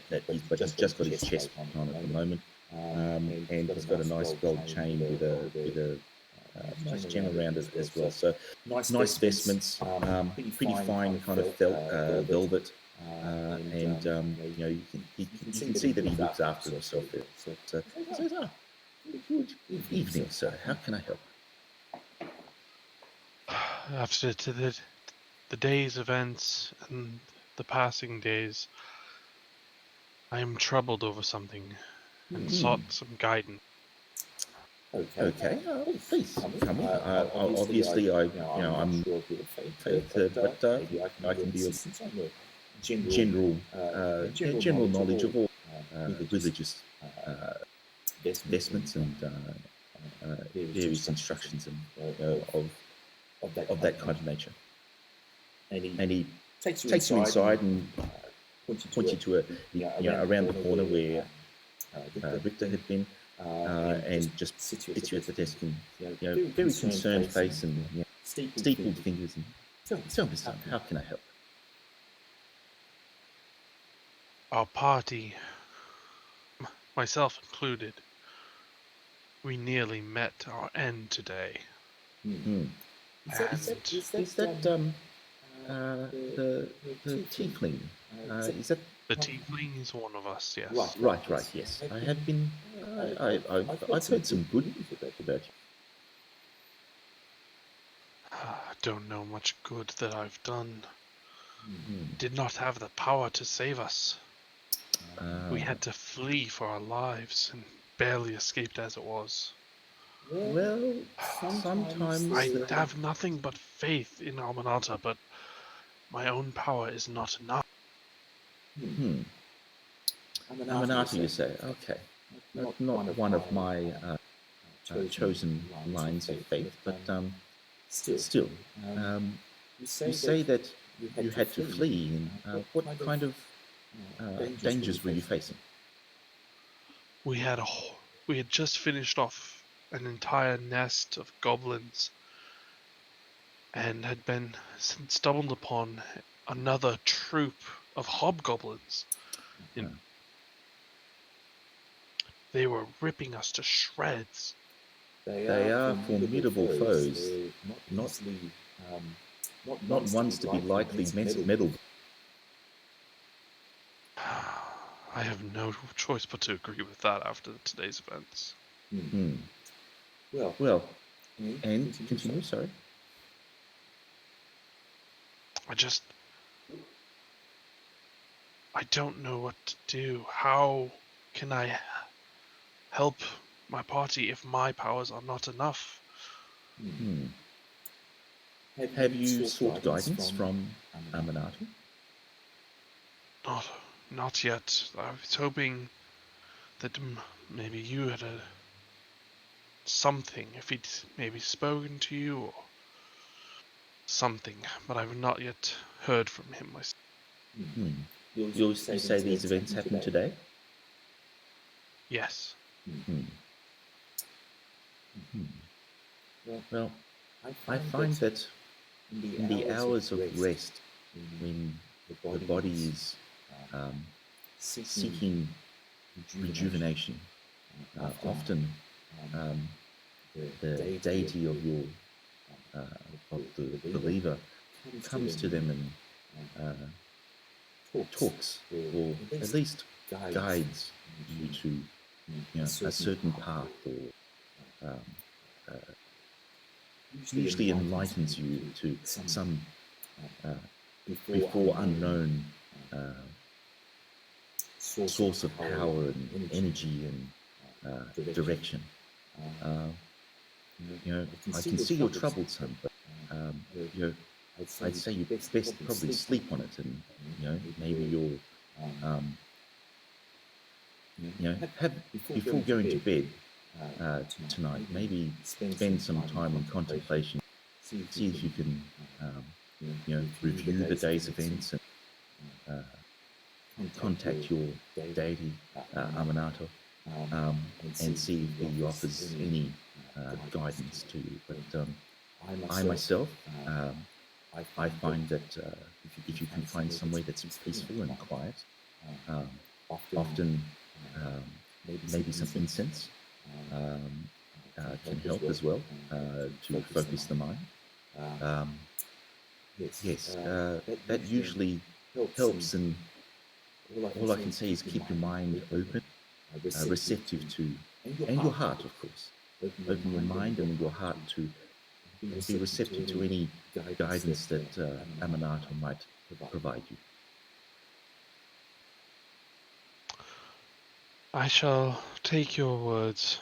Speaker 4: But he's just got his chest on at the moment, and he's got a nice gold chain with a nice gem around it as well. So nice vestments, pretty fine kind of felt velvet, and you can see that he looks after himself there. So he says, good evening, sir. How can I help?
Speaker 8: After the day's events and the passing days, I am troubled over something and sought some guidance.
Speaker 9: Okay.
Speaker 4: Please come in. Obviously, I'm faith, but I can be of general knowledge of all religious vestments and various instructions and of that kind of nature. And he takes you inside and points you to around the corner where Richter had been. And just sits you at the desk, and very concerned face and steepled fingers. And tell me, son, how can I help?
Speaker 8: Our party, myself included, we nearly met our end today.
Speaker 4: Is that the tiefling? Is that
Speaker 8: the tiefling? Is one of us? Yes.
Speaker 4: Right. Yes, I have been. I've heard some good news about you.
Speaker 8: I don't know much good that I've done. Did not have the power to save us. We had to flee for our lives and barely escaped as it was.
Speaker 4: Well, sometimes
Speaker 8: I have nothing but faith in Almanata, but my own power is not enough.
Speaker 4: Almanata, you say? Okay. Not one of my chosen lines of faith, but Still, you say that you had to flee. And what kind of dangers were you facing?
Speaker 8: We had just finished off an entire nest of goblins and had been stumbled upon another troop of hobgoblins. They were ripping us to shreds.
Speaker 4: They are formidable foes, not ones to be lightly meddled.
Speaker 8: I have no choice but to agree with that after today's events.
Speaker 4: Well, and continue, sorry.
Speaker 8: I don't know what to do. How can I help my party if my powers are not enough?
Speaker 4: Have you sought guidance from Aminato?
Speaker 8: Not yet. I was hoping that maybe you had something, if he'd maybe spoken to you or something, but I've not yet heard from him myself.
Speaker 4: You say these events happened today?
Speaker 8: Yes.
Speaker 4: Well, I find that in the hours of rest, when the body is seeking rejuvenation, often the deity of your of the believer comes to them and talks, or at least guides you to a certain path, or usually enlightens you to some before unknown source of power and energy and direction. I can see you're troubled, son, but I'd say you best probably sleep on it, and maybe you'll have before going to bed tonight, maybe spend some time in contemplation, see if you can review the day's events and contact your deity Aminato, and see if he offers any guidance to you. But I myself, I find that if you can find somewhere that's peaceful and quiet, often maybe some incense can help as well to focus the mind. Yes, that usually helps, and all I can say is keep your mind open, receptive to, and your heart, of course. Open your mind and your heart to be receptive to any guidance that Aminato might provide you.
Speaker 8: I shall take your words.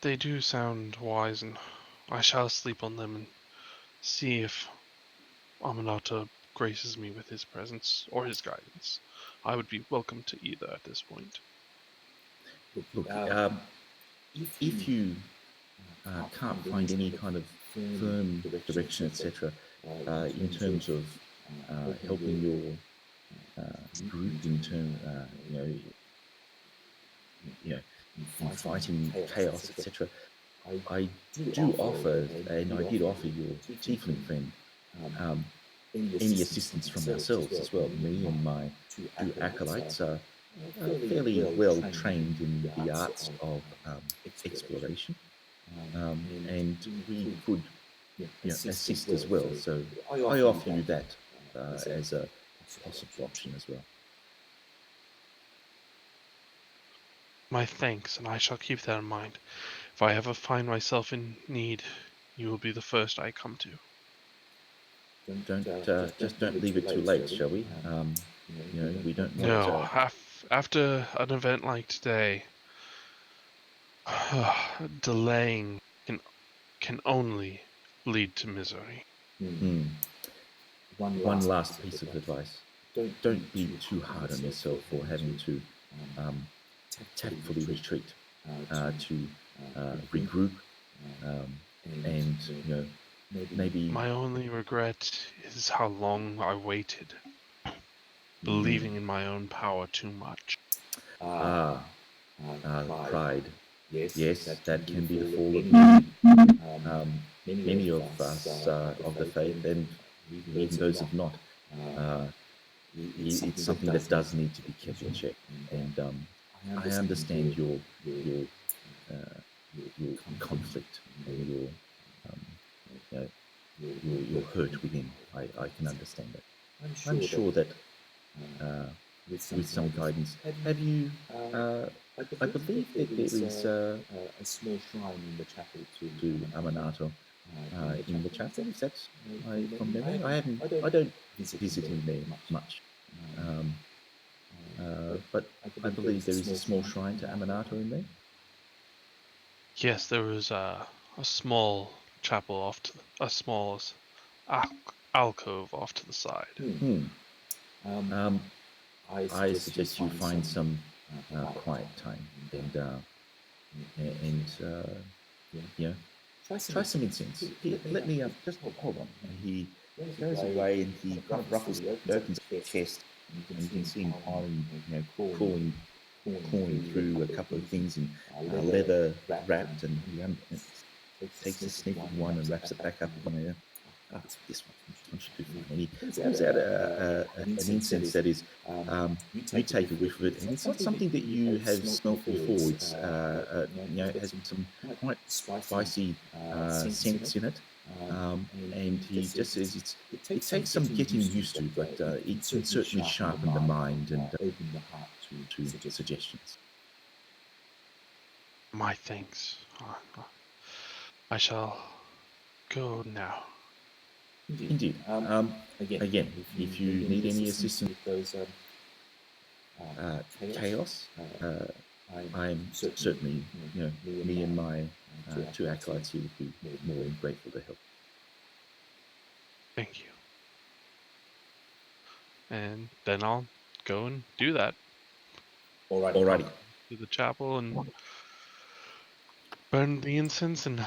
Speaker 8: They do sound wise, and I shall sleep on them and see if Aminato graces me with his presence or his guidance. I would be welcome to either at this point.
Speaker 4: Look, if you can't find any kind of firm direction, etc., in terms of helping your group in terms, in fighting chaos, etc., I do offer, and I did offer your tiefling friend any assistance from ourselves as well. Me and my two acolytes are fairly well trained in the arts of exploration, and we could assist as well. So I offer you that as a possible option as well.
Speaker 8: My thanks, and I shall keep that in mind. If I ever find myself in need, you will be the first I come to.
Speaker 4: Don't leave it too late, shall we? We don't want.
Speaker 8: No, after an event like today, delaying can only lead to misery.
Speaker 4: One last piece of advice: don't be too hard on yourself for having to tactfully retreat, to regroup, and maybe
Speaker 8: My only regret is how long I waited, believing in my own power too much.
Speaker 4: pride. Yes, that can be the fall of many, many of us of the faith, and even those of not. It's something that does need to be kept in check, and I understand your conflict and your hurt within. I can understand that. I'm sure that with some guidance, have you? I believe that there is a small shrine in the chapel to Aminato in the chapel. Is that from memory? I don't visit him there much. But I believe there is a small shrine to Aminato in there.
Speaker 8: Yes, there was a small chapel off to a small alcove off to the side.
Speaker 4: I suggest you find some quiet time and try some incense. Here, let me just hold on. And he goes away and he kind of ruffles, opens the chest, and you can see him piling, crawling through a couple of things in leather wrapped, and he takes a sniff of one and wraps it back up. This one should do fine. And he pulls out an incense that is, you take a whiff of it, and it's not something that you have smelt before. It's it has some quite spicy scents in it, and he just says it takes some getting used to, but it can certainly sharpen the mind and open the heart to suggestions.
Speaker 8: My thanks. I shall go now.
Speaker 4: Indeed. Again, if you need any assistance with those chaos, I'm certainly, me and my two acolytes here would be more than grateful to help.
Speaker 8: Thank you. And then I'll go and do that.
Speaker 4: Alrighty.
Speaker 8: To the chapel and burn the incense and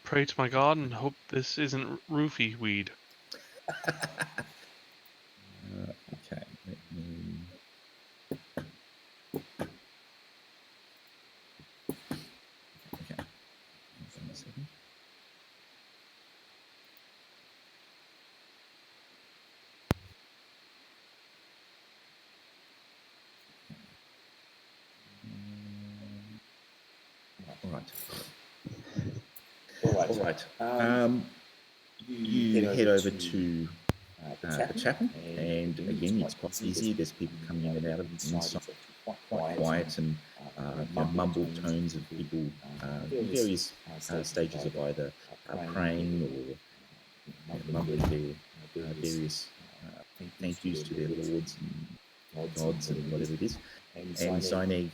Speaker 8: pray to my God and hope this isn't roofie weed.
Speaker 4: Okay, let me... Okay, hold on a second. All right. You head over to the chapel, and again, it's quite busy. There's people coming in and out of inside. Quite quiet and mumbled tones of people in various stages of either praying or mumbling their various thank yous to their lords and gods and whatever it is. And Zaineg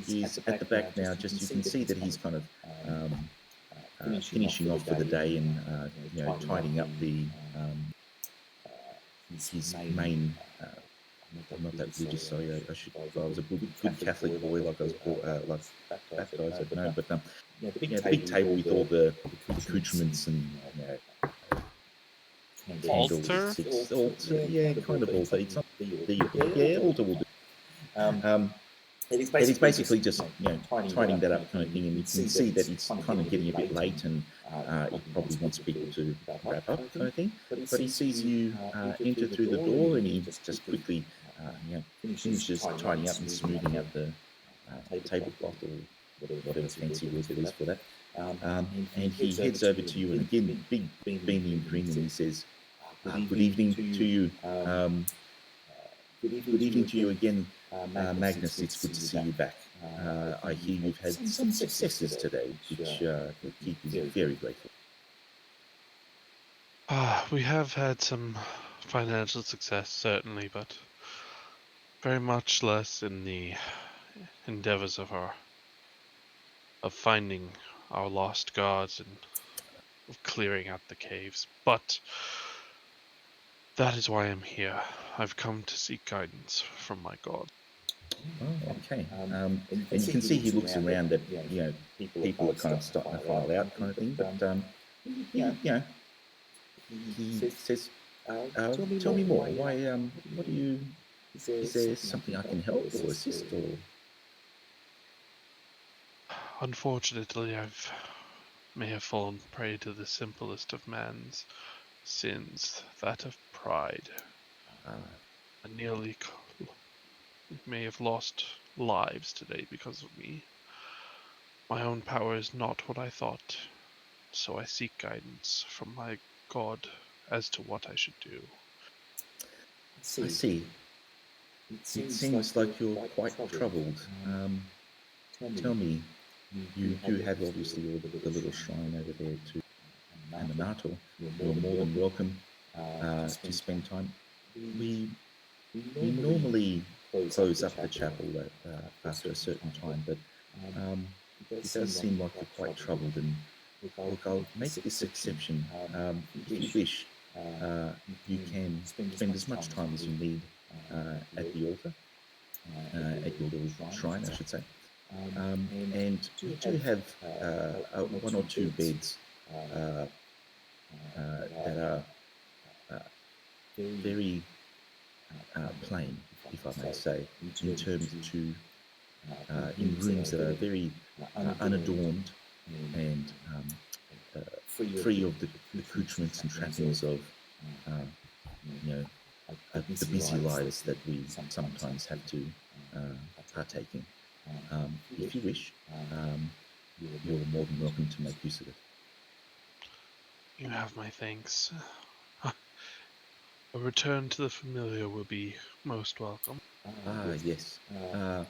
Speaker 4: is at the back now. Just you can see that he's kind of finishing off for the day and tidying up his main. I'm not that religious. Sorry, I was a good Catholic boy, like I was baptized. I don't know, but the big table with all the accoutrements and
Speaker 8: altar.
Speaker 4: Altar, yeah, kind of altar. It's not the altar will do. It's basically just tidying that up kind of thing, and you can see that it's kind of getting a bit late, and he probably wants people to wrap up kind of thing. But he sees you enter through the door, and he just quickly finishes tidying up and smoothing out the tablecloth or whatever fancy word there is for that. And he heads over to you, and again, big beaming grin, and he says, "Good evening to you. Good evening to you again, Magnus. It's good to see you back. I hear you've had some successes today, which keep you very grateful."
Speaker 8: We have had some financial success, certainly, but very much less in the endeavors of finding our lost gods and of clearing out the caves. But that is why I'm here. I've come to seek guidance from my god.
Speaker 4: Oh, okay. And you can see he looks around that, people are kind of starting to file out kind of thing. But, he says, tell me more. Why, what do you, is there something I can help or assist or?
Speaker 8: Unfortunately, may have fallen prey to the simplest of man's sins, that of pride. I nearly may have lost lives today because of me. My own power is not what I thought, so I seek guidance from my God as to what I should do.
Speaker 4: I see. It seems like you're quite troubled. Tell me, you do have obviously the little shrine over there to Aminato. You're more than welcome to spend time. We normally close up the chapel after a certain time, but it does seem like you're quite troubled. And look, I'll make this exception. If you wish, you can spend as much time as you need at the altar, at your little shrine, I should say. And we do have one or two beds that are very plain, if I may say, in terms to in rooms that are very unadorned and free of the accoutrements and trappings of the busy lives that we sometimes have to partake in. If you wish, you're more than welcome to make use of it.
Speaker 8: You have my thanks. A return to the familiar will be most welcome.
Speaker 4: Yes. What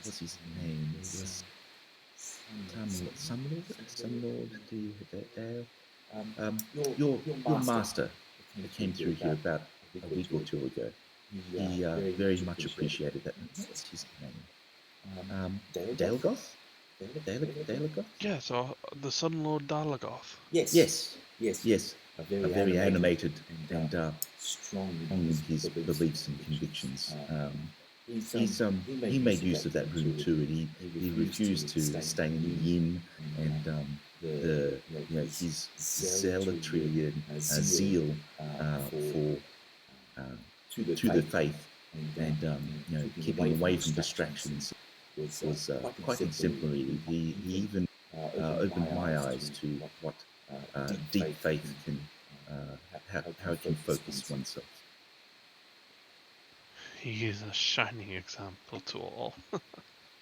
Speaker 4: was his name? It was some lord. Do you Dale? Your master that came through here about a week or two ago. He very much appreciated that. What's his name? Dalegoth? Dalegoth?
Speaker 8: Yeah, so the Sun Lord Dalagoth.
Speaker 4: Yes. A very animated and strong in his beliefs and convictions. He made use of that room too, and he refused to stay in the inn, and his zealotry and zeal for to the faith, and keeping away from distractions was quite exemplary. He even opened my eyes to what deep faith can, how it can focus oneself.
Speaker 8: He is a shining example to all.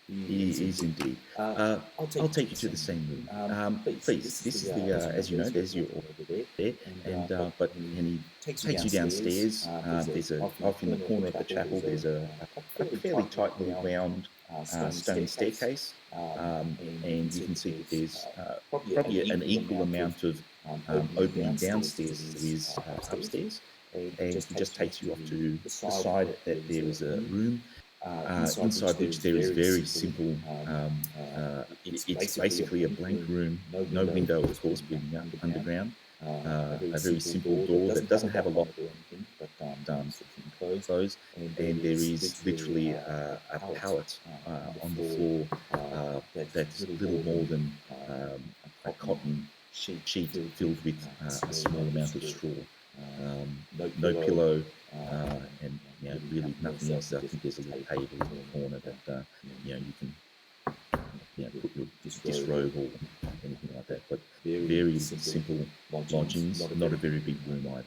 Speaker 4: He is indeed. I'll take you to the same room. Please, this is the, as you know, there's your order there, and he takes you downstairs. There's off in the corner of the chapel, there's a fairly tight little round stone staircase, and you can see that there's probably an equal amount of opening downstairs as there is upstairs. And he just takes you off to the side that there is a room inside which there is very simple, it's basically a blank room, no window, of course, being underground, a very simple door that doesn't have a lock or anything, but closed, and there is literally a pallet on the floor that's little more than a cotton sheet filled with a small amount of straw. No pillow, and really nothing else. I think there's a little table in the corner that you can put your disrobe or anything like that. But very simple lodgings, not a very big room either.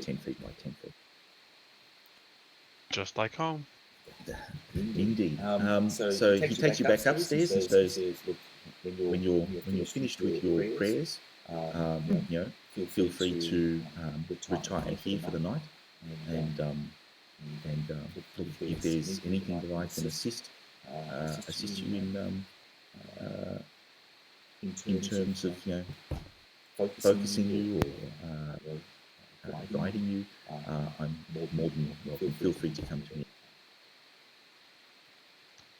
Speaker 4: 10 feet by 10 feet.
Speaker 8: Just like home.
Speaker 4: Indeed. So he takes you back upstairs and says, when you're finished with your prayers, feel free to retire here for the night, and look, if there's anything that I can assist you in terms of focusing you or guiding you, I'm more than welcome. Feel free to come to me.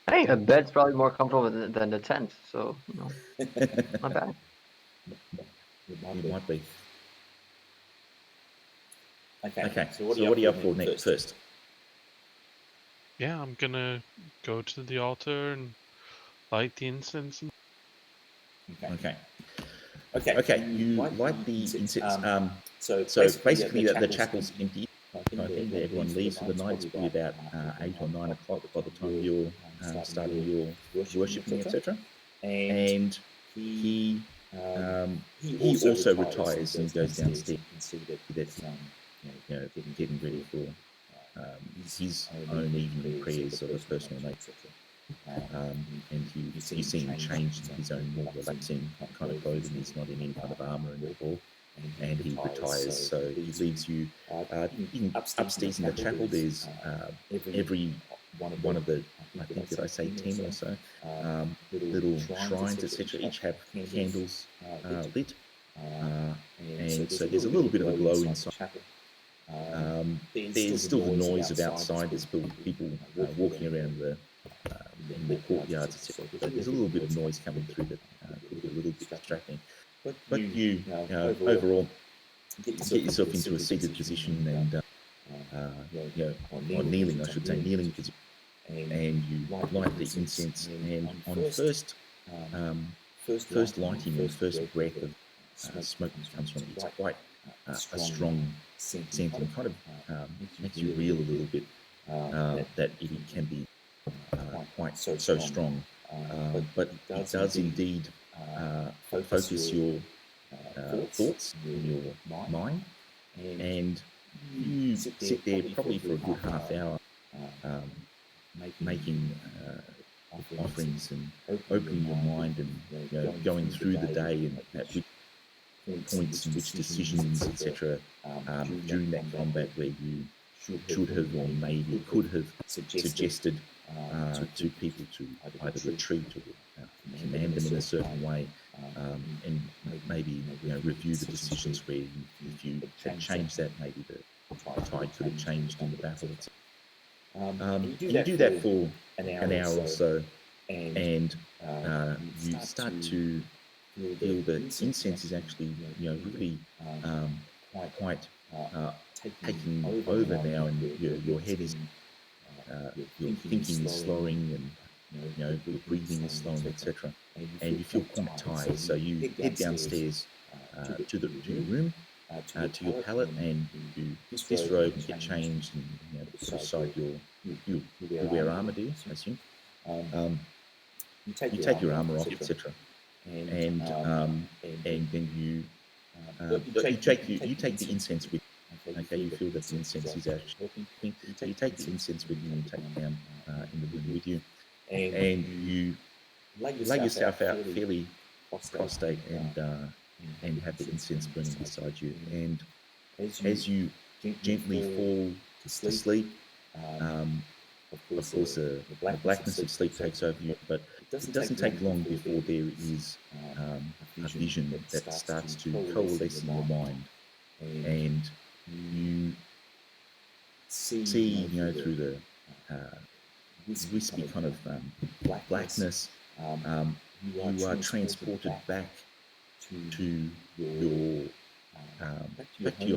Speaker 6: Hey, a bed's probably more comfortable than the tent, so not bad.
Speaker 4: It might be. Okay. So what are you up for next first?
Speaker 8: Yeah, I'm gonna go to the altar and light the incense.
Speaker 4: Okay. You light the incense. So basically, the chapel's empty. I think that everyone leaves for the night. It's probably about 8 or 9 o'clock by the time you're starting your worshipping, etc. And he also retires and goes downstairs. That getting ready for his own evening prayers of a personal nature. And you see him change in his own more relaxing kind of clothing. He's not in any kind of armor anymore, and he retires. So he leaves you upstairs in the chapel. There's every one of the, I think, did I say 10 or so little shrines, etc. Each have candles lit, and so there's a little bit of a glow inside. There's still the noise of outside. There's still people walking around in the courtyards, etc. So there's a little bit of noise coming through that could be a little bit distracting. But you overall get yourself into a seated position and or kneeling, I should say, kneeling position, and you light the incense. And on first lighting or first breath of smoke that comes from it, it's quite a strong scent and kind of makes you reel a little bit. That it can be quite so strong, but it does indeed focus your thoughts in your mind, and you sit there probably for a good half hour making offerings and opening your mind and going through the day and at which points and which decisions, etc. During that combat where you should have or maybe could have suggested to people to either retreat or command them in a certain way, and maybe review the decisions where if you had changed that, maybe the tide could have changed in the battle. And you do that for an hour or so, and you start to feel that incense is actually really quite taking over now, and your head is your thinking is slowing, and your breathing is slowing, etc. And you feel quite tired, so you head downstairs to your room, to your pallet, and you disrobe and get changed, and put aside you wear armor, do you? I assume. You take your armor off, etc. And then you take the incense with. Okay, you feel that the incense is actually helping. So you take the incense with you and take it down in the room with you, and you lay yourself out fairly prostrate and have the incense burning beside you. And as you gently fall to sleep, of course, the blackness of sleep takes over you, but it doesn't take long before there is a vision that starts to coalesce in your mind, and you see, through the wispy kind of blackness, you are transported back to your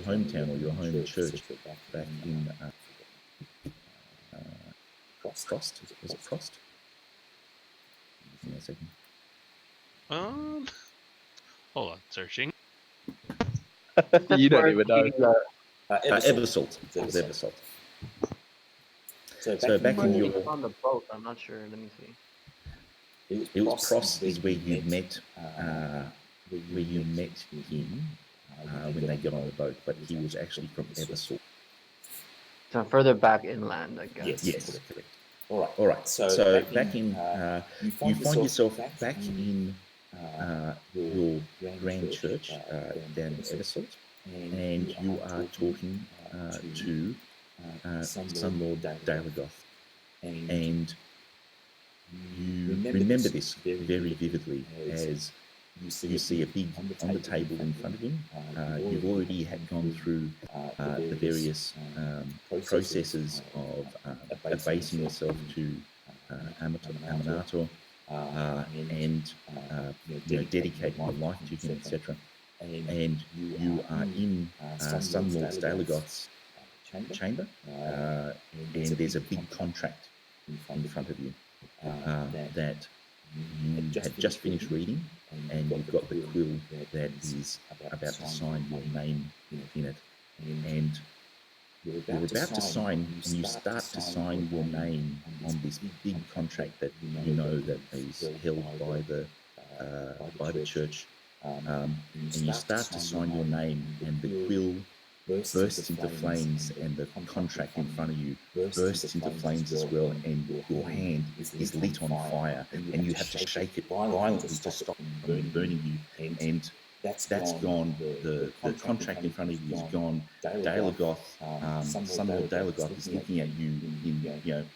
Speaker 4: hometown or your home church, back in Frost. Was it Frost? Give me a second.
Speaker 8: Hold on, searching.
Speaker 1: You don't even know.
Speaker 4: Eversalt. It was Eversalt. So back in your
Speaker 6: on the boat, I'm not sure. Let me see.
Speaker 4: It was Pross is where you met him when they got on the boat, but he was actually from Eversalt.
Speaker 6: So further back inland, I guess.
Speaker 4: Yes. Correct. All right. So back in, you find yourself back in your grand church down in Eversalt, and you are talking to Sun Lord Dalagoth, and you remember this very vividly as you see a big on the table in front of him. You've already had gone through the various processes of abasing yourself to Aminator, and dedicate my life to him, etc. And you are in Sun Lord Dalagoth's chamber, and there's a big contract in front of you that you had just finished reading, and you've got the quill that is about to sign your name in it, and you're about to sign, and you start to sign your name on this big contract that you know that is held by the church, and you start to sign your name, and the quill bursts into flames, and the contract in front of you bursts into flames as well, and your hand is lit on fire, and you have to shake it violently to stop it from burning you, and that's gone. The contract in front of you is gone. Dalagoth, son Lord Dalagoth, is looking at you in,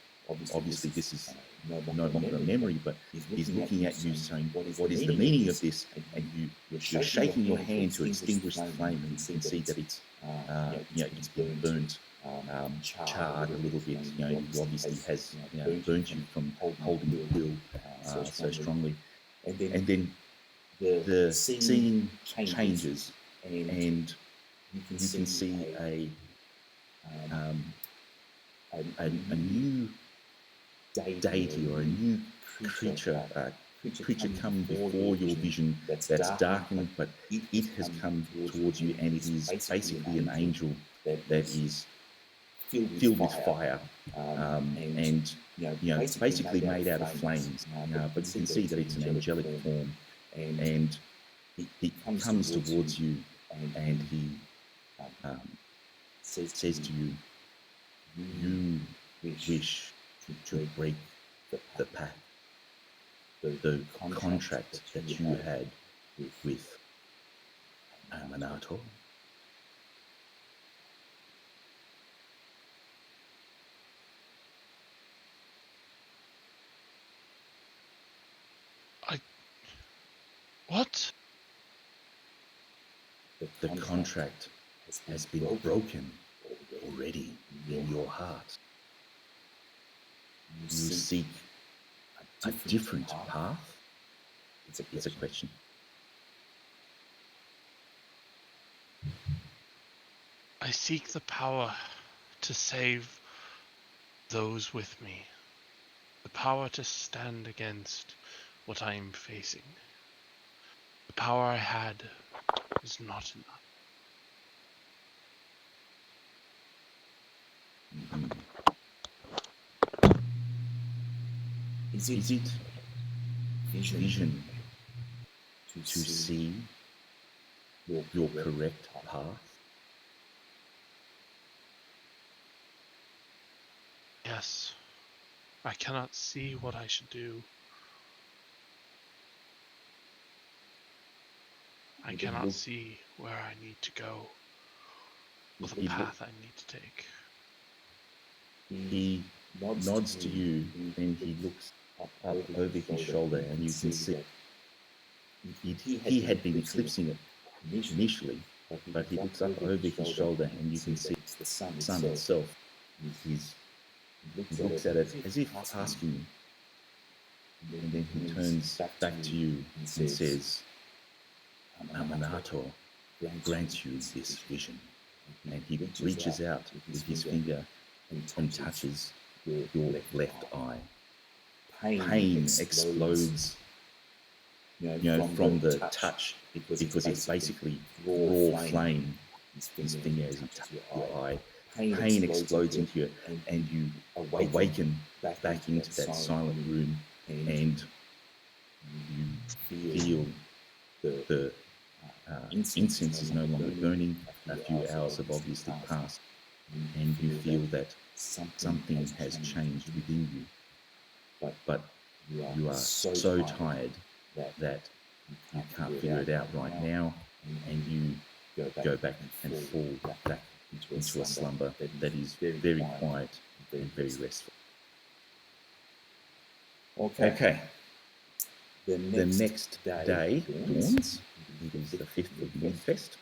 Speaker 4: obviously this is no longer a memory, but he's looking at you saying, what is the meaning of this? And you're shaking your hand to extinguish the flame, and you can see that it's it's been burnt, charred a little bit. It obviously has burnt you from holding the quill so strongly. And then the scene changes, and you can see a new deity or a new creature come before your vision that's darkened, but it has come towards you, and it is basically an angel that is filled with fire, and it's basically made out of flames, but you can see that it's an angelic form, and he comes towards you, and he says to you, you wish to break the pact, the contract that you had with Manato.
Speaker 8: What?
Speaker 4: The contract has been broken already in your heart. You seek a different path? It's a question.
Speaker 8: I seek the power to save those with me. The power to stand against what I am facing. The power I had is not enough.
Speaker 4: Is it vision to see your correct path?
Speaker 8: Yes, I cannot see what I should do. I cannot see where I need to go, or the path I need to take.
Speaker 4: He nods to you, then he looks up over his shoulder, and you can see he had been eclipsing it initially, but he looks up over his shoulder, and you can see the sun itself. He looks at it as if asking you, and then he turns back to you and says, Amanato grants you this vision. And he reaches out with his finger and touches your left eye. Pain explodes, from the touch, because it's basically raw flame. His finger as he touches your eye. Pain explodes into you, and you awaken back into that silent room, and you feel the incense is no longer burning. A few hours have obviously passed, and you feel that something has changed within you. But you are so tired that you can't figure it out right now, and you go back and fall back into a slumber that is very quiet and very restful. Okay. The next day dawns. It is the 5th of Moonfest.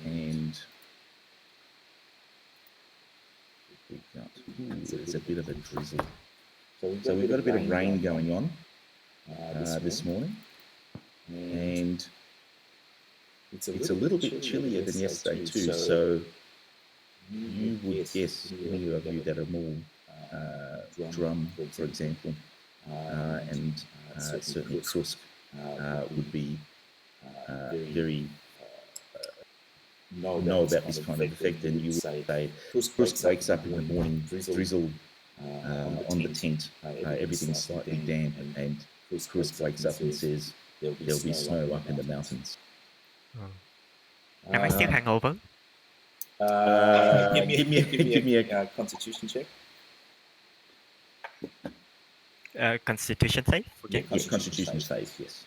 Speaker 4: And there's a bit of a drizzle. So we've got a bit of rain going on this morning. And it's a little bit chillier than yesterday too. So you would guess many of you that are more drum, for example, and certainly Kursk would be very know about this kind of effect, and you would say Kursk wakes up in the morning, drizzle on the tent, everything's slightly damp, and Kursk wakes up and says there'll be snow up in the mountains.
Speaker 7: Am I still hangover?
Speaker 4: Give me a constitution check.
Speaker 7: Constitution save? Okay.
Speaker 4: Yeah, constitution save, yes.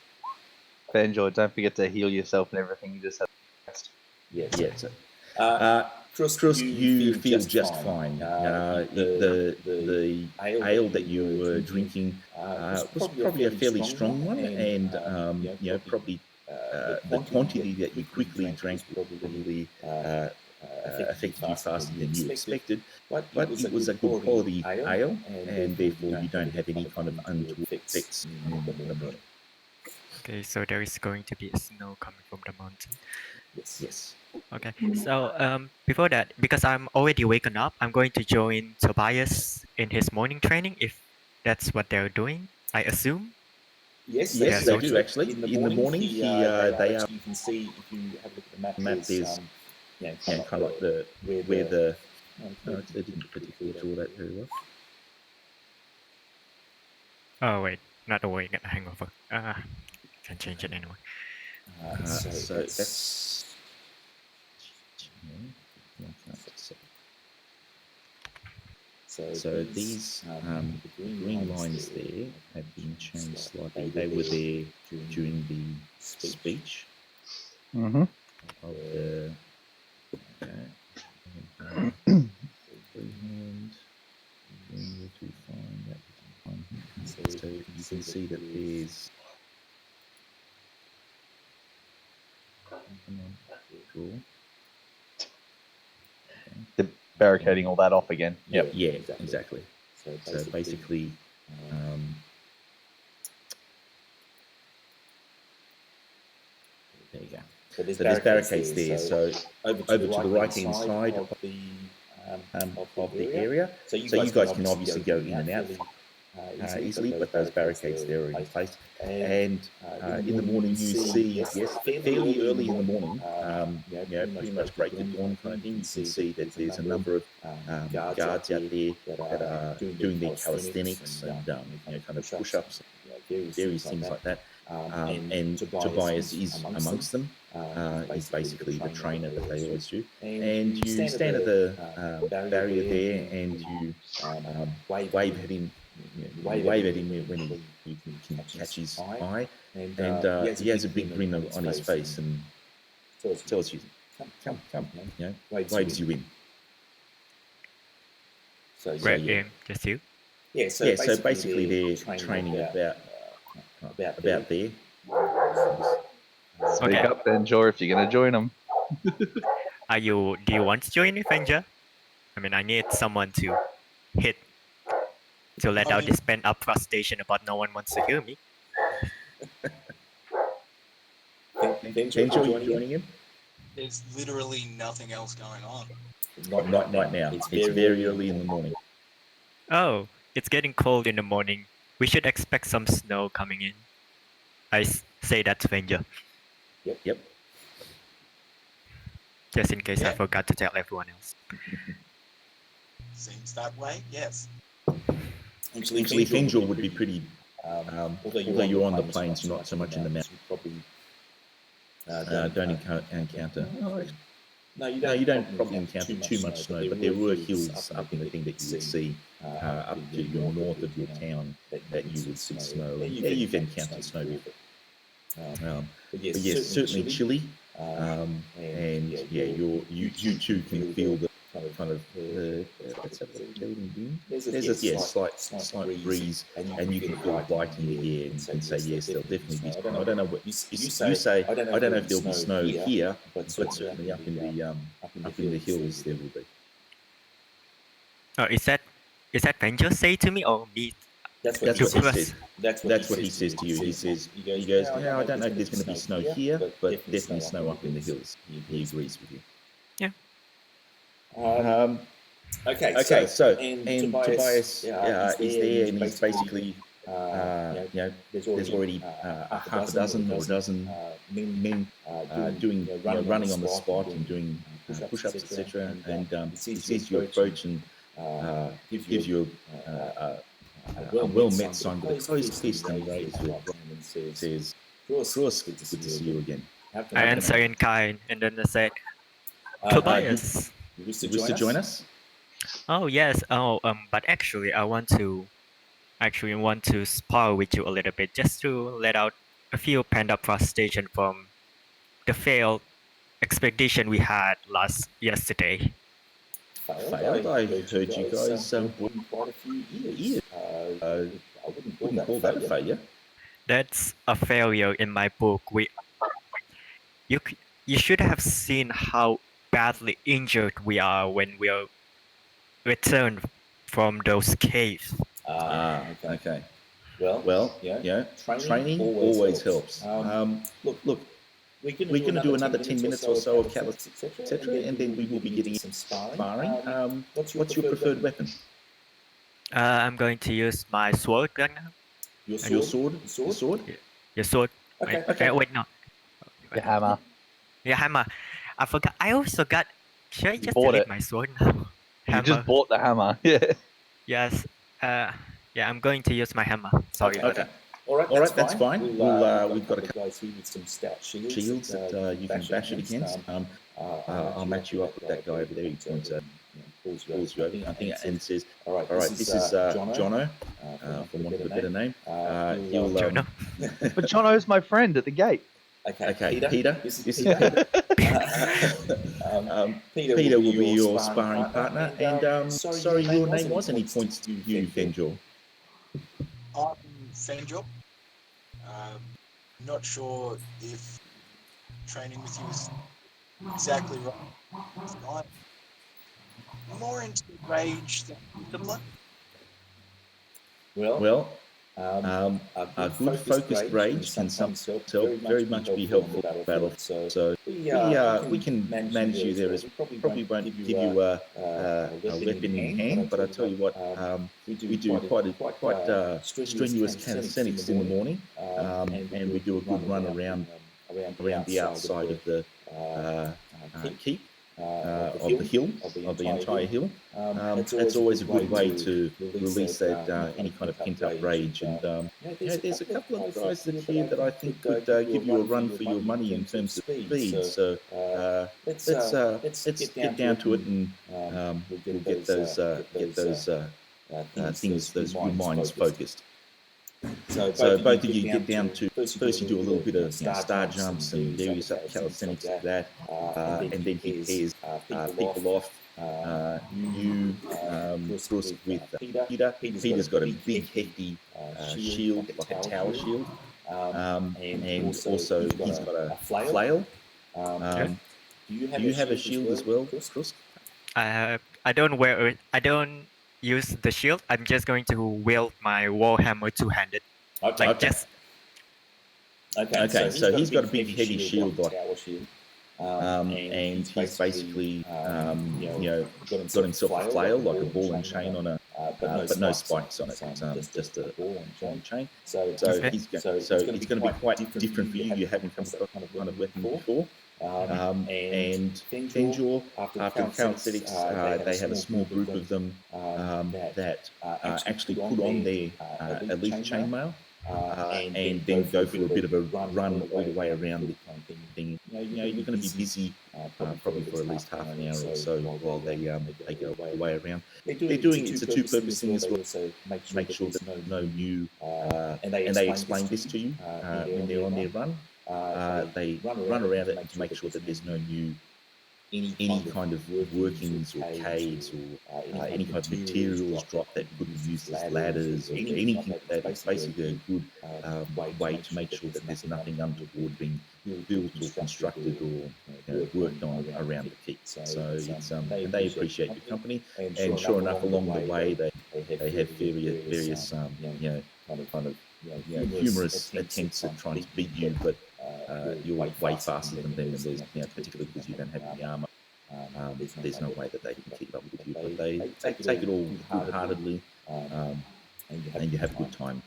Speaker 1: Benjo, don't forget to heal yourself and everything. You just have rest.
Speaker 4: Yeah. So, Kursk, you feel just fine. The ale that you were drinking was probably a fairly strong one, and probably the quantity that you quickly drank probably affected you faster than you expected. But it was a good quality ale, and therefore you don't have any kind of untoward effects in the morning.
Speaker 7: Okay, so there is going to be snow coming from the mountain.
Speaker 4: Yes.
Speaker 7: Okay, so before that, because I'm already waken up, I'm going to join Tobias in his morning training, if that's what they're doing, I assume.
Speaker 4: Yes, they do actually. In the morning, they are. You can see if you have a look at the map. There's kind of like where the. No, they didn't particularly draw that very well.
Speaker 7: Oh wait, not the way get hangover. Can change it anyway.
Speaker 4: So that's. So these green lines there have been changed slightly. They were there during the speech of the freehand. Where to find that one? So you can see that there's. Draw.
Speaker 1: They're barricading all that off again. Yep.
Speaker 4: Yeah, exactly. So basically, there you go. So there's barricades there. So over to the right-hand side of the area. So you guys can obviously go in and out easily, but those barricades there are in place. And in the morning, you see, fairly early in the morning, pretty much break the dawn kind of thing. You can see that there's a number of guards out there that are doing their calisthenics and kind of push-ups, various things like that. And Tobias is amongst them. He's basically the trainer that they always do. And you stand at the barrier there, and you wave at him. Wave at him when he can catch his eye, and he has a big grin on his face and tells you, "Come, waves you in." So
Speaker 7: just you.
Speaker 4: Yeah. So basically, they're training about there.
Speaker 1: Speak up, Benjor, if you're going to join them.
Speaker 7: Do you want to join me, Benja? I mean, I need someone to hit. To let out this pent-up frustration about no one wants to hear me.
Speaker 4: Benjo, joining him?
Speaker 11: There's literally nothing else going on.
Speaker 4: Not right now. It's very early in the morning.
Speaker 7: Oh, it's getting cold in the morning. We should expect some snow coming in. I say that to Benja.
Speaker 4: Yep.
Speaker 7: Just in case I forgot to tell everyone else.
Speaker 11: Seems that way, yes.
Speaker 4: Actually, Benjo would be pretty. Although you're on the plains, you're not so much in the mountains. Probably don't encounter. No, you don't probably encounter too much snow, but there were hills up in the thing that you would see up to your north of your town that you would see snow. Yeah, you've encountered snow before. But yes, certainly chilly, and you too can feel the kind of let's have a wind. There's a slight breeze, and you can feel light in the air, and you can say yes, there'll definitely be snow. I don't know what you say. I don't know if there'll be snow here, but certainly up in the hills there will be.
Speaker 7: Oh, is that Benjo say to me or me?
Speaker 4: That's what he says. That's what he says to you. He goes, yeah, I don't know if there's going to be snow here, but definitely snow up in the hills. He agrees with you.
Speaker 7: Yeah.
Speaker 4: Okay, so and Tobias is there, and he's basically, there's already half a dozen or a dozen men doing, running on the spot and doing push-ups, etc. And he sees you approach and gives you a well-met sign with a closed fist and raises your arm and says, "Cross, good to see you again."
Speaker 7: I answer in kind, and then I said, Tobias.
Speaker 4: You wish to join us?
Speaker 7: Oh yes. Oh, but actually, I want to spar with you a little bit, just to let out a few pent-up frustration from the failed expedition we had yesterday.
Speaker 4: Failed? I heard you guys brought in quite a few ears. I wouldn't call that a failure.
Speaker 7: That's a failure in my book. You should have seen how badly injured we are when we returned from those caves.
Speaker 4: Okay. Well, training always helps. Look, we're going to do another 10 minutes or so of calisthenics, etc., and then we will be getting some sparring. What's your preferred weapon?
Speaker 7: I'm going to use my sword right now.
Speaker 4: Your sword? Your sword?
Speaker 7: Your sword.
Speaker 4: Okay.
Speaker 7: Wait, no.
Speaker 1: Your hammer.
Speaker 7: Yeah, hammer. I forgot. I also got. Should I just
Speaker 1: bought
Speaker 7: delete
Speaker 1: it.
Speaker 7: my sword now?
Speaker 1: You just bought the hammer. Yeah.
Speaker 7: Yes. Yeah, I'm going to use my hammer. Sorry about that.
Speaker 4: All right, that's fine. We've got a couple guys here with some stout shields that you can bash it against. I'll match you up with that guy over there. He points at, calls you over, I think, and says, "All right, this is Jono, for want of a better name. He'll
Speaker 7: Jono.
Speaker 1: But Jono's my friend at the gate.
Speaker 4: Okay, Peter. This is Peter. Peter will be your sparring partner. And sorry, your name was, and he points to you, Fenjor.
Speaker 11: I'm Fenjor. Not sure if training with you is exactly right. I'm more into rage than discipline.
Speaker 4: Well, a good focused rage can sometimes very much be helpful in battle. So we can manage you there. As we probably won't give you a weapon in hand, but I tell you what, we do quite strenuous calisthenics in the morning, and we do a good run around the outside of the keep. Of the entire hill. That's always a good way to release that any kind of pent-up rage. And there's a couple of guys here that I think could give you a run for your money in terms of speed. So let's get down to it, and we'll get those things, those your minds focused. So both of you get down to, first you do a little bit of star jumps and various calisthenics like that, and then he pairs people off. You cross with Peter. Peter's got a big hefty shield, like a tower shield, and also he's got a flail. Do you have a shield as well, Krusk?
Speaker 7: I don't wear it. I don't use the shield. I'm just going to wield my warhammer two-handed.
Speaker 4: Okay, so he's got a big heavy shield, like and he's basically got himself a flail, like a ball and chain on a but no spikes on it. It's just a ball and chain. So it's going to be quite different for you. You haven't come across kind of weapon before. And Fenjor, after the calisthenics, they had a small group of them that actually put on their elite chainmail and then go for a bit of a run all the way around the thing. You're going to be busy probably for at least half an hour or so while they go all the way around. They're doing it's a two-purpose thing as well. So make sure that no new and they explain this to you when they're on their run. They run around it to make sure that there's no new any kind of workings or caves or any kind of materials dropped that could be used as ladders or anything like that. It's basically a good way to make sure that there's nothing untoward being built or constructed or worked on around the keep. So it's and they appreciate your company. And sure enough, along the way they have various kind of humorous attempts at trying to beat you, but you're way faster than them, and there's particularly because you don't have any armor. there's no way that they can keep up with you. But they take it all good-heartedly, and you have a good time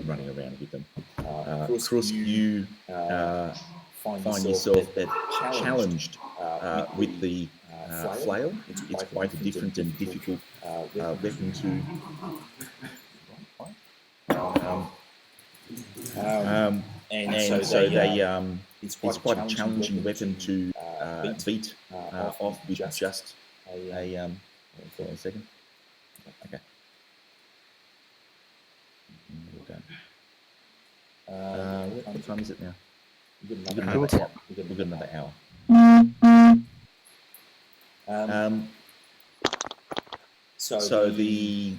Speaker 4: running around with them. Of course, you find yourself that challenged with the flail. It's quite a different and difficult weapon to. And so they it's quite a challenging weapon to beat off with just a hold on a second. Okay. What time is it now? We've got another hour. So the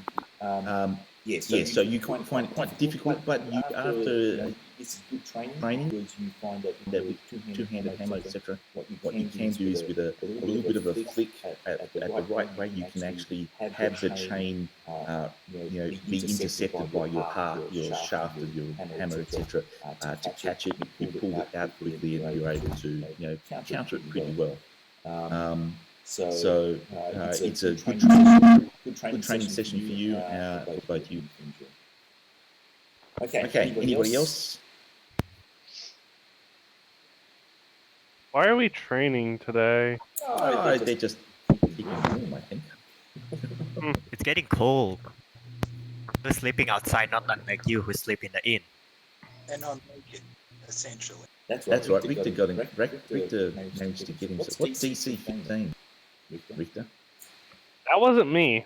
Speaker 4: so you find it quite difficult, but you after it's good training because you find that with two-handed hammer, etc. What you can do is with a little bit of a flick at the right way, you can actually have the chain be intercepted by your shaft of your hammer, etc. To catch it. You pull it out quickly, and you're able to counter it pretty well. So it's a good training session for you, for both you. Okay. Anybody else?
Speaker 2: Why are we training today?
Speaker 4: They're just keeping warm, I think.
Speaker 7: It's getting cold. We're sleeping outside, not unlike you who sleep in the inn.
Speaker 11: And on naked, essentially.
Speaker 4: That's right. Richter managed to get himself. What's DC 15? Richter?
Speaker 2: That wasn't me.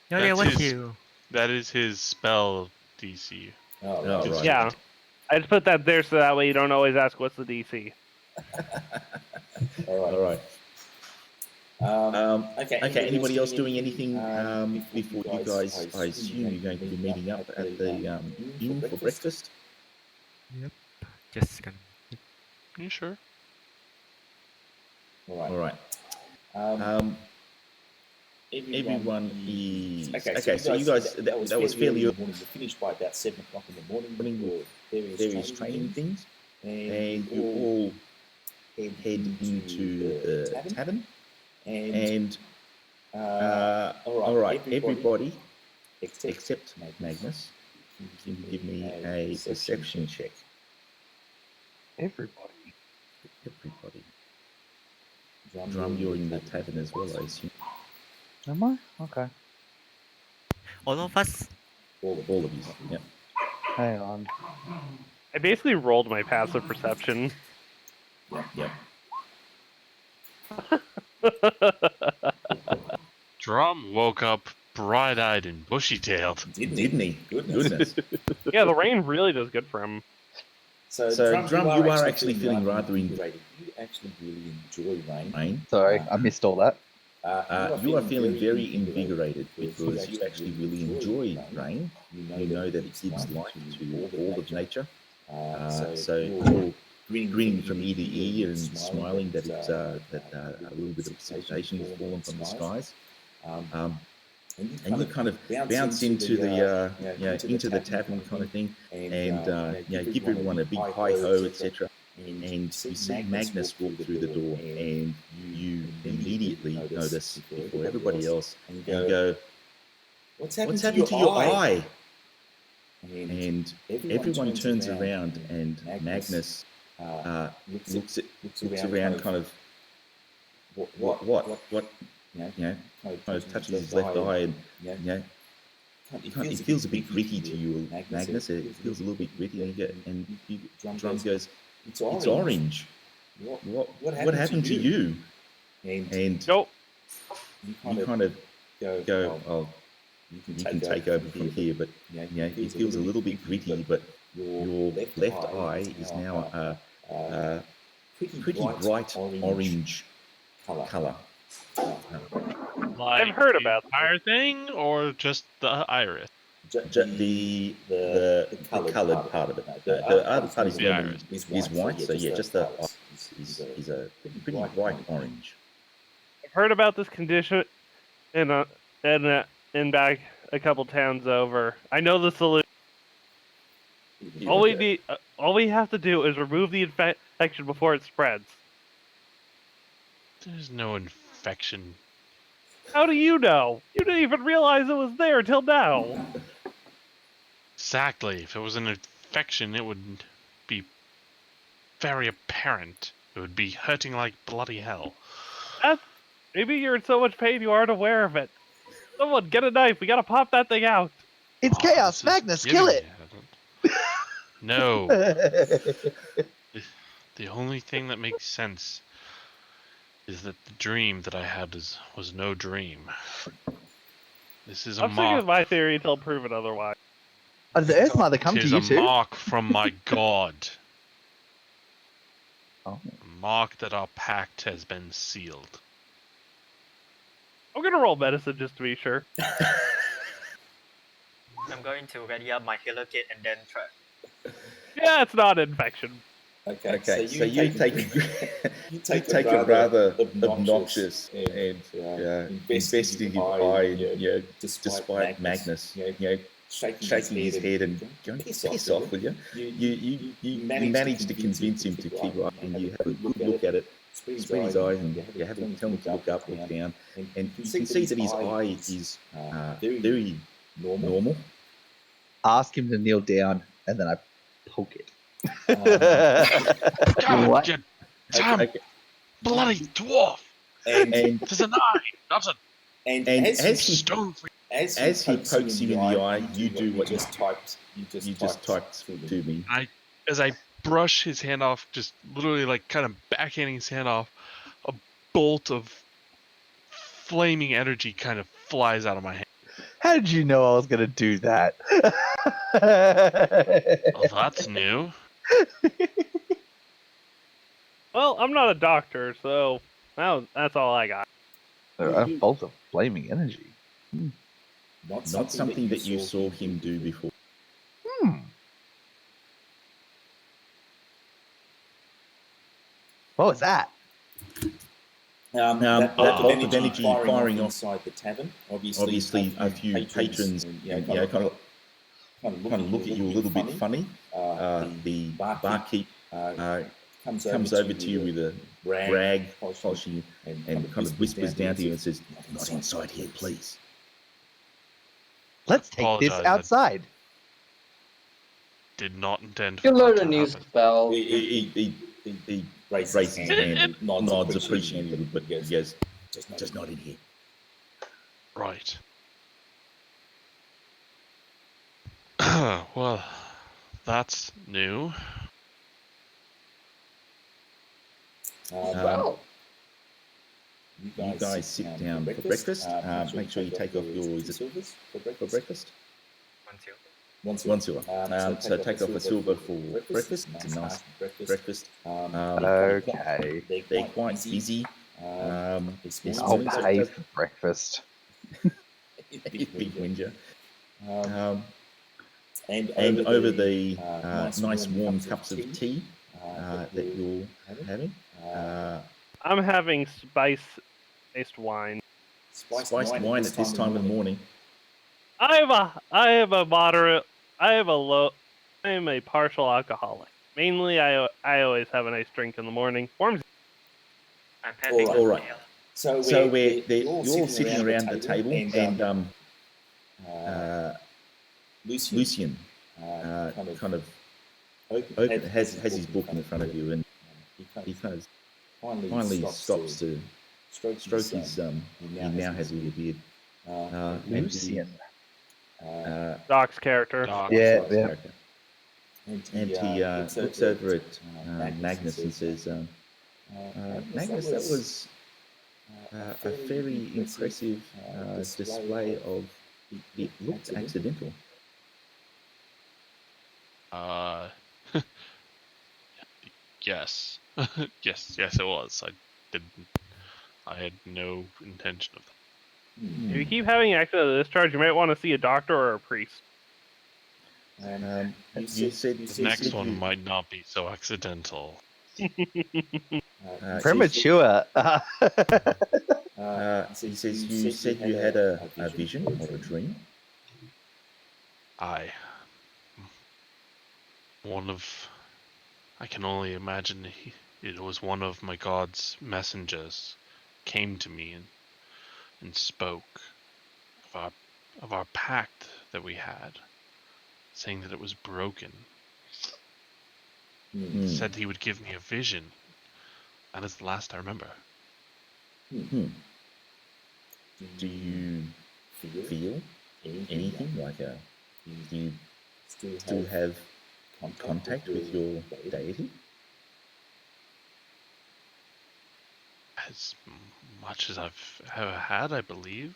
Speaker 7: No, that was you.
Speaker 8: That is his spell DC.
Speaker 4: Oh, right.
Speaker 2: Yeah. I just put that there so that way you don't always ask what's the DC.
Speaker 4: All right. Okay. Anybody else doing anything before you guys? I assume you're going to be meeting up at the inn for breakfast.
Speaker 7: Yep. Just gonna.
Speaker 8: You sure?
Speaker 4: All right. Everyone is okay. So you guys, that was fairly early. You finished by about 7 o'clock in the morning with various training things, and you all head into the tavern. And all right, everybody except Magnus, can you give me a perception check?
Speaker 1: Everybody.
Speaker 4: Drum, you're in the tavern as well, I assume.
Speaker 1: Am I? Okay.
Speaker 7: All of us?
Speaker 4: All of you, yeah.
Speaker 1: Hang on.
Speaker 2: I basically rolled my passive perception.
Speaker 4: Yep.
Speaker 8: Drum woke up bright-eyed and bushy-tailed.
Speaker 4: Didn't he? Goodness.
Speaker 2: Yeah, the rain really does good for him.
Speaker 4: So Drum, you are actually feeling rather invigorated. You actually really enjoy rain.
Speaker 1: Sorry, I missed all that.
Speaker 4: You are feeling very invigorated because you actually really enjoy rain. You know that it gives life to all of nature. So you're grinning from ear to ear and smiling that it's that a little bit of precipitation has fallen from the skies. And you kind of bounce into the into the tavern kind of thing, and give everyone a big hi ho, etc. And you see Magnus walk through the door, and you immediately notice before everybody else, and you go, "What's happened to your eye?" And everyone turns around, and Magnus looks around, kind of, what? Kind of touches his left eye, and it feels a bit gritty to you, Magnus. It feels a little bit gritty, and Drum goes, "It's orange. What happened to you?" And
Speaker 2: nope.
Speaker 4: You kind of go, "Oh, you can take over from here," but it feels a little bit gritty. But your left eye is now a pretty bright orange color.
Speaker 8: Like
Speaker 2: I've heard about
Speaker 8: the entire thing, or just the iris?
Speaker 4: The coloured part of it. The other part is white. So yeah, just the iris is a pretty bright orange.
Speaker 2: I've heard about this condition in back a couple towns over. I know the solution. All we have to do is remove the infection before it spreads.
Speaker 8: There's no infection.
Speaker 2: How do you know? You didn't even realize it was there till now.
Speaker 8: Exactly. If it was an infection, it would be very apparent. It would be hurting like bloody hell.
Speaker 2: Maybe you're in so much pain you aren't aware of it. Someone, get a knife. We gotta pop that thing out.
Speaker 1: It's chaos, Magnus, kill it.
Speaker 8: No. The only thing that makes sense is that the dream that I had was no dream. This is a
Speaker 2: I'm sticking
Speaker 8: mark.
Speaker 2: with my theory until proven otherwise.
Speaker 1: The Earth Mother come to you
Speaker 8: It is a
Speaker 1: too?
Speaker 8: mark from my god.
Speaker 1: Oh.
Speaker 8: A mark that our pact has been sealed.
Speaker 2: I'm gonna roll medicine just to be sure.
Speaker 7: I'm going to ready up my healer kit and then try.
Speaker 2: Yeah, it's not infection.
Speaker 4: Okay, so you take a rather obnoxious and investigative eye, despite Magnus, shaking his head and going, piss off, will you? You manage to convince him to keep up, and you have a good look at it, spread his eyes, and you have him tell him to look up, look down, and you can see that his eye is very normal.
Speaker 1: Ask him to kneel down, and then I poke it.
Speaker 8: God,
Speaker 1: What?
Speaker 8: you damn bloody dwarf!
Speaker 4: And
Speaker 8: there's an eye, not a
Speaker 4: and as
Speaker 8: stone.
Speaker 4: As he pokes you in the eye, you do what you just typed to me.
Speaker 8: As I brush his hand off, just literally like kind of backhanding his hand off, a bolt of flaming energy kind of flies out of my hand.
Speaker 1: How did you know I was going to do that?
Speaker 8: Oh, that's new.
Speaker 2: Well, I'm not a doctor, so that's all I got.
Speaker 1: A bolt of flaming energy.
Speaker 4: Not something that you saw him do before.
Speaker 1: What was that?
Speaker 4: That bolt of energy firing off inside the tavern. Obviously, a few patrons, kind of look at you a little bit funny. The barkeep comes over to you with a rag, polishing you, and kind of whispers down to you and says, "Not inside here, please."
Speaker 1: Let's take this outside.
Speaker 8: Did not intend
Speaker 6: You
Speaker 8: for
Speaker 6: learn
Speaker 8: that
Speaker 6: a
Speaker 8: to
Speaker 6: new
Speaker 8: happen.
Speaker 6: spell.
Speaker 4: He raises his hand, nods appreciatively, but he goes, just not in here.
Speaker 8: Right. Well, that's new.
Speaker 6: Well,
Speaker 4: you guys sit down for breakfast. Make sure you take off your silvers for breakfast. 1 silver. So take off a silver for breakfast. It's a nice breakfast.
Speaker 1: Okay.
Speaker 4: They're quite busy.
Speaker 1: I'll pay for breakfast.
Speaker 4: Big whinger. And over the nice warm cups of tea that you're having.
Speaker 2: I'm having spice-based wine.
Speaker 4: Spiced wine at this time of the morning.
Speaker 2: I am a partial alcoholic. Mainly, I always have a nice drink in the morning. Warms.
Speaker 7: I'm having
Speaker 4: all right. So you're all sitting around the table, and Lucian kind of has his book in front of you, and he kind of finally stops to stroke his. He now has a little beard.
Speaker 1: Lucian.
Speaker 2: Doc's character.
Speaker 1: Yeah.
Speaker 4: Character. And he looks over at Magnus and says, Magnus, that was a very impressive display of... It looked accidental.
Speaker 8: Yes. yes, it was. I had no intention of that.
Speaker 2: If you keep having accidental discharge, you might want to see a doctor or a priest.
Speaker 4: You said
Speaker 8: the next one might not be so accidental.
Speaker 1: Premature.
Speaker 4: He says you said you had a vision or a dream.
Speaker 8: I can only imagine it was one of my god's messengers came to me and spoke of our pact that we had, saying that it was broken. Said he would give me a vision. That is the last I remember.
Speaker 4: Do you feel anything like do you still have contact with your deity?
Speaker 8: As much as I've ever had, I believe.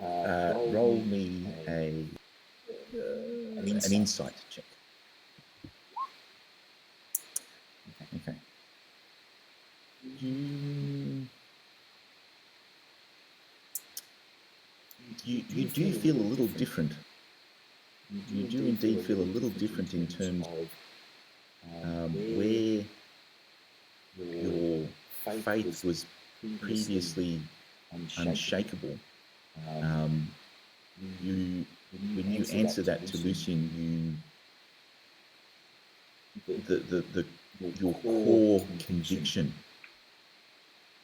Speaker 4: Roll me an insight check. Okay. You do feel a little different. You do indeed feel a little different in terms of where your faith was previously unshakable. When you answer that to Lucian, your core conviction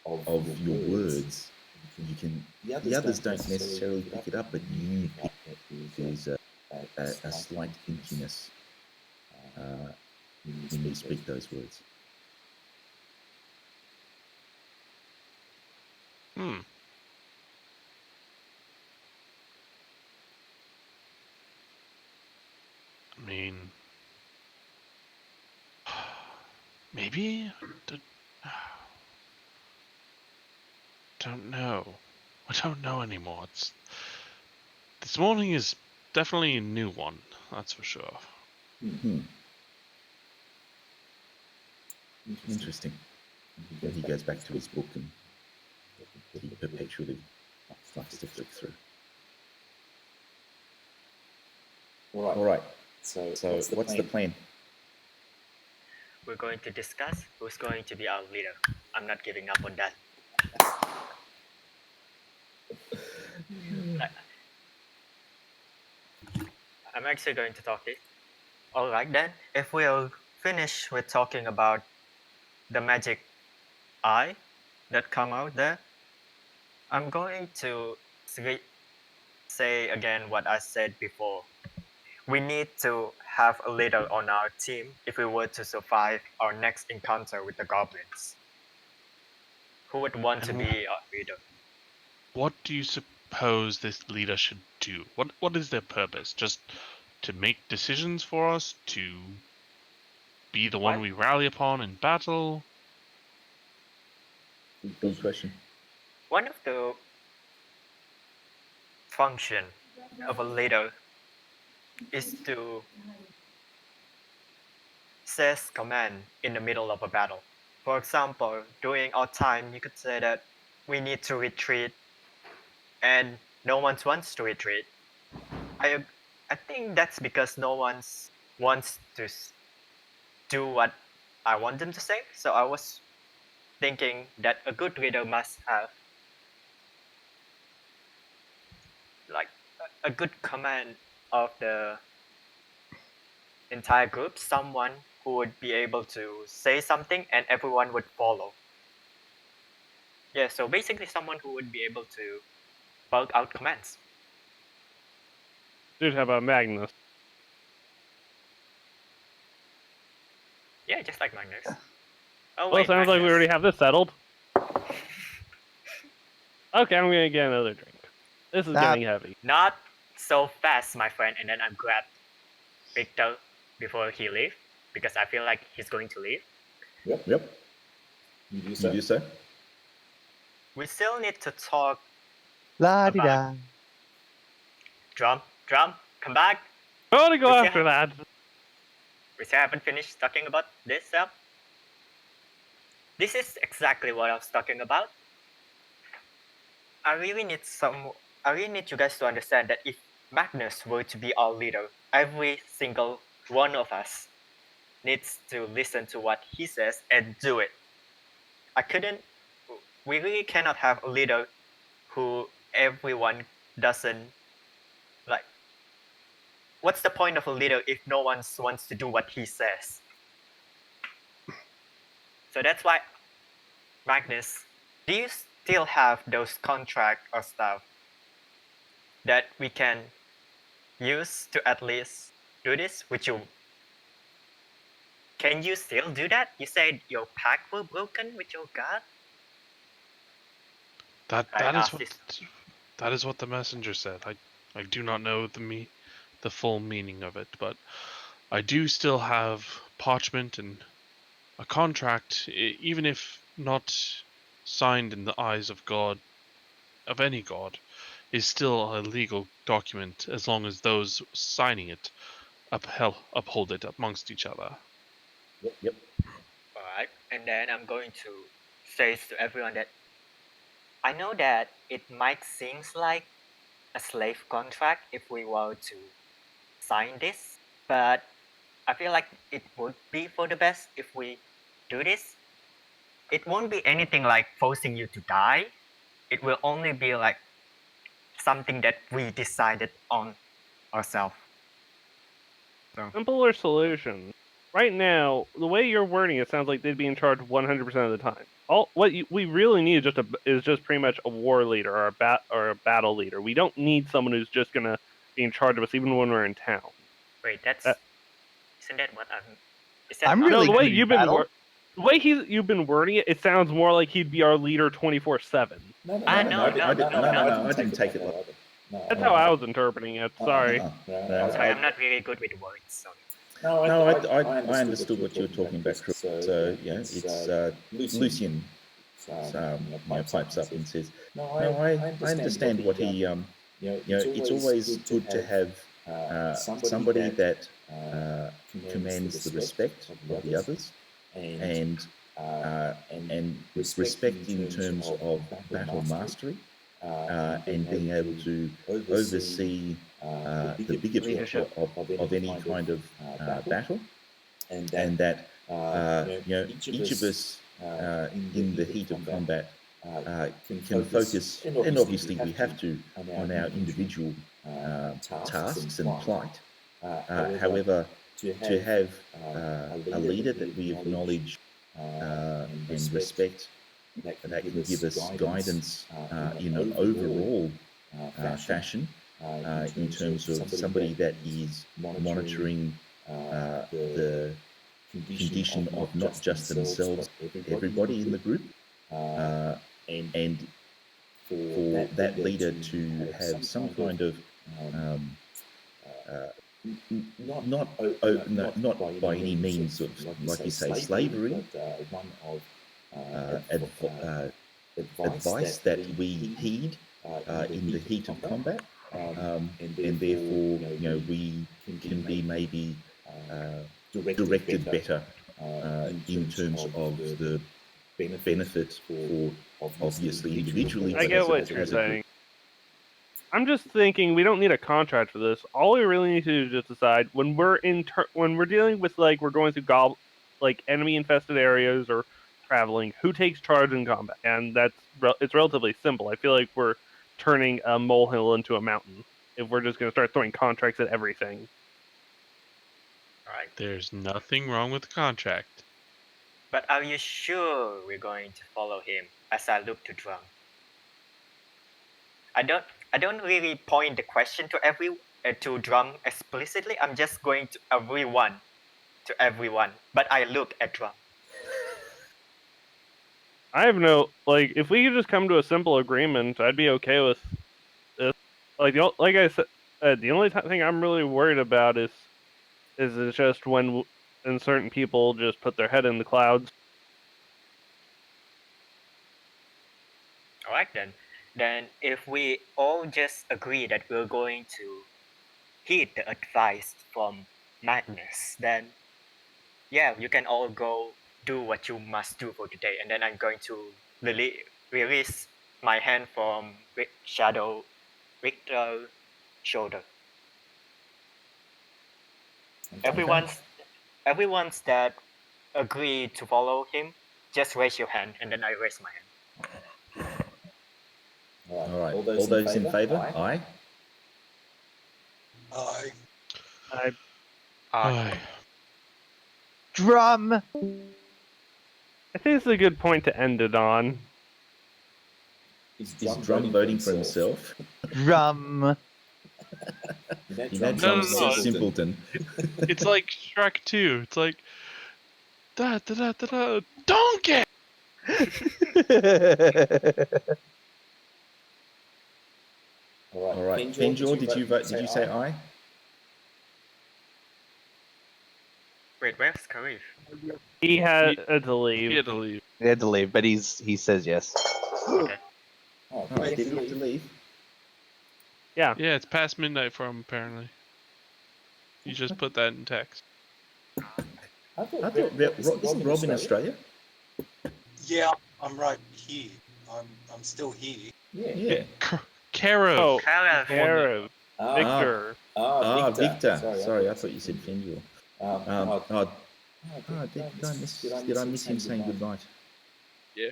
Speaker 4: of your words, the others don't necessarily pick it up, but you pick it. There's a slight emptiness when you speak those words.
Speaker 8: I mean, maybe? Don't know. I don't know anymore. This morning is definitely a new one, that's for sure.
Speaker 4: Interesting. And he goes back to his book and he perpetually likes to flick through. All right. So what's the plan?
Speaker 7: We're going to discuss who's going to be our leader. I'm not giving up on that. I'm actually going to talk this. Alright then, if we'll finish with talking about the magic eye that come out there, I'm going to say again what I said before. We need to have a leader on our team if we were to survive our next encounter with the goblins. Who would want to be our leader?
Speaker 8: What do you suppose this leader should do? What is their purpose? Just to make decisions for us? To be the one we rally upon in battle?
Speaker 4: Good question.
Speaker 7: One of the function of a leader is to seize command in the middle of a battle. For example, during our time, you could say that we need to retreat and no one wants to retreat. I think that's because no one wants to do what I want them to say. So I was thinking that a good leader must have like a good command of the entire group, someone who would be able to say something and everyone would follow. Yeah, so basically someone who would be able to bulk out commands.
Speaker 2: Dude, how about Magnus?
Speaker 7: Yeah, just like Magnus. Oh,
Speaker 2: Well,
Speaker 7: wait,
Speaker 2: it sounds like we already have this settled. Okay, I'm gonna get another drink. This is getting heavy.
Speaker 7: Not so fast, my friend, and then I'm grab Victor before he leave because I feel like he's going to leave.
Speaker 4: Yep. You do so.
Speaker 7: We still need to talk.
Speaker 1: La-di-da.
Speaker 7: Drum, come back.
Speaker 2: I want to go after that.
Speaker 7: We still haven't finished talking about this stuff. This is exactly what I was talking about. I really need you guys to understand that if Magnus were to be our leader, every single one of us needs to listen to what he says and do it. We really cannot have a leader who everyone doesn't like. What's the point of a leader if no one wants to do what he says? So that's why Magnus Do you still have those contract or stuff that we can use to at least do this? Can you still do that? You said your pack were broken with your god?
Speaker 8: That is what the messenger said. I do not know the full meaning of it, but I do still have parchment and a contract, even if not signed in the eyes of God, of any god, is still a legal document as long as those signing it uphold it amongst each other.
Speaker 4: Yep.
Speaker 7: Alright, and then I'm going to say to everyone that I know that it might seem like a slave contract if we were to sign this, but I feel like it would be for the best if we do this. It won't be anything like forcing you to die. It will only be like something that we decided on ourselves. So.
Speaker 2: Simpler solution. Right now, the way you're wording it sounds like they'd be in charge 100% of the time. We really need is just pretty much a war leader or a battle leader. We don't need someone who's just gonna be in charge of us even when we're in town.
Speaker 7: Wait, isn't that what I'm?
Speaker 1: I'm really
Speaker 2: the way
Speaker 1: you've
Speaker 2: been wording it, it sounds more like he'd be our leader 24/7.
Speaker 4: No, I didn't take it like that.
Speaker 2: That's how I was interpreting it. Sorry.
Speaker 7: Sorry, I'm not really good with words. So.
Speaker 4: No, I understood what you were talking about. So yeah, it's Lucian pipes up and says, "No, I understand what he. It's always good to have somebody that commands the respect of the others, and respect in terms of battle mastery, and being able to oversee the bigger picture of any kind of battle, and that each of us in the heat of combat can focus, and obviously we have to, on our individual tasks and plight. However, to have a leader that we acknowledge and respect, that can give us guidance in an overall fashion, in terms of somebody that is monitoring the condition of not just themselves, everybody in the group, and for that leader to have some kind of not by any means of, like you say, slavery, one of advice that we heed in the heat of combat, and therefore we can be maybe directed better in terms of the benefit for obviously individually.
Speaker 2: I get what you're saying. I'm just thinking we don't need a contract for this. All we really need to do is just decide when we're dealing with, like, we're going through enemy infested areas or traveling, who takes charge in combat, and it's relatively simple. I feel like we're turning a molehill into a mountain if we're just going to start throwing contracts at everything.
Speaker 7: Alright.
Speaker 8: There's nothing wrong with the contract.
Speaker 7: But are you sure we're going to follow him? As I look to Drum, I don't really point the question to Drum explicitly. I'm just going to everyone. But I look at Drum.
Speaker 2: I have if we could just come to a simple agreement, I'd be okay with this. Like I said, the only thing I'm really worried about is it's just when certain people just put their head in the clouds.
Speaker 7: Alright then. Then if we all just agree that we're going to heed the advice from Magnus, then yeah, you can all go do what you must do for today, and then I'm going to release my hand from Victor's shoulder. Okay. Everyone's that agree to follow him, just raise your hand, and then I raise my hand.
Speaker 4: All right. All those in favour? Aye.
Speaker 11: Aye.
Speaker 2: Aye.
Speaker 8: Aye.
Speaker 1: Drum!
Speaker 2: I think it's a good point to end it on.
Speaker 9: Is
Speaker 4: Drum voting for himself?
Speaker 1: Drum.
Speaker 4: Drum's
Speaker 8: No.
Speaker 4: simpleton.
Speaker 8: It's like Shrek 2. It's like da da da da da. Donkey.
Speaker 4: All right. Kenjor, did you vote? Did you say aye?
Speaker 7: Wait, where's Karif?
Speaker 2: He had to leave.
Speaker 8: He had to leave.
Speaker 1: He had to leave, but he says yes.
Speaker 7: Okay.
Speaker 4: Oh, did he have to leave?
Speaker 2: Yeah.
Speaker 8: Yeah, it's past midnight for him apparently. You just put that in text.
Speaker 9: I thought
Speaker 4: isn't Rob in Australia?
Speaker 11: Yeah, I'm right here. I'm still here.
Speaker 9: Yeah.
Speaker 8: Kara.
Speaker 2: Oh,
Speaker 7: Kara.
Speaker 2: Kara. Victor.
Speaker 4: Victor. Sorry, I thought you said Kenjor. Did I miss him saying goodnight?
Speaker 8: Yeah.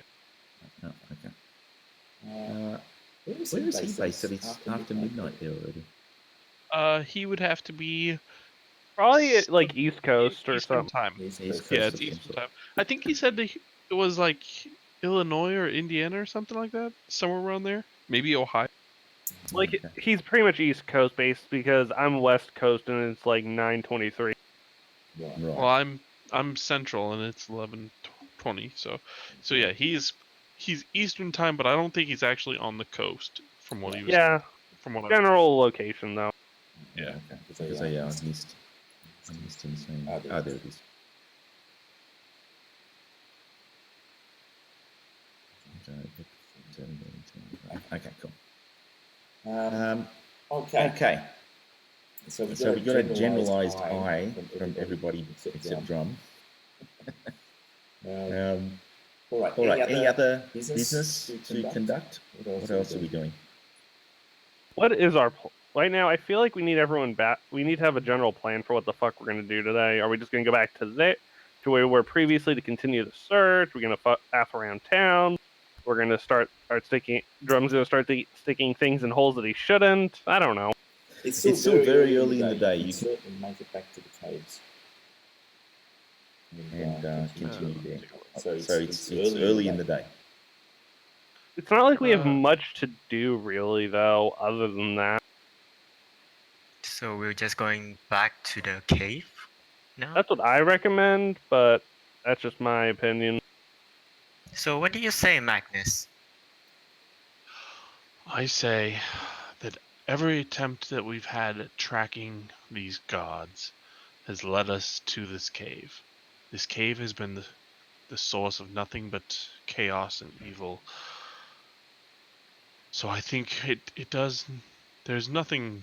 Speaker 4: Oh, okay. Where is he based? That it's after midnight there already.
Speaker 8: He would have to be
Speaker 2: Probably like East Coast or
Speaker 8: Eastern
Speaker 2: something.
Speaker 8: time.
Speaker 4: East Coast
Speaker 8: Yeah, it's
Speaker 4: of some
Speaker 8: Eastern
Speaker 4: sort.
Speaker 8: time. I think he said that it was like Illinois or Indiana or something like that, somewhere around there. Maybe Ohio.
Speaker 2: Like he's pretty much East Coast based because I'm West Coast and it's like 9:23.
Speaker 4: Right.
Speaker 8: Well, I'm Central and it's 11:20. So yeah, he's Eastern time, but I don't think he's actually on the coast from what he was.
Speaker 2: Yeah.
Speaker 8: From what
Speaker 2: General location though.
Speaker 8: Yeah.
Speaker 4: Okay. Because I missed him saying. There it is. Okay, cool. Okay. So we got a generalised aye from everybody except Drum. All right. Any other business to conduct? What else are we doing?
Speaker 2: What is our right now? I feel like we need everyone back. We need to have a general plan for what the fuck we're gonna do today. Are we just gonna go back to where we were previously to continue the search? We're gonna faff around town. We're gonna start sticking. Drum's gonna start sticking things in holes that he shouldn't. I don't know.
Speaker 4: It's still very early in the day. You can
Speaker 9: certainly make it back to the caves.
Speaker 4: And continue there. So it's early in the day.
Speaker 2: It's not like we have much to do, really, though, other than that.
Speaker 7: So we're just going back to the cave now?
Speaker 2: That's what I recommend, but that's just my opinion.
Speaker 7: So what do you say, Magnus?
Speaker 8: I say that every attempt that we've had at tracking these gods has led us to this cave. This cave has been the source of nothing but chaos and evil. So I think it does. There's nothing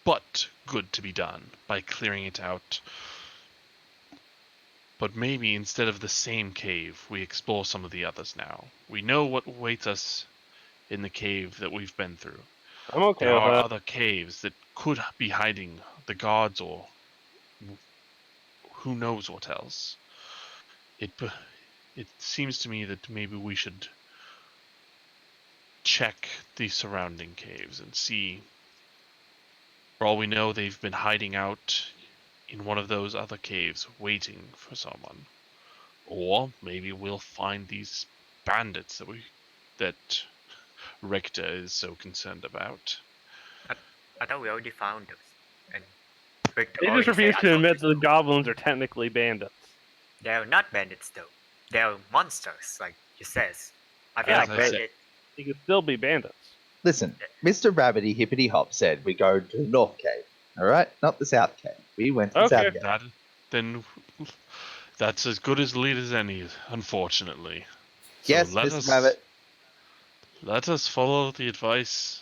Speaker 8: but good to be done by clearing it out. But maybe instead of the same cave, we explore some of the others now. We know what awaits us in the cave that we've been through.
Speaker 2: I'm okay
Speaker 8: There
Speaker 2: with
Speaker 8: are
Speaker 2: that.
Speaker 8: other caves that could be hiding the gods or who knows what else. It seems to me that maybe we should check the surrounding caves and see. For all we know, they've been hiding out in one of those other caves waiting for someone. Or maybe we'll find these bandits that Richter is so concerned about.
Speaker 7: I thought we already found those. And Victor
Speaker 2: They just
Speaker 7: already
Speaker 2: refuse
Speaker 7: said,
Speaker 2: to
Speaker 7: "I
Speaker 2: admit
Speaker 7: thought
Speaker 2: that the goblins are technically bandits.
Speaker 7: they're not bandits though. They're monsters, like you says. I feel
Speaker 2: Yeah,
Speaker 7: like
Speaker 2: but-
Speaker 7: bandit.
Speaker 2: They could still be bandits.
Speaker 1: Listen, Mr. Rabbity Hippity Hop said we go to the North Cave. All right, not the South Cave. We went to the
Speaker 2: Okay.
Speaker 1: South Cave.
Speaker 8: Then that's as good as lead as any, unfortunately. So
Speaker 1: Yes, Mr. Rabbit.
Speaker 8: Let us follow the advice.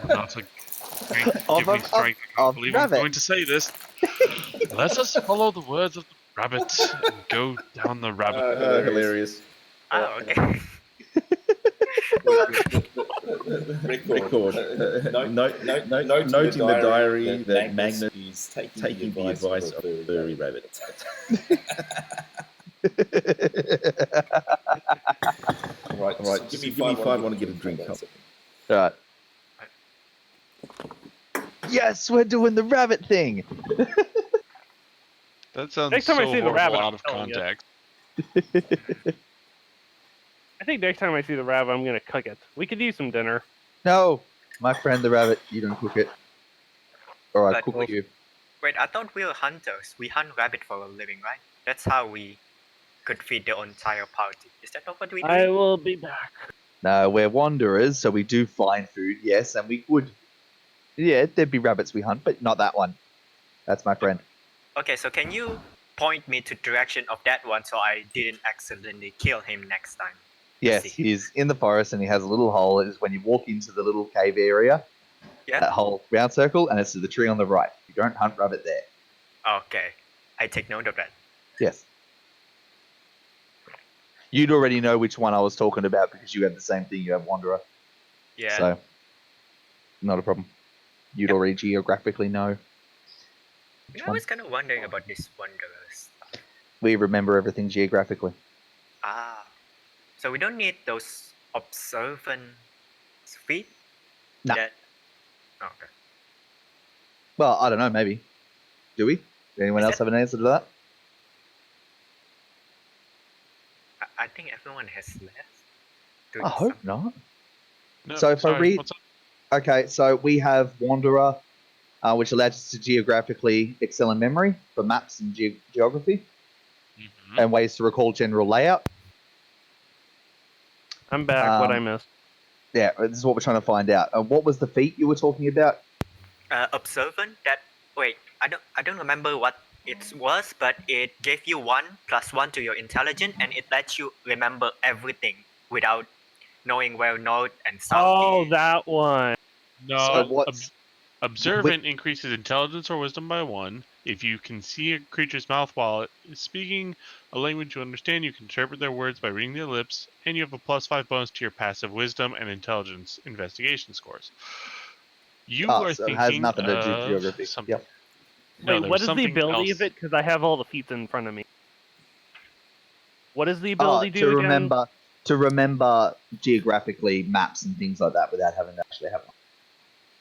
Speaker 8: Not to give me strength. I can't believe I'm going to say this. Let us follow the words of the rabbit and go down the rabbit.
Speaker 4: Hilarious.
Speaker 7: Oh, okay.
Speaker 4: Record. Note in the diary that Magnus is taking the advice of a furry rabbit. All right. Give me 5. I want to get a drink.
Speaker 1: All right. Yes, we're doing the rabbit thing.
Speaker 8: That sounds
Speaker 2: Next time I
Speaker 8: so
Speaker 2: see the
Speaker 8: horrible
Speaker 2: rabbit,
Speaker 8: out
Speaker 2: I'm
Speaker 8: of
Speaker 2: telling you.
Speaker 8: context.
Speaker 2: think next time I see the rabbit, I'm gonna cook it. We could use some dinner.
Speaker 1: No, my friend the rabbit, you don't cook it. Or I cook you.
Speaker 7: Wait, I thought we were hunters. We hunt rabbit for a living, right? That's how we could feed the entire party. Is that not what we do?
Speaker 2: I will be back.
Speaker 1: No, we're wanderers, so we do find food, yes, and we would. Yeah, there'd be rabbits we hunt, but not that one. That's my friend.
Speaker 7: Okay, so can you point me to direction of that one so I didn't accidentally kill him next time?
Speaker 1: Yes, he's in the forest and he has a little hole. It is when you walk into the little cave area, that whole round circle, and it's to the tree on the right. You don't hunt rabbit there.
Speaker 7: Okay, I take note of that.
Speaker 1: Yes. You'd already know which one I was talking about because you had the same thing. You have Wanderer.
Speaker 7: Yeah.
Speaker 1: So, not a problem. You'd already geographically know.
Speaker 7: I was kind of wondering about this Wanderers.
Speaker 1: We remember everything geographically.
Speaker 7: Ah. So we don't need those observant feet?
Speaker 1: No.
Speaker 7: Okay.
Speaker 1: Well, I don't know, maybe. Do we? Anyone else have an answer to that?
Speaker 7: I think everyone has left.
Speaker 1: I hope not.
Speaker 8: No,
Speaker 1: So if I read...
Speaker 8: what's up?
Speaker 1: Okay, so we have Wanderer, which allows us to geographically excel in memory for maps and geography, and ways to recall general layout.
Speaker 2: I'm back. What I missed?
Speaker 1: Yeah, this is what we're trying to find out. What was the feat you were talking about?
Speaker 7: Observant. Wait, I don't remember what it was, but it gave you 1 + 1 to your intelligence, and it lets you remember everything without knowing where north and south
Speaker 2: Oh,
Speaker 7: is.
Speaker 2: that one.
Speaker 8: No,
Speaker 1: So
Speaker 8: observant increases intelligence or wisdom by 1. If you can see a creature's mouth while it is speaking a language you understand, you can interpret their words by reading their lips, and you have a +5 bonus to your passive wisdom and intelligence investigation scores. You are
Speaker 1: so it
Speaker 8: thinking
Speaker 1: has nothing to do with
Speaker 8: of
Speaker 1: geography.
Speaker 8: something.
Speaker 1: Yep.
Speaker 8: No,
Speaker 2: Wait,
Speaker 8: there
Speaker 2: what
Speaker 8: was
Speaker 2: is the
Speaker 8: something
Speaker 2: ability
Speaker 8: else.
Speaker 2: of it? Because I have all the feats in front of me. What does the ability do again?
Speaker 1: To remember geographically maps and things like that without having to actually have one.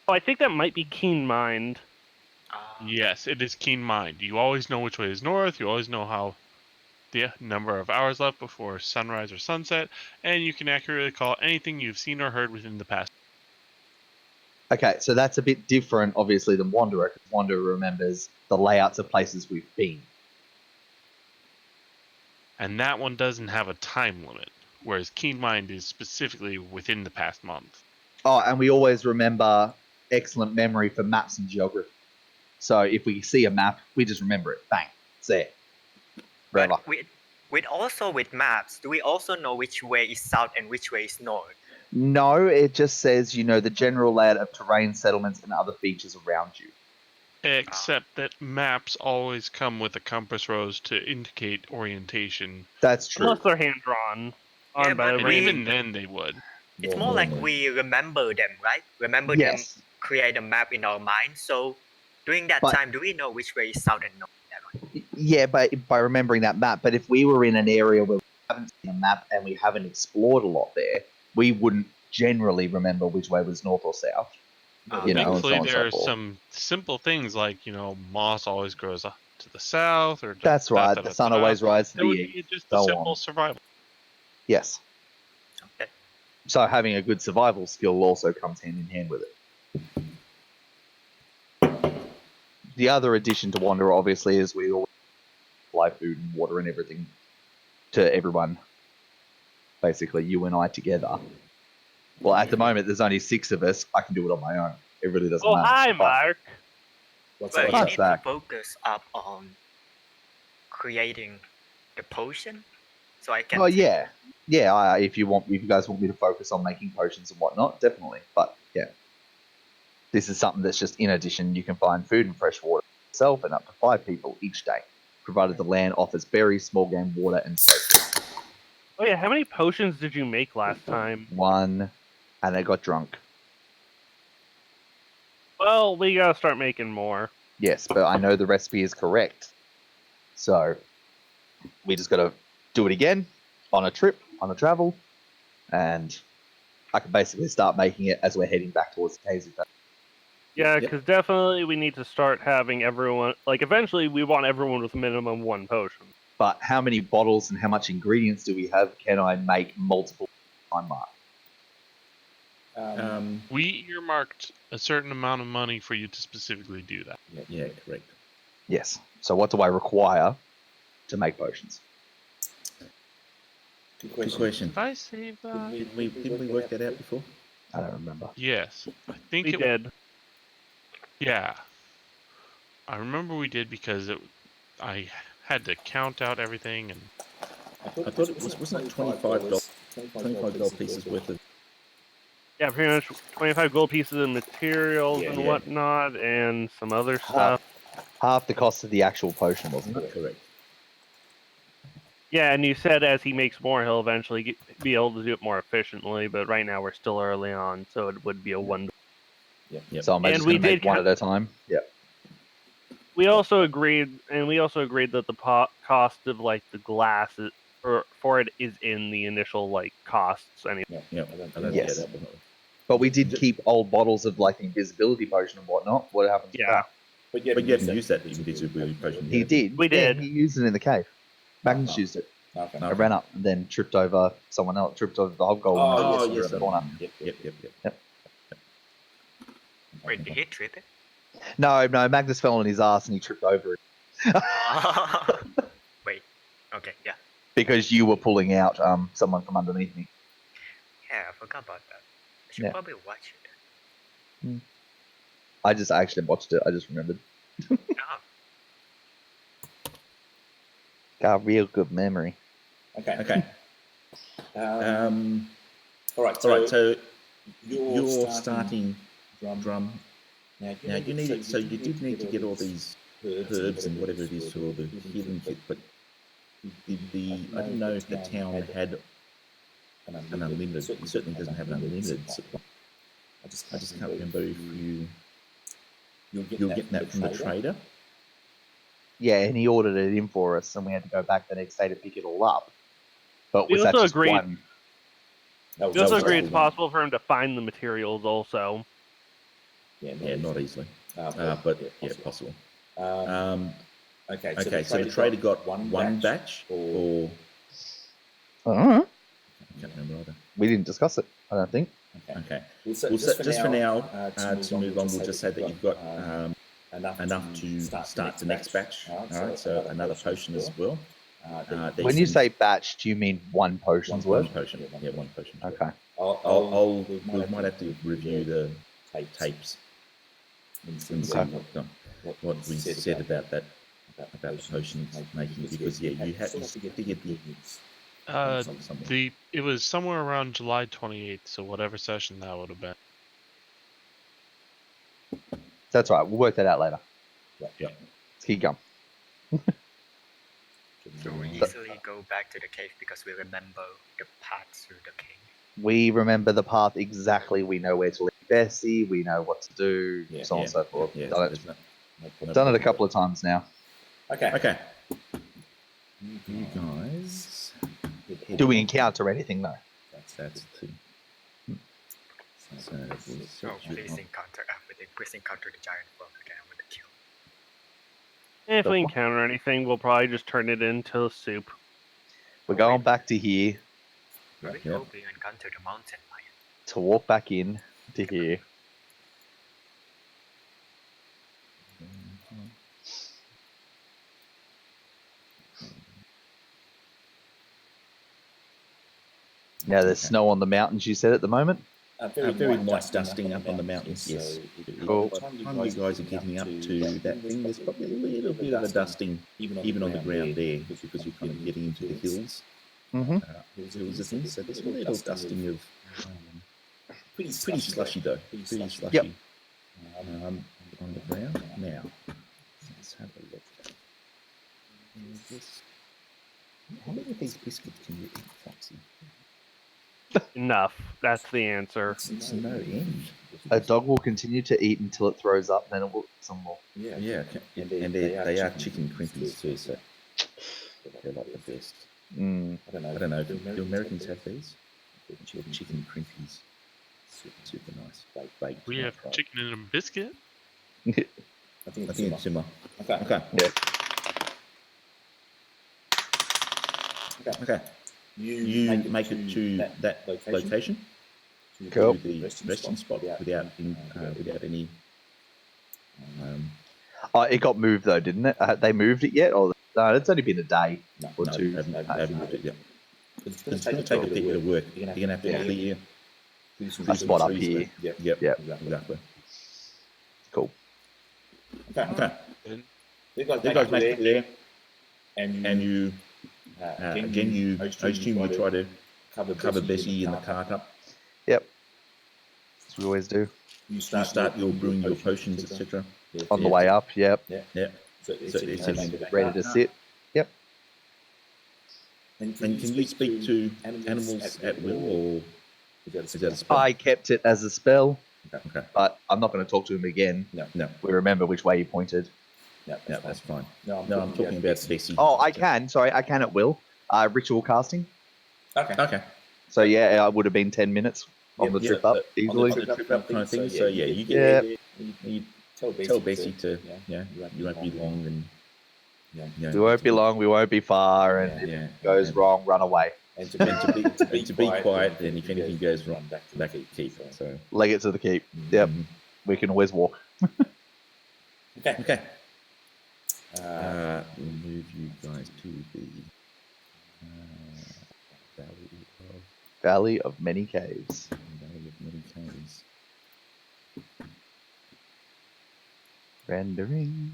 Speaker 2: Oh, I think that might be Keen Mind.
Speaker 8: Yes, it is keen mind. You always know which way is north. You always know how the number of hours left before sunrise or sunset, and you can accurately call anything you've seen or heard within the past.
Speaker 1: Okay, so that's a bit different, obviously, than Wanderer, because Wanderer remembers the layouts of places we've been.
Speaker 8: And that one doesn't have a time limit, whereas Keen Mind is specifically within the past month.
Speaker 1: Oh, and we always remember excellent memory for maps and geography. So if we see a map, we just remember it. Bang, it's there.
Speaker 7: But with maps, do we also know which way is south and which way is north?
Speaker 1: No, it just says, the general layout of terrain, settlements, and other features around you.
Speaker 8: Except that maps always come with a compass rose to indicate orientation.
Speaker 1: That's true.
Speaker 2: Unless they're hand-drawn.
Speaker 8: And even then they would.
Speaker 7: It's more like we remember them, right? Remember them, create a map in our mind. So during that time, do we know which way is south and north?
Speaker 1: Yeah, but by remembering that map. But if we were in an area where we haven't seen a map and we haven't explored a lot there, we wouldn't generally remember which way was north or south.
Speaker 8: Thankfully, there are some simple things like, moss always grows up to the south. Or
Speaker 1: that's right. The sun always rises to the east.
Speaker 8: Just a simple survival.
Speaker 1: Yes.
Speaker 7: Okay.
Speaker 1: So having a good survival skill also comes hand in hand with it. The other addition to Wanderer, obviously, is we always supply food and water and everything to everyone. Basically, you and I together. Well, at the moment, there's only 6 of us. I can do it on my own. It really doesn't matter.
Speaker 2: Oh, hi, Mark.
Speaker 7: But you need to focus up on creating the potion, so I can.
Speaker 1: Oh yeah. If you guys want me to focus on making potions and whatnot, definitely. But yeah, this is something that's just in addition. You can find food and fresh water yourself and up to 5 people each day, provided the land offers berries, small game, water, and so.
Speaker 2: Oh yeah, how many potions did you make last time?
Speaker 1: 1, and I got drunk.
Speaker 2: Well, we gotta start making more.
Speaker 1: Yes, but I know the recipe is correct, so we just gotta do it again on a trip, on a travel, and I can basically start making it as we're heading back towards the caves.
Speaker 2: Yeah, because definitely we need to start having everyone, eventually we want everyone with minimum 1 potion.
Speaker 1: But how many bottles and how much ingredients do we have? Can I make multiple time mark.
Speaker 8: We earmarked a certain amount of money for you to specifically do that.
Speaker 4: Yeah, correct.
Speaker 1: Yes. So what do I require to make potions?
Speaker 4: Good question.
Speaker 8: Did I save that?
Speaker 4: Didn't we work that out before?
Speaker 1: I don't remember.
Speaker 8: Yes, I think
Speaker 2: We did.
Speaker 8: Yeah, I remember we did because I had to count out everything, and
Speaker 4: I thought it wasn't it $25 pieces worth of.
Speaker 2: Yeah, pretty much 25 gold pieces of materials and whatnot, and some other stuff.
Speaker 1: Half the cost of the actual potion, wasn't it?
Speaker 4: Correct.
Speaker 2: Yeah, and you said as he makes more, he'll eventually be able to do it more efficiently. But right now we're still early on, so it would be a one.
Speaker 1: Yep. So am I just going to make one at a time? Yep.
Speaker 2: We also agreed that the cost of like the glass for it is in the initial like costs anyway.
Speaker 1: Yes. But we did keep old bottles of like invisibility potion and whatnot. What happens with that?
Speaker 4: But you haven't used that invisibility potion.
Speaker 1: He did.
Speaker 2: We did.
Speaker 1: He used it in the cave. Magnus used it.
Speaker 9: Okay.
Speaker 1: I ran up and then tripped over someone else. Tripped over the hobgoblin.
Speaker 4: Yes,
Speaker 1: in the corner.
Speaker 4: Yep.
Speaker 7: Wait, did he trip it?
Speaker 1: No, Magnus fell on his ass and he tripped over it.
Speaker 7: Wait. Okay, yeah.
Speaker 1: Because you were pulling out someone from underneath me.
Speaker 7: Yeah, I forgot about that. I should probably watch it.
Speaker 1: I actually watched it. I just remembered. Got a real good memory.
Speaker 9: Okay. All right.
Speaker 4: So you're starting drum. Now you needed. So you did need to get all these herbs and whatever it is for the healing kit, but I don't know if the town had an unlimited. It certainly doesn't have an unlimited supply. I just can't remember if you're getting that from the trader.
Speaker 1: Yeah, and he ordered it in for us, and we had to go back the next day to pick it all up. But
Speaker 2: We
Speaker 1: was that
Speaker 2: also
Speaker 1: just
Speaker 2: agreed.
Speaker 1: one?
Speaker 2: We also agreed it's possible for him to find the materials also.
Speaker 4: Yeah, not easily. But yeah, possible.
Speaker 9: Okay,
Speaker 4: so the trader got one batch or.
Speaker 1: I don't know.
Speaker 4: I can't remember either.
Speaker 1: We didn't discuss it, I don't think.
Speaker 4: Okay. Well, just for now, to move on, we'll just say that you've got enough to start the next batch. All right, so another potion as well.
Speaker 1: When you say batch, do you mean one potion's worth?
Speaker 4: One potion. Yeah, one potion.
Speaker 1: Okay.
Speaker 4: We might have to review the tapes and see what we said about the potion making, because you had to get the.
Speaker 8: It was somewhere around July 28th, so whatever session that would have been.
Speaker 1: That's right. We'll work that out later.
Speaker 4: Yeah.
Speaker 1: Let's keep going.
Speaker 7: So we easily go back to the cave because we remember the path through the cave.
Speaker 1: We remember the path exactly. We know where to leave Bessie. We know what to do. So on and so forth. Done it a couple of times now.
Speaker 9: Okay.
Speaker 4: You guys.
Speaker 1: Do we encounter anything though?
Speaker 4: That's the thing. So
Speaker 7: please encounter the giant frog again with the kill.
Speaker 2: If we encounter anything, we'll probably just turn it into soup.
Speaker 1: We're going back to here.
Speaker 7: We hope we encounter the mountain lion.
Speaker 1: To walk back in to here. Now there's snow on the mountains, you said, at the moment?
Speaker 4: Very light dusting up on the mountains, yes.
Speaker 1: Cool.
Speaker 4: By the time you guys are getting up to that thing, there's probably a little bit of a dusting even on the ground there, because you're kind of getting into the hills.
Speaker 1: Mm-hmm.
Speaker 4: Hills of things, so there's a little dusting of pretty slushy though. Pretty slushy.
Speaker 1: Yep.
Speaker 4: On the ground. Now, let's have a look. How many of these biscuits can you eat, Foxy?
Speaker 2: Enough. That's the answer.
Speaker 4: It's no end.
Speaker 1: A dog will continue to eat until it throws up, then it will eat some more.
Speaker 4: Yeah. And they are chicken crimpies too, so they're like the best. I don't know. Do Americans have these? Chicken crimpies. Super nice. Baked.
Speaker 8: We have chicken in a biscuit.
Speaker 9: I think it's similar. Okay.
Speaker 1: Yeah.
Speaker 4: Okay. you make it to that location.
Speaker 1: Cool.
Speaker 4: To the resting spot without any.
Speaker 1: It got moved though, didn't it? They moved it yet, or no? It's only been a day or two.
Speaker 4: They haven't moved it yet. It's going to take a bit of work. You're going to have to clear
Speaker 1: a spot up here.
Speaker 4: Yep. Exactly.
Speaker 1: Cool.
Speaker 4: Okay. You guys make it there, and you again I assume you try to cover Bessie in the cart up.
Speaker 1: Yep. As we always do.
Speaker 4: You start your brewing your potions, etc.
Speaker 1: On the way up. Yep.
Speaker 4: Yeah. So
Speaker 1: it's ready to sit. Yep.
Speaker 4: And can you speak to animals at will, or is that a spell?
Speaker 1: I kept it as a spell.
Speaker 4: Okay.
Speaker 1: But I'm not going to talk to him again.
Speaker 4: No.
Speaker 1: We remember which way he pointed.
Speaker 4: Yeah, that's fine. No, I'm talking about Bessie.
Speaker 1: Oh, I can. Sorry, I can at will. Ritual casting.
Speaker 4: Okay.
Speaker 1: So yeah, I would have been 10 minutes on the trip up easily.
Speaker 4: On the trip up kind of thing. So yeah, you get there. You tell Bessie to you won't be long, and
Speaker 1: we won't be long. We won't be far, and if it goes wrong, run away.
Speaker 4: And to be quiet, and if anything goes wrong, back at the keep. So
Speaker 1: leg it to the keep. Yep, we can always walk.
Speaker 4: Okay. We'll move you guys to the
Speaker 1: Valley of Many Caves. Rendering.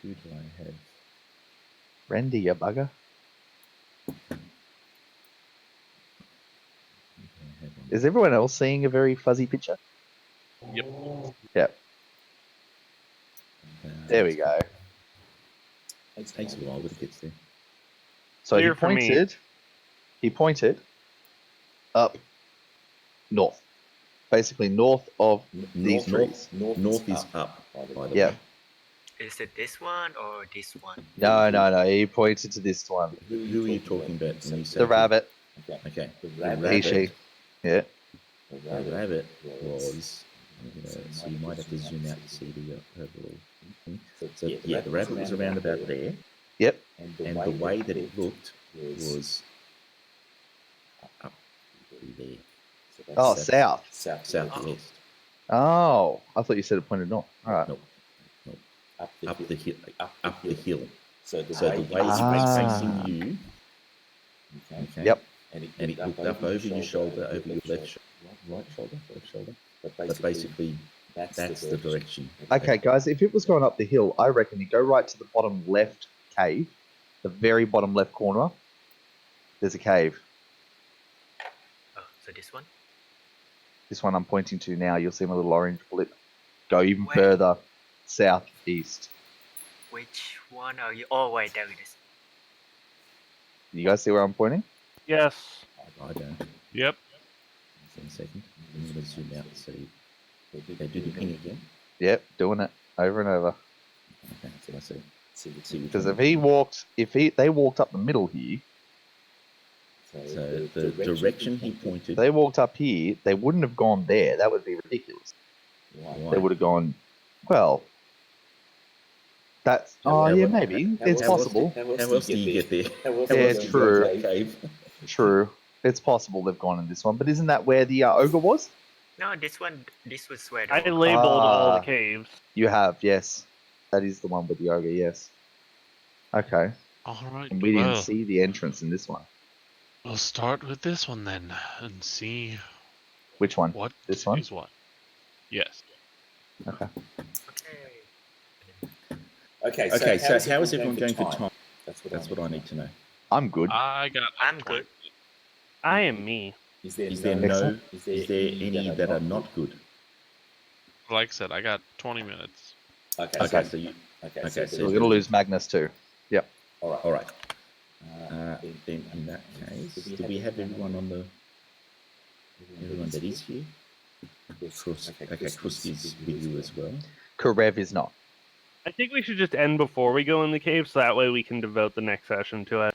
Speaker 4: Who do I have?
Speaker 1: Render, you bugger. Is everyone else seeing a very fuzzy picture? Yep. There we go.
Speaker 4: It takes a while, but it gets there.
Speaker 1: So he pointed up north. Basically north of these trees.
Speaker 4: North is up, by the way.
Speaker 1: Yeah.
Speaker 7: Is it this one or this one?
Speaker 1: No. He pointed to this one.
Speaker 4: Who are you talking about when you say
Speaker 1: the rabbit?
Speaker 4: Okay. The
Speaker 1: rabbit. She. Yeah.
Speaker 4: The rabbit was. So you might have to zoom out to see the overall thing. So yeah, the rabbit was around about there.
Speaker 1: Yep.
Speaker 4: And the way that it looked was up there.
Speaker 1: Oh, south.
Speaker 4: Southwest.
Speaker 1: Oh, I thought you said it pointed north. All right.
Speaker 4: Nope. Up the hill. So the way it was facing you. Okay.
Speaker 1: Yep.
Speaker 4: And it looked up over your shoulder, over your right shoulder. But basically, that's the direction.
Speaker 1: Okay, guys, if it was going up the hill, I reckon you go right to the bottom left cave, the very bottom left corner. There's a cave.
Speaker 7: Oh, so this one?
Speaker 1: This one I'm pointing to now. You'll see my little orange blip. Go even further southeast.
Speaker 7: Which one are you? Oh, wait, there it is.
Speaker 1: You guys see where I'm pointing?
Speaker 2: Yes.
Speaker 4: I don't.
Speaker 8: Yep.
Speaker 4: In a second. I'm going to zoom out and see. They do the ping again.
Speaker 1: Yep, doing it over and over.
Speaker 4: Okay, so I see.
Speaker 1: Because if they walked up the middle here.
Speaker 4: So the direction he pointed.
Speaker 1: If they walked up here, they wouldn't have gone there. That would be ridiculous.
Speaker 4: Why?
Speaker 1: They would have gone, well, that's, maybe. It's possible.
Speaker 4: How else do you get there?
Speaker 1: Yeah, true. True. It's possible they've gone in this one, but isn't that where the ogre was?
Speaker 7: No, this was where
Speaker 2: I labeled all the caves.
Speaker 1: You have, yes. That is the one with the ogre, yes. Okay.
Speaker 8: All right.
Speaker 1: And we didn't see the entrance in this one.
Speaker 8: We'll start with this one then and see
Speaker 1: which one.
Speaker 8: What
Speaker 1: this one
Speaker 8: is what? Yes.
Speaker 1: Okay.
Speaker 4: Okay. So how is everyone going for time? That's what I need to know.
Speaker 1: I'm good.
Speaker 8: I'm
Speaker 7: good.
Speaker 2: I am me.
Speaker 4: Is there any that are not good?
Speaker 8: Like I said, I got 20 minutes.
Speaker 4: Okay. So
Speaker 1: we're gonna lose Magnus too. Yep.
Speaker 4: All right. Then in that case, do we have everyone that is here? Krusk is with you as well.
Speaker 1: Karev is not.
Speaker 2: I think we should just end before we go in the cave, so that way we can devote the next session to it.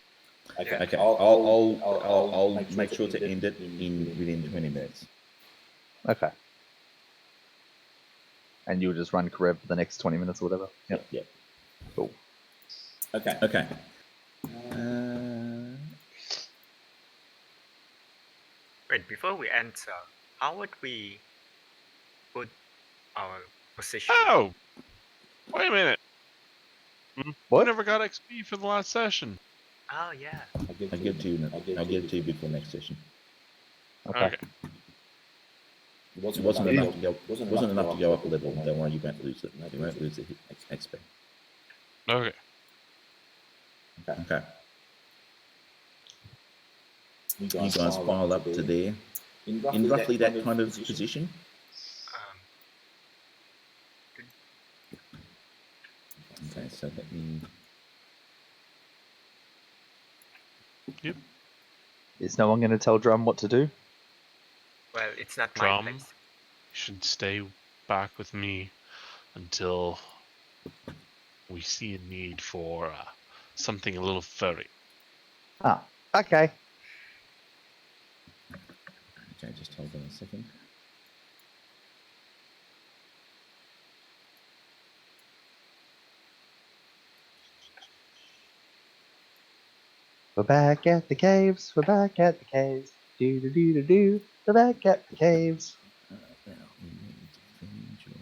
Speaker 4: Okay. I'll make sure to end it within 20 minutes.
Speaker 1: Okay. And you'll just run Karev for the next 20 minutes or whatever.
Speaker 4: Yep.
Speaker 1: Cool.
Speaker 4: Okay.
Speaker 7: Wait, before we answer, how would we put our position?
Speaker 8: Oh! Wait a minute.
Speaker 1: What?
Speaker 8: We never got XP for the last session.
Speaker 7: Oh, yeah.
Speaker 4: I'll give it to you. I'll give it to you before next session.
Speaker 1: Okay.
Speaker 4: It wasn't enough to go. Wasn't enough to go up a level. Don't worry, you won't lose it. You won't lose the XP.
Speaker 8: Okay.
Speaker 4: Okay. You guys file up to there. In roughly that kind of position. Okay, so let me.
Speaker 8: Yep.
Speaker 1: Is no one going to tell Drum what to do?
Speaker 7: Well, it's not
Speaker 8: Drum,
Speaker 7: my place.
Speaker 8: you should stay back with me until we see a need for something a little furry.
Speaker 1: Ah, okay.
Speaker 4: Okay, just hold on a second.
Speaker 1: We're back at the caves. We're back at the caves. Do do do do do. We're back at the caves.
Speaker 4: Now we need to find your.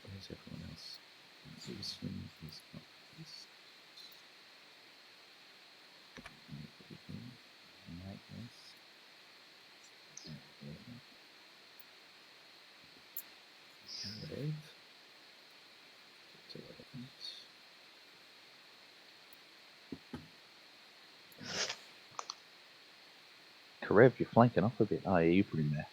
Speaker 4: Where's everyone else? This one is not this. Magnus. Red.
Speaker 1: Karev, you're flanking off a bit. Oh, yeah, you put him there.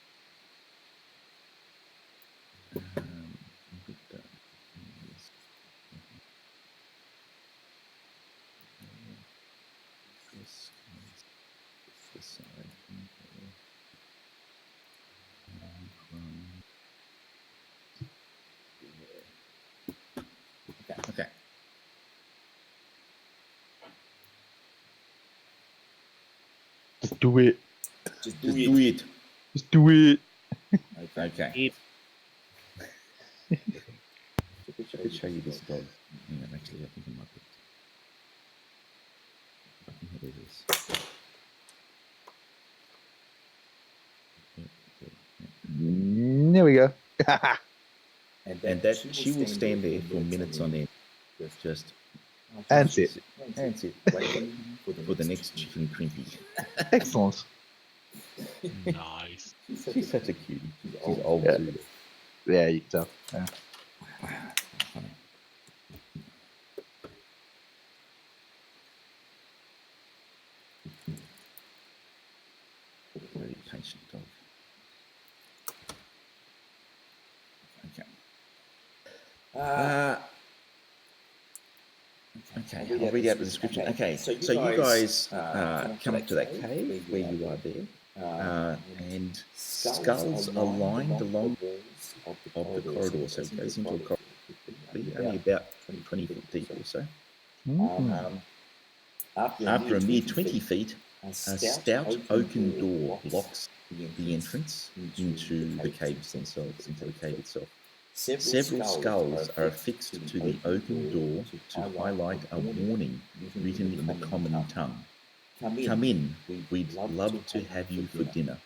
Speaker 4: This side. Okay.
Speaker 1: Just do it.
Speaker 4: Just do it.
Speaker 1: Just do it.
Speaker 4: Okay. I could show you this dog. Hang on, actually, I think I might be. Here it is.
Speaker 1: There we go.
Speaker 4: And that she will stand there for minutes on end. Just
Speaker 1: And sit.
Speaker 4: And sit. Waiting for the next chicken crimpy.
Speaker 1: Excellent.
Speaker 8: Nice.
Speaker 4: She's such a cutie. She's old
Speaker 1: Yeah.
Speaker 4: too.
Speaker 1: Yeah, you can tell. Yeah.
Speaker 4: Very patient dog. Okay. Okay, I'll read out the description. Okay, so you guys come up to that cave where you are there, and skulls are lined along of the corridor, so it goes into a corridor, only about 20 feet deep or so. After a mere 20 feet, a stout oaken door blocks the entrance into the caves themselves, into the cave itself. Several skulls are affixed to the open door to highlight a warning written in the common tongue. Come in, we'd love to have you for dinner.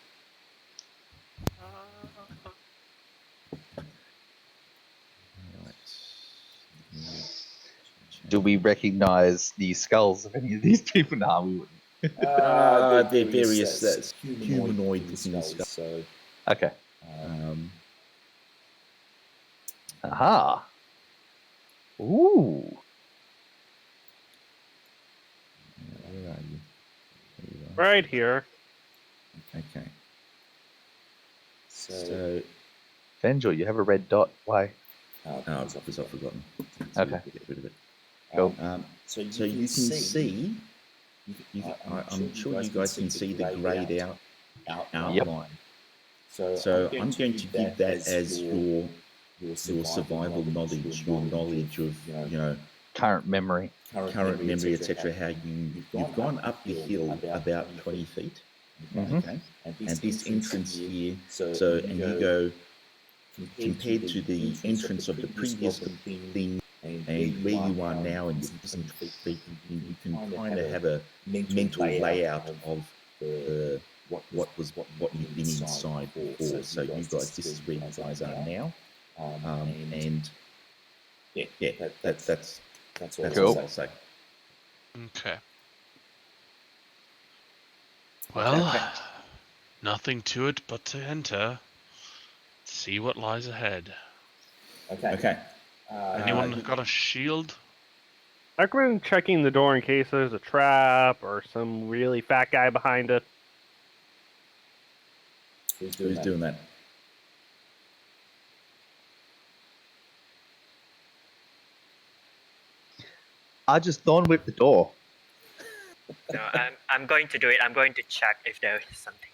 Speaker 1: Do we recognize the skulls of any of these people? No, we wouldn't.
Speaker 4: They're various humanoid looking skulls. So,
Speaker 1: okay. Aha. Ooh.
Speaker 4: Where are you?
Speaker 2: Right here.
Speaker 4: Okay. So
Speaker 1: Venjor, you have a red dot. Why?
Speaker 4: Because I've forgotten.
Speaker 1: Okay.
Speaker 4: Get rid of it.
Speaker 1: Cool.
Speaker 4: So you can see. I'm sure you guys can see the greyed out outline. So I'm going to give that as your survival knowledge, your knowledge of
Speaker 1: current memory,
Speaker 4: etc. How you've gone up the hill about 20 feet, Okay. And this entrance here, so and you go compared to the entrance of the previous thing and where you are now in your present feet, you can kind of have a mental layout of what you've been inside before. So you guys, this is where you guys are now, and that's
Speaker 1: Cool.
Speaker 4: all I'll say.
Speaker 8: Okay. Well,
Speaker 4: Okay.
Speaker 8: nothing to it but to enter. See what lies ahead.
Speaker 4: Okay.
Speaker 8: Anyone got a shield?
Speaker 2: I recommend checking the door in case there's a trap or some really fat guy behind it.
Speaker 4: Who's doing that?
Speaker 1: I just thorn whip the door.
Speaker 7: No, I'm going to do it. I'm going to check if there is something.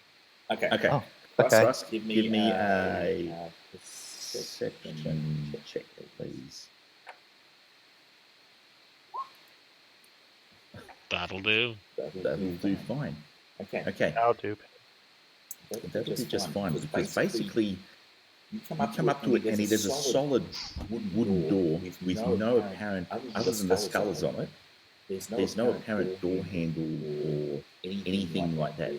Speaker 4: Okay.
Speaker 1: Oh, okay.
Speaker 4: Russ, give me a perception check, please.
Speaker 8: That'll do.
Speaker 4: That'll do fine. Okay.
Speaker 2: That'll do.
Speaker 4: That'll do just fine because basically you come up to it and there's a solid wooden door with no apparent, other than the skulls on it, there's no apparent door handle or anything like that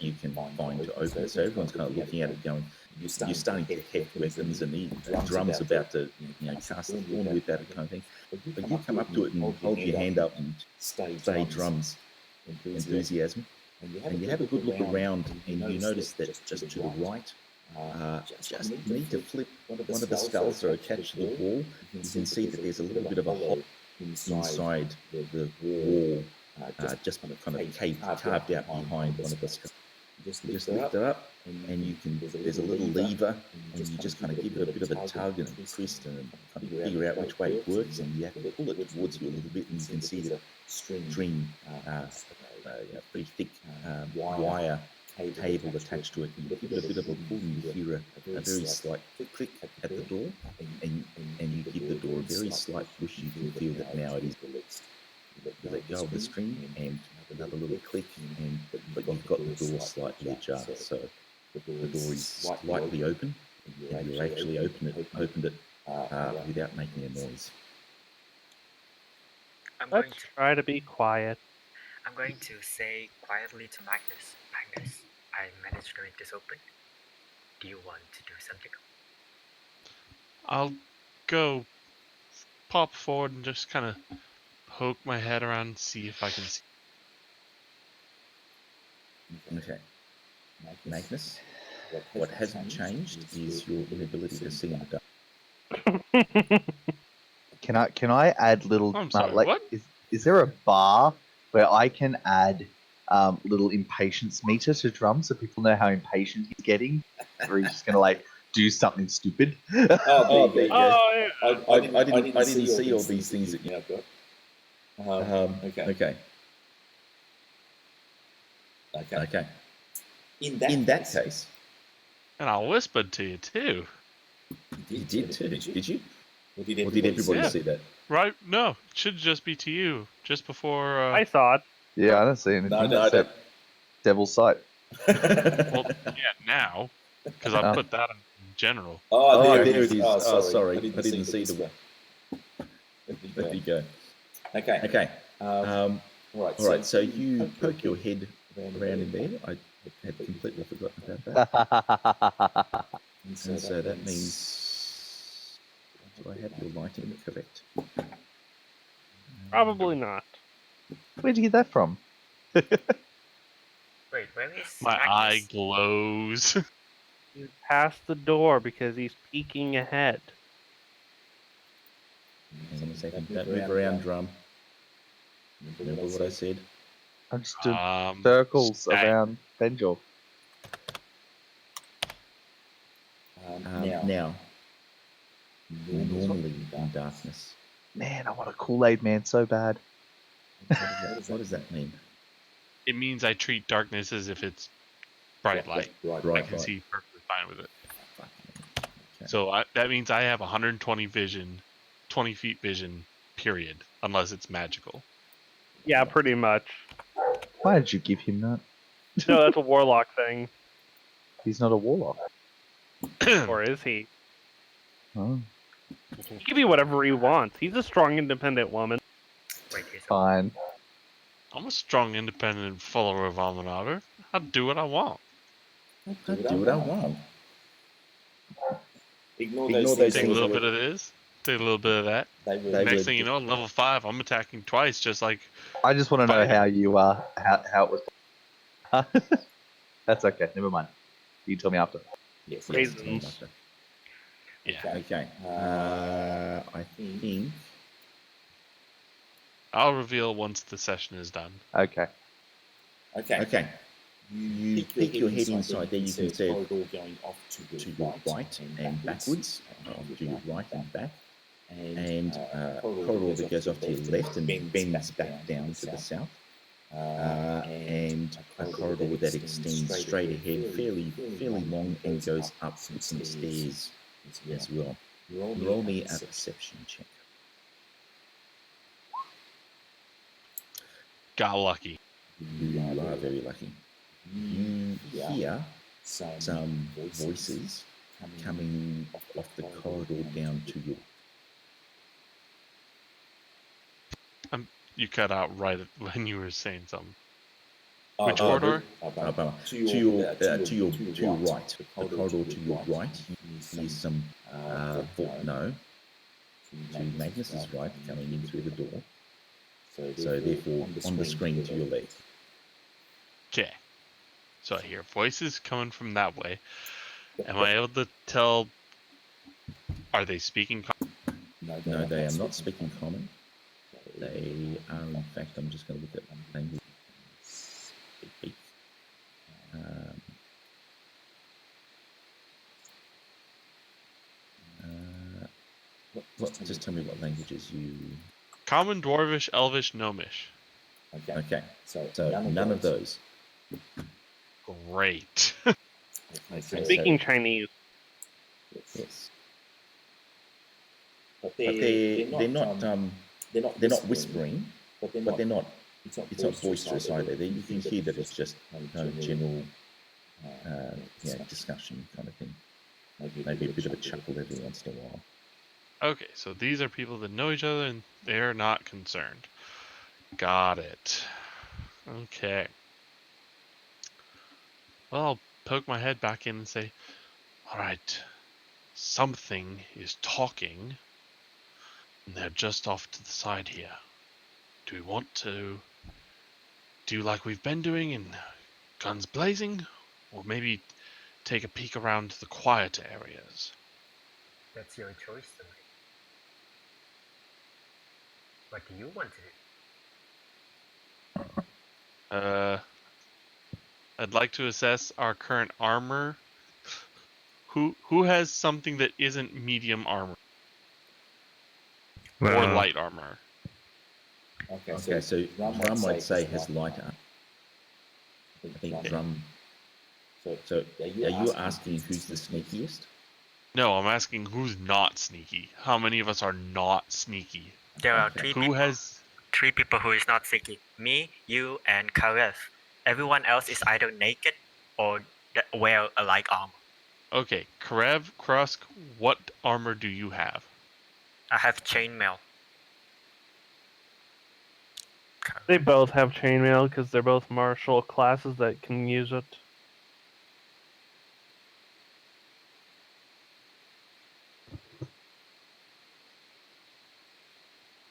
Speaker 4: you can find to open it. So everyone's kind of looking at it going, you're starting to detect weapons and the drum's about to cast a thorn whip at it kind of thing. But you come up to it and hold your hand up and say drums, enthusiasm, and you have a good look around and you notice that just to the right, just need to flip one of the skulls that are attached to the wall. You can see that there's a little bit of a hole inside the wall, just kind of carved out behind one of the skulls. You just lift it up, and there's a little lever, and you just kind of give it a bit of a tug and a twist, and kind of figure out which way it works, and you have to pull it towards you a little bit, and you can see the string, pretty thick wire cable attached to it. And you give it a bit of a pull, and you hear a very slight click at the door, and you give the door a very slight push. You can feel that now it is released. You let go of the string, and another little click, but you've got the door slightly ajar, so the door is slightly open, and you actually opened it without making a noise.
Speaker 2: Let's try to be quiet.
Speaker 7: I'm going to say quietly to Magnus, Magnus, I managed to make this open. Do you want to do something?
Speaker 8: I'll go pop forward and just kind of poke my head around and see if I can see.
Speaker 4: Okay. Magnus, what hasn't changed is your inability to see in the dark.
Speaker 1: Can I add little?
Speaker 8: I'm sorry,
Speaker 1: like,
Speaker 8: what?
Speaker 1: Is there a bar where I can add little impatience meter to drum so people know how impatient he's getting, or he's just gonna do something stupid?
Speaker 4: There you go.
Speaker 2: Oh, yeah.
Speaker 4: I didn't see all these things that you have got. Okay. In that case,
Speaker 8: And I whispered to you too.
Speaker 4: you did too, did you? Or did everybody see that?
Speaker 8: Right? No, it should just be to you. Just before.
Speaker 2: I saw it.
Speaker 1: Yeah, I don't see anything.
Speaker 4: No,
Speaker 1: except Devil's Sight.
Speaker 8: Well, yeah, now, because I put that in general.
Speaker 4: There it is. Oh, sorry. I didn't see the one. There you go. Okay. All right. So you poke your head around in there. I had completely forgotten about that. And so that means, do I have your lighting correct?
Speaker 2: Probably not.
Speaker 1: Where'd you get that from?
Speaker 7: Wait, where is
Speaker 8: My
Speaker 7: Magnus?
Speaker 8: eye glows.
Speaker 2: He's past the door because he's peeking ahead.
Speaker 4: Hang on a second. Don't move around, drum. Remember what I said?
Speaker 1: I just did circles around Benjol.
Speaker 4: Now, normally in darkness.
Speaker 1: Man, I want a Kool-Aid man so bad.
Speaker 4: What does that mean?
Speaker 8: It means I treat darkness as if it's bright light. I can see perfectly fine with it.
Speaker 4: Okay.
Speaker 8: So that means I have 120 vision, 20 feet vision, period, unless it's magical.
Speaker 2: Yeah, pretty much.
Speaker 1: Why did you give him that?
Speaker 2: No, that's a warlock thing.
Speaker 1: He's not a warlock.
Speaker 2: Or is he?
Speaker 1: Oh.
Speaker 2: He can be whatever he wants. He's a strong, independent woman.
Speaker 1: Fine.
Speaker 8: I'm a strong, independent follower of Almanager. I'll do what I want.
Speaker 4: I do what I want.
Speaker 9: Ignore
Speaker 4: those
Speaker 8: Take a
Speaker 4: things
Speaker 8: little
Speaker 4: that
Speaker 8: bit of this, take a little bit of that. Next thing you know, level 5, I'm attacking twice, just like.
Speaker 1: I just want to know how you how it was. That's okay. Never mind. You tell me after.
Speaker 4: Yes.
Speaker 2: Reasons.
Speaker 8: Yeah.
Speaker 4: Okay. I think.
Speaker 8: I'll reveal once the session is done.
Speaker 1: Okay.
Speaker 4: Okay. You peek your head inside there. You can see a corridor going off to your right and backwards, to your right and back, and a corridor that goes off to your left and bends back down to the south, and a corridor that extends straight ahead, fairly long, and goes up some stairs as well. Roll me a perception check.
Speaker 8: Got lucky.
Speaker 4: You are very lucky. You hear some voices coming off the corridor down to you.
Speaker 8: You cut out right when you were saying something. Which corridor?
Speaker 4: To your right. The corridor to your right. You hear some no. To Magnus's right, coming in through the door. So therefore, on the screen to your left.
Speaker 8: Okay. So I hear voices coming from that way. Am I able to tell? Are they speaking?
Speaker 4: No, they are not speaking common. They are, in fact, I'm just going to look at language. Just tell me what languages you.
Speaker 8: Common, Dwarvish, Elvish, Gnomish.
Speaker 4: Okay. So none of those.
Speaker 8: Great.
Speaker 2: Speaking Chinese.
Speaker 4: Yes. But they're not whispering, but they're not. It's not boisterous either. You can hear that it's just kind of general, discussion kind of thing. Maybe a bit of a chuckle every once in a while.
Speaker 8: Okay, so these are people that know each other and they're not concerned. Got it. Okay. Well, I'll poke my head back in and say, alright, something is talking, and they're just off to the side here. Do we want to do like we've been doing and guns blazing, or maybe take a peek around the quieter areas?
Speaker 12: That's your choice to make. What do you want to do?
Speaker 8: I'd like to assess our current armor. Who has something that isn't medium armor? Or light armor?
Speaker 4: Okay, so Drum I'd say has light armor. I think Drum. So are you asking who's the sneakiest?
Speaker 8: No, I'm asking who's not sneaky. How many of us are not sneaky?
Speaker 12: There are three people who is not sneaky. Me, you, and Karev. Everyone else is either naked or wear a light armor.
Speaker 8: Okay, Karev, Krusk, what armor do you have?
Speaker 12: I have chainmail.
Speaker 2: They both have chainmail because they're both martial classes that can use it.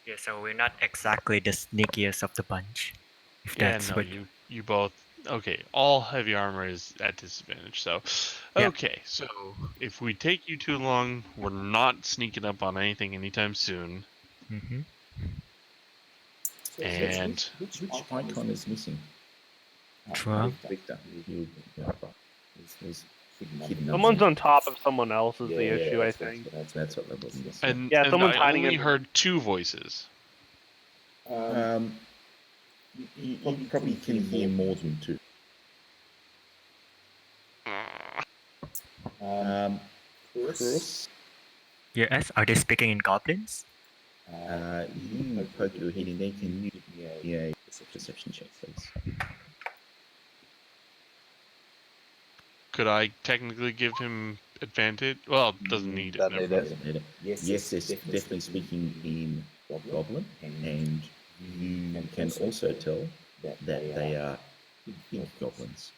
Speaker 12: Yeah, so we're not exactly the sneakiest of the bunch. If that's what
Speaker 8: you both. Okay, all heavy armor is at disadvantage. So, okay, so if we take you too long, we're not sneaking up on anything anytime soon.
Speaker 12: Mm-hmm.
Speaker 8: And
Speaker 4: which icon is missing?
Speaker 12: Victor.
Speaker 2: Someone's on top of someone else is the issue, I think.
Speaker 4: That's what that was missing.
Speaker 8: And,
Speaker 2: yeah,
Speaker 8: and
Speaker 2: someone's
Speaker 8: I
Speaker 2: hiding
Speaker 8: only
Speaker 2: in
Speaker 8: heard two voices.
Speaker 4: You probably can hear more than two. Chris?
Speaker 12: Yes, are they speaking in goblins?
Speaker 4: You poke your head in there. Can you give me a perception check, please?
Speaker 8: could I technically give him advantage? Well, doesn't need it. Never mind.
Speaker 4: Yes, it's definitely speaking in Goblin, and you can also tell that they are big goblins,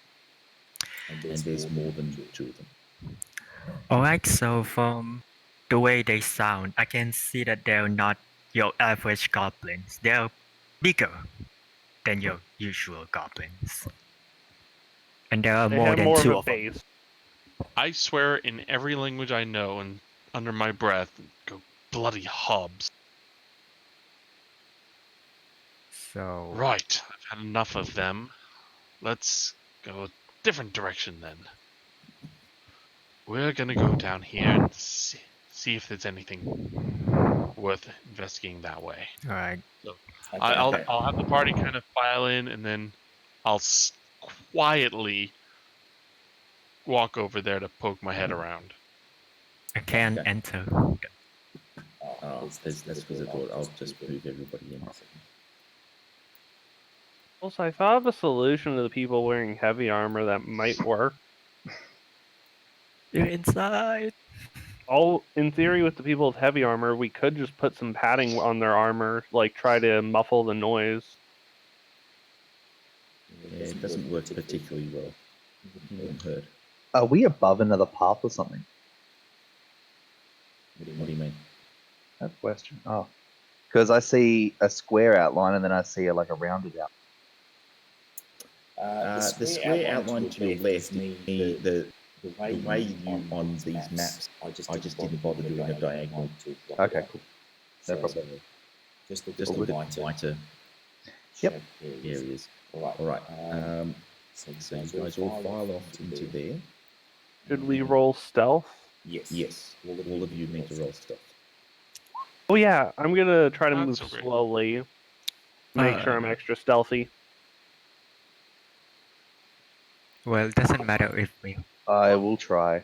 Speaker 4: and there's more than 2 of them.
Speaker 7: Alright, so from the way they sound, I can see that they're not your average goblins. They're bigger than your usual goblins. And there are
Speaker 2: They
Speaker 7: more
Speaker 2: have
Speaker 7: than
Speaker 2: more
Speaker 7: 2
Speaker 2: of a
Speaker 7: of them.
Speaker 2: face.
Speaker 8: I swear in every language I know and under my breath, go bloody hubs.
Speaker 7: So
Speaker 8: Right, I've had enough of them. Let's go a different direction then. We're gonna go down here and see if there's anything worth investigating that way.
Speaker 7: Alright.
Speaker 8: So I'll have the party kind of file in, and then I'll quietly walk over there to poke my head around.
Speaker 7: I can't enter.
Speaker 4: That's because I thought I'll just move everybody in.
Speaker 2: Also, I thought of a solution to the people wearing heavy armor that might work.
Speaker 7: You're inside.
Speaker 2: In theory, with the people with heavy armor, we could just put some padding on their armor, like try to muffle the noise.
Speaker 4: Yeah, it doesn't work particularly well. You wouldn't hurt.
Speaker 1: Are we above another path or something?
Speaker 4: What do you mean?
Speaker 1: That question. Oh, because I see a square outline and then I see a rounded outline.
Speaker 4: The square outline to your left, the way you on these maps, I just didn't bother doing a diagonal.
Speaker 1: Okay, cool. No problem.
Speaker 4: Just a bit lighter.
Speaker 1: Yep.
Speaker 4: Areas. All right. So you guys all file off into there.
Speaker 2: Should we roll stealth?
Speaker 4: Yes. All of you need to roll stealth.
Speaker 2: Oh yeah, I'm gonna try to
Speaker 8: Not
Speaker 2: move
Speaker 8: so great.
Speaker 2: slowly. Make sure I'm extra stealthy.
Speaker 7: Well, it doesn't matter if we...
Speaker 1: I will try.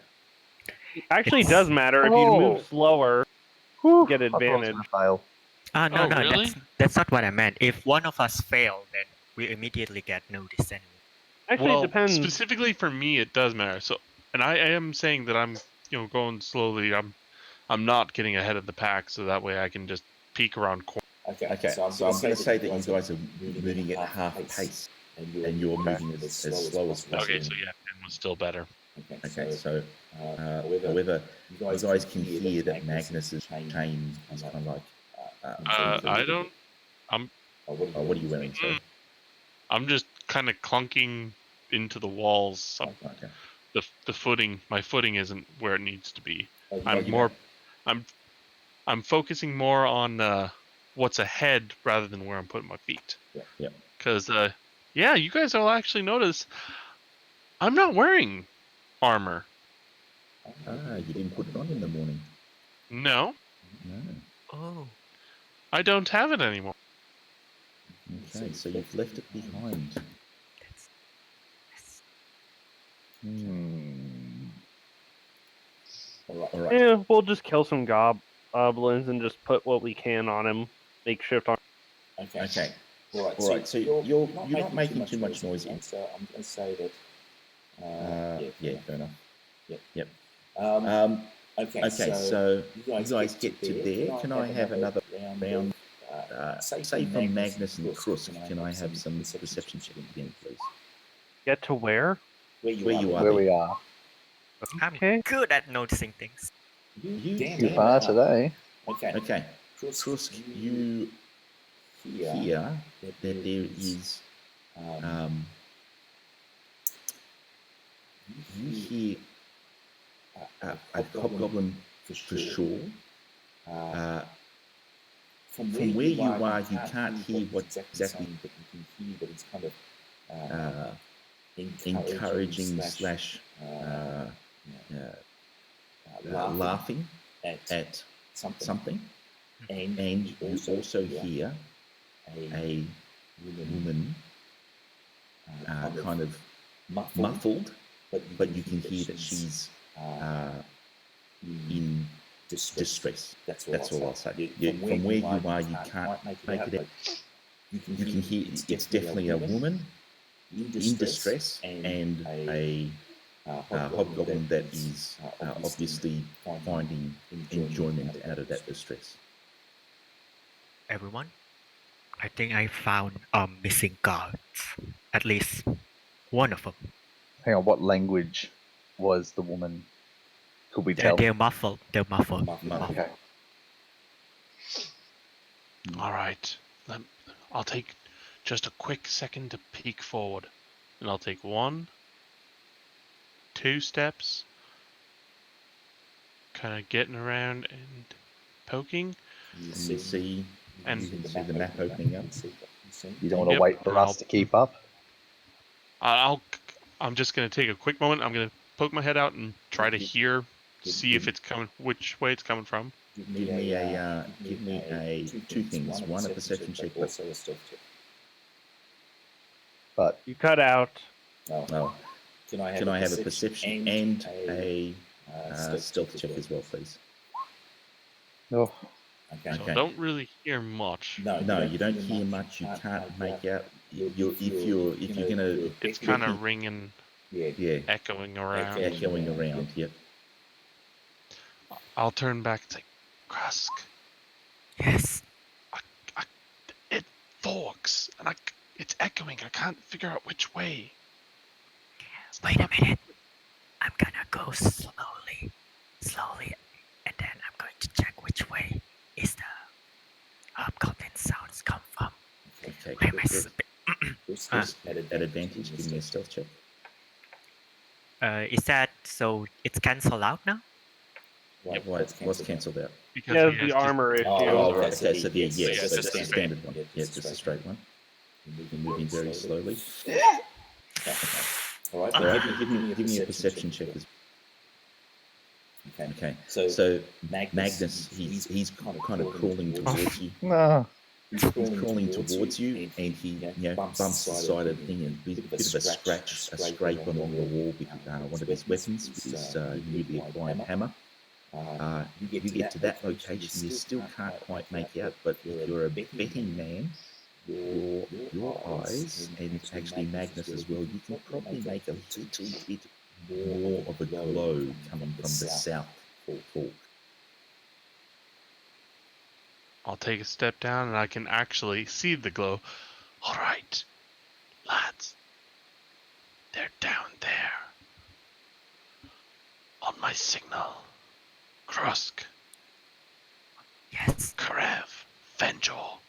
Speaker 2: Actually, it does matter if you move slower. Get advantage.
Speaker 1: Fail.
Speaker 7: no,
Speaker 8: Oh, really?
Speaker 7: that's not what I meant. If one of us fail, then we immediately get noticed anyway.
Speaker 2: Actually,
Speaker 8: Well,
Speaker 2: it depends.
Speaker 8: specifically for me, it does matter. So, and I am saying that I'm, going slowly. I'm not getting ahead of the pack, so that way I can just peek around corners.
Speaker 4: Okay. So I'm going to say that you guys are moving at half pace, and you're moving as slow as possible.
Speaker 8: Okay, so yeah, 10 was still better.
Speaker 4: Okay, so however, you guys can hear that Magnus's chain is kind of like.
Speaker 8: I don't.
Speaker 4: What are you wearing? Sorry?
Speaker 8: I'm just kind of clunking into the walls.
Speaker 4: Okay.
Speaker 8: The footing, my footing isn't where it needs to be. I'm focusing more on what's ahead rather than where I'm putting my feet.
Speaker 4: Yeah.
Speaker 8: Because you guys will actually notice I'm not wearing armor.
Speaker 4: You didn't put it on in the morning.
Speaker 8: No.
Speaker 7: Oh.
Speaker 8: I don't have it anymore.
Speaker 4: Okay, so you've left it behind. All right.
Speaker 2: Yeah, we'll just kill some goblins and just put what we can on him. Makeshift armor.
Speaker 4: Okay. All right. So you're not making too much noise, so I'm going to say that. Yeah, fair enough. Yep. Okay. So you guys get to there. Can I have another round? Say from Magnus and Krusk, can I have some perception check again, please?
Speaker 2: Get to where?
Speaker 4: Where you are.
Speaker 1: Where we are.
Speaker 7: I'm good at noticing things.
Speaker 1: You are today.
Speaker 4: Okay. Krusk, you hear that there is you hear a hobgoblin for sure. From where you are, you can't hear what exactly, but you can hear that it's kind of encouraging slash laughing at something. And you also hear a woman kind of muffled, but you can hear that she's in distress. That's all I'll say. From where you are, you can't make it out. You can hear it's definitely a woman in distress and a hobgoblin that is obviously finding enjoyment out of that distress.
Speaker 7: Everyone, I think I found missing guards. At least one of them.
Speaker 1: Hang on, what language was the woman? Could we tell?
Speaker 7: They're muffled. They're muffled.
Speaker 1: Okay.
Speaker 8: All right. I'll take just a quick second to peek forward. And I'll take 1, 2 steps. Kind of getting around and poking.
Speaker 4: You see the map opening up.
Speaker 1: You don't want to wait for us to keep up?
Speaker 8: I'm just going to take a quick moment. I'm going to poke my head out and try to hear, see if it's coming, which way it's coming from.
Speaker 4: Give me a two things. One, a perception check, but also a stealth check.
Speaker 1: But
Speaker 2: you cut out.
Speaker 4: No. Can I have a perception and a stealth check as well, please?
Speaker 1: Oh.
Speaker 8: Okay. So I don't really hear much.
Speaker 4: No, you don't hear much. You can't make out. If you're gonna.
Speaker 8: It's kind of ringing.
Speaker 4: Yeah.
Speaker 8: Echoing around.
Speaker 4: Echoing around. Yep.
Speaker 8: I'll turn back and say, Krusk.
Speaker 7: Yes.
Speaker 8: It forks, and it's echoing. I can't figure out which way.
Speaker 7: Wait a minute. I'm gonna go slowly, and then I'm going to check which way is the goblin sounds come from.
Speaker 4: Okay.
Speaker 7: Where am I
Speaker 4: at advantage, give me a stealth check.
Speaker 7: Is that so? It's cancelled out now.
Speaker 4: What's cancelled out?
Speaker 2: Because the armor issue.
Speaker 4: Okay. So so it's a standard one. Yeah, it's just a straight one. You're moving very slowly. All right. Give me a perception check. Okay. So Magnus, he's kind of crawling towards you.
Speaker 1: No.
Speaker 4: He's crawling towards you, and he bumps the side of the thing, and a bit of a scrape along the wall with one of his weapons, with his newly acquired hammer. You get to that location, you still can't quite make out, but if you're a betting man, your eyes, and actually Magnus as well, you can probably make a little bit more of a glow coming from the south fork.
Speaker 8: I'll take a step down and I can actually see the glow. All right, lads. They're down there. On my signal. Krusk.
Speaker 7: Yes.
Speaker 8: Karev. Venjol.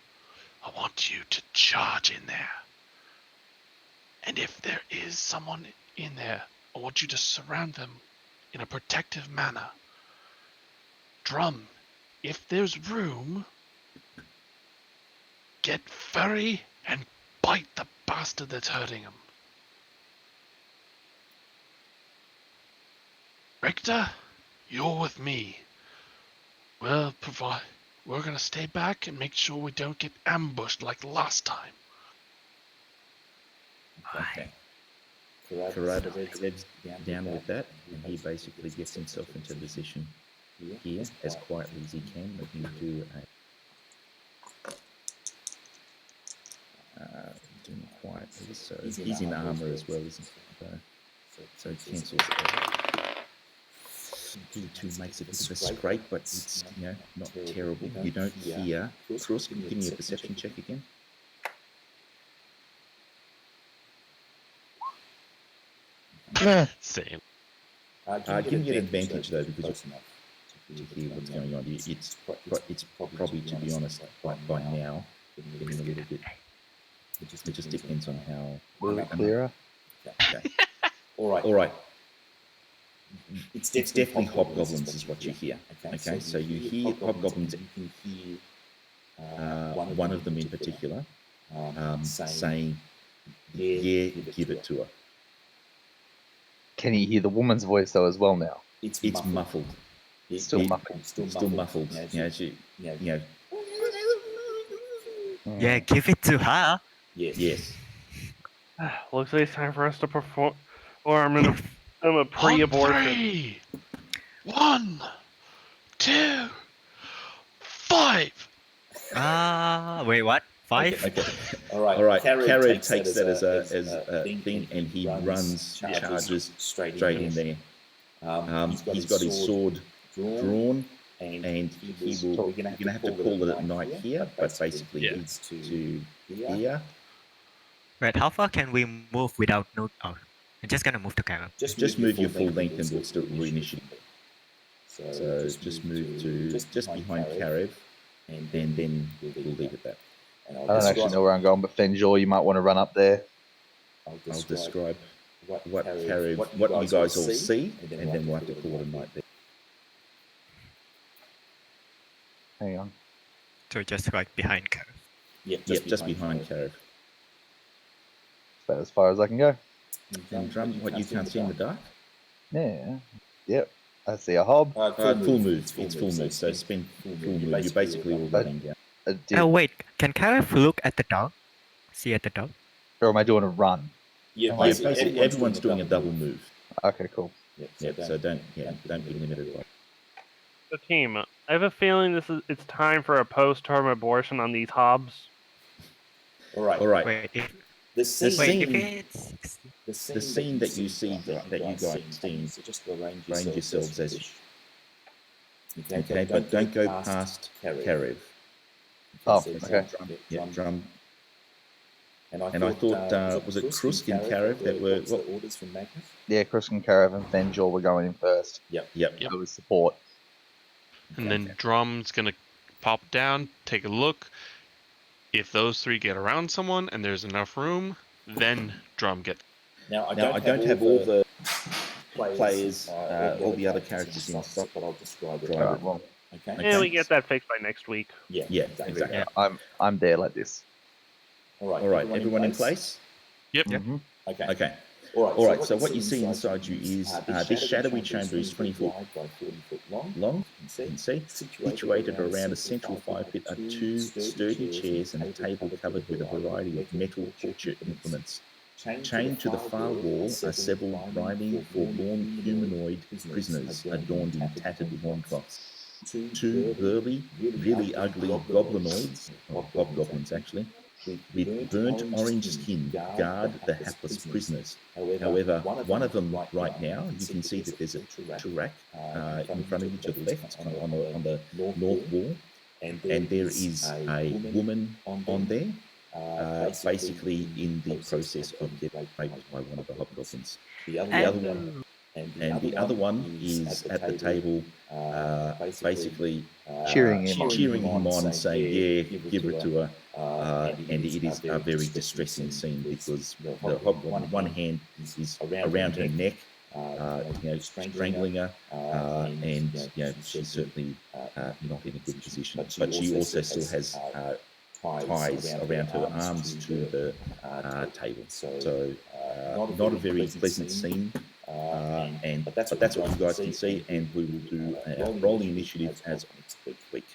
Speaker 8: I want you to charge in there. And if there is someone in there, I want you to surround them in a protective manner. Drum, if there's room, get furry and bite the bastard that's hurting him. Richter, you're with me. We're gonna stay back and make sure we don't get ambushed like last time.
Speaker 4: Okay. Karada heads down with that, and he basically gets himself into position here as quietly as he can. Let me do doing quietly. So he's in armor as well, isn't he? So it cancels that. He makes a bit of a scrape, but it's not terrible. You don't hear. Krusk, give me a perception check again.
Speaker 8: Same.
Speaker 4: Give me an advantage though, because to hear what's going on. It's probably, to be honest, by now getting a little bit. It just depends on how.
Speaker 1: A little clearer.
Speaker 4: Okay. All right. It's definitely hobgoblins is what you hear. Okay, so you hear hobgoblins, and you can hear one of them in particular saying, "Yeah, give it to her."
Speaker 1: Can you hear the woman's voice though as well now?
Speaker 4: It's muffled.
Speaker 1: It's still muffled.
Speaker 4: Still muffled.
Speaker 7: Yeah, give it to her.
Speaker 4: Yes.
Speaker 2: Looks like it's time for us to perform a pre-abortion.
Speaker 8: 1, 2, 5.
Speaker 7: Wait, what? 5.
Speaker 4: Okay. All right. Karev takes that as a thing, and he charges straight in there. He's got his sword drawn, and we're going to have to call it at night here, but basically leads to here.
Speaker 7: Right, how far can we move without no... Oh, I'm just gonna move to Karev.
Speaker 4: Just move your full length and we'll still re-initiate. So just move to just behind Karev, and then we'll leave it that.
Speaker 1: I don't actually know where I'm going, but Fenjor, you might want to run up there.
Speaker 4: I'll describe what you guys all see, and then we'll have to call it a night there.
Speaker 1: Hang on.
Speaker 7: So just like behind Karev.
Speaker 4: Yep, just behind Karev.
Speaker 1: About as far as I can go.
Speaker 4: And Drum, what you can't see in the dark?
Speaker 1: Yeah. Yep. I see a hob.
Speaker 4: Full move. It's full move. So spin full move. You're basically all running down.
Speaker 7: Oh wait, can Karev look at the dog? See at the dog?
Speaker 1: Or am I doing a run?
Speaker 4: Yeah, basically everyone's doing a double move.
Speaker 1: Okay, cool.
Speaker 4: Yep. So don't be limited by.
Speaker 2: So team, I have a feeling it's time for a post-term abortion on these hobs.
Speaker 4: All right.
Speaker 7: Wait,
Speaker 4: The scene that you see that you guys see, so just arrange yourselves as okay, but don't go past Karev.
Speaker 1: Oh, okay.
Speaker 4: Yeah, Drum. And I thought, was it Krusk and Karev that were orders from Magnus?
Speaker 1: Yeah, Krusk and Karev and Fenjor were going in first.
Speaker 4: Yep.
Speaker 1: It was support.
Speaker 8: And then Drum's gonna pop down, take a look. If those three get around someone and there's enough room, then Drum gets.
Speaker 4: Now I don't have all the players, all the other characters in stock, but I'll describe it. Okay.
Speaker 2: Yeah, we get that fixed by next week.
Speaker 4: Yeah, exactly.
Speaker 1: Yeah, I'm there like this.
Speaker 4: All right. Everyone in place?
Speaker 8: Yep.
Speaker 1: Mm-hmm.
Speaker 4: Okay. All right. So what you see inside you is this shadowy chamber is 20 foot by 40 foot long. You can see. Situated around a central fire pit are two sturdy chairs and a table covered with a variety of metal torture implements. Chained to the far wall are several writhing, forlorn humanoid prisoners adorned in tattered loincloths. Two burly, really ugly goblinoids, or hobgoblins actually, with burnt orange skin guard the hapless prisoners. However, one of them right now, you can see that there's a Turak in front of you to the left, on the north wall, and there is a woman on there, basically in the process of getting raped by one of the hobgoblins. The other one is at the table, basically cheering him on, saying, "Yeah, give it to her." And it is a very distressing scene because the hobgoblin, one hand is around her neck, strangling her, and she's certainly not in a good position. But she also still has ties around her arms to the table. So not a very pleasant scene. But that's what you guys can see, and we will do a rolling initiative as of next week.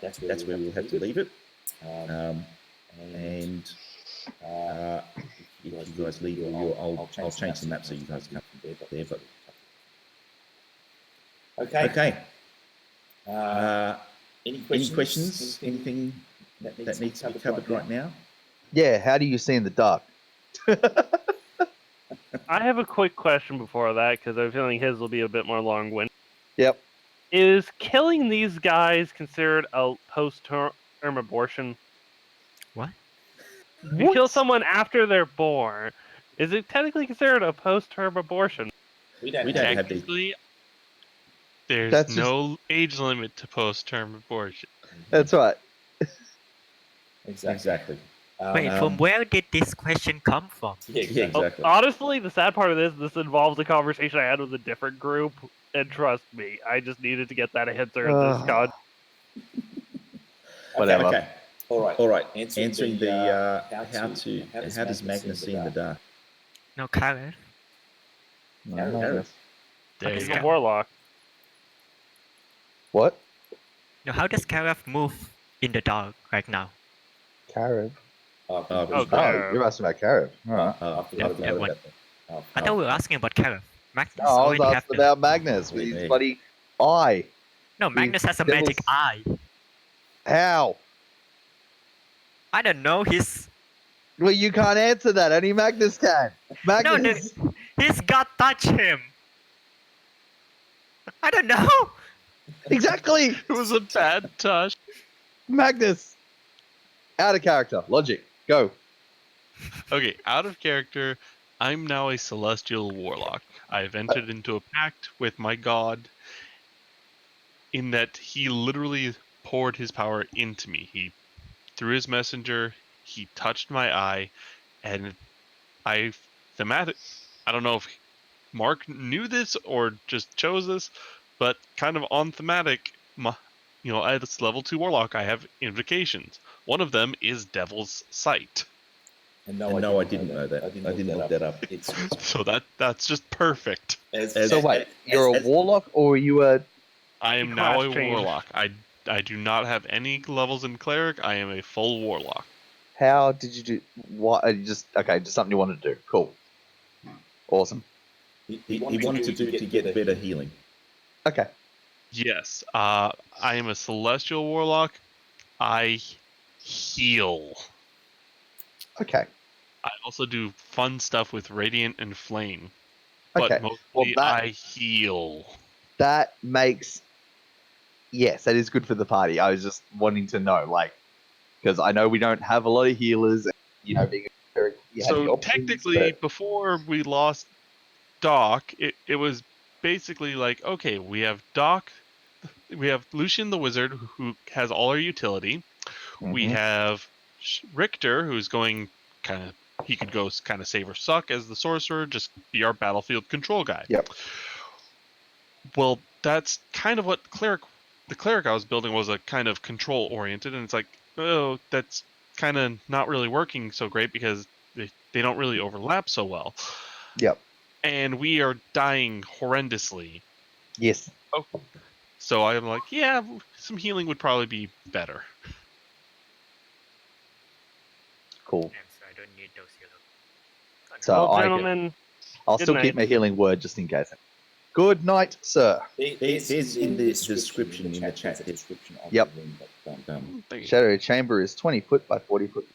Speaker 4: That's where we'll have to leave it. And if you guys leave, I'll change the map so you guys can't there. But okay. Any questions? Anything that needs to be covered right now?
Speaker 1: Yeah. How do you see in the dark?
Speaker 2: I have a quick question before that because I'm feeling his will be a bit more long-winded.
Speaker 1: Yep.
Speaker 2: Is killing these guys considered a post-term abortion?
Speaker 7: What?
Speaker 2: If you kill someone after they're born, is it technically considered a post-term abortion?
Speaker 4: We don't
Speaker 8: technically. There's no age limit to post-term abortion.
Speaker 1: That's right.
Speaker 4: Exactly.
Speaker 7: Wait, from where did this question come from?
Speaker 4: Yeah, exactly.
Speaker 2: Honestly, the sad part of this involves a conversation I had with a different group, and trust me, I just needed to get that answer in this con.
Speaker 1: Whatever.
Speaker 4: Okay. All right. Answering the how does Magnus see in the dark?
Speaker 7: No, Karev.
Speaker 1: Magnus.
Speaker 2: He's a warlock.
Speaker 1: What?
Speaker 7: No, how does Karev move in the dark right now?
Speaker 1: Karev.
Speaker 2: Karev.
Speaker 1: You're asking about Karev. All right.
Speaker 7: I thought we were asking about Karev. Magnus
Speaker 1: No, I was
Speaker 7: already have
Speaker 1: asking
Speaker 7: the...
Speaker 1: about Magnus with his bloody eye.
Speaker 7: No, Magnus has a magic eye.
Speaker 1: How?
Speaker 7: I don't know.
Speaker 1: Well, you can't answer that. Only Magnus can. Magnus.
Speaker 7: No, his God touched him. I don't know.
Speaker 1: Exactly.
Speaker 8: It was a bad touch.
Speaker 1: Magnus. Out of character. Logic. Go.
Speaker 8: Okay, out of character. I'm now a celestial warlock. I've entered into a pact with my god in that he literally poured his power into me. He through his messenger, he touched my eye, and I don't know if Mark knew this or just chose this, but kind of on thematic, as level 2 warlock, I have invocations. One of them is Devil's Sight.
Speaker 4: And no, I didn't know that. I didn't look that up.
Speaker 8: So that's just perfect.
Speaker 1: So wait, you're a warlock or are you a...
Speaker 8: I am now a warlock. I do not have any levels in cleric. I am a full warlock.
Speaker 1: How did you do... What? Just something you wanted to do. Cool. Awesome.
Speaker 4: He wanted to do to get better healing.
Speaker 1: Okay.
Speaker 8: Yes. I am a celestial warlock. I heal.
Speaker 1: Okay.
Speaker 8: I also do fun stuff with Radiant and Flame.
Speaker 1: Okay.
Speaker 8: But mostly I heal.
Speaker 1: That makes... Yes, that is good for the party. I was just wanting to know, because I know we don't have a lot of healers, and, being very...
Speaker 8: So technically, before we lost Doc, it was basically like, okay, we have Doc, we have Lucian the Wizard, who has all our utility. Mm-hmm. We have Richter, who's going he could go kind of save or suck as the sorcerer, just be our battlefield control guy.
Speaker 1: Yep.
Speaker 8: Well, that's kind of what the cleric I was building was a kind of control oriented, and it's like, oh, that's kind of not really working so great because they don't really overlap so well.
Speaker 1: Yep.
Speaker 8: And we are dying horrendously.
Speaker 1: Yes.
Speaker 8: Oh, so I'm like, yeah, some healing would probably be better.
Speaker 1: Cool.
Speaker 12: So I don't need those healers.
Speaker 1: So
Speaker 2: gentlemen,
Speaker 1: I'll still keep my healing word just in case. Good night, sir.
Speaker 4: There's in the description in the chat description.
Speaker 1: Yep. Shadow chamber is 20 foot by 40 foot.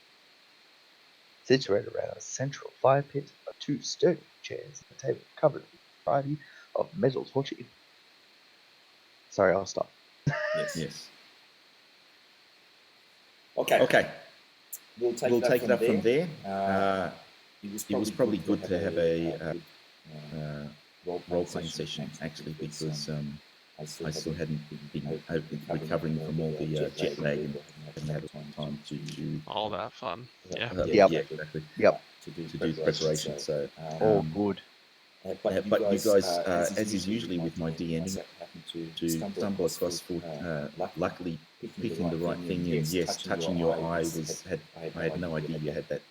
Speaker 1: Situated around a central fire pit of 2 sturdy chairs and a table covered with a variety of metal torture. Sorry, I'll stop.
Speaker 4: Yes. Okay. We'll take it up from there. It was probably good to have a role-playing session, actually, because I still hadn't been recovering from all the jet lag and hadn't had time to do
Speaker 8: all that fun. Yeah.
Speaker 1: Yep.
Speaker 4: Exactly.
Speaker 1: Yep.
Speaker 4: To do preparation. So
Speaker 1: all good.
Speaker 4: But you guys, as is usually with my DMing, to stumble across luckily picking the right thing, and yes, touching your eye I had no idea you had that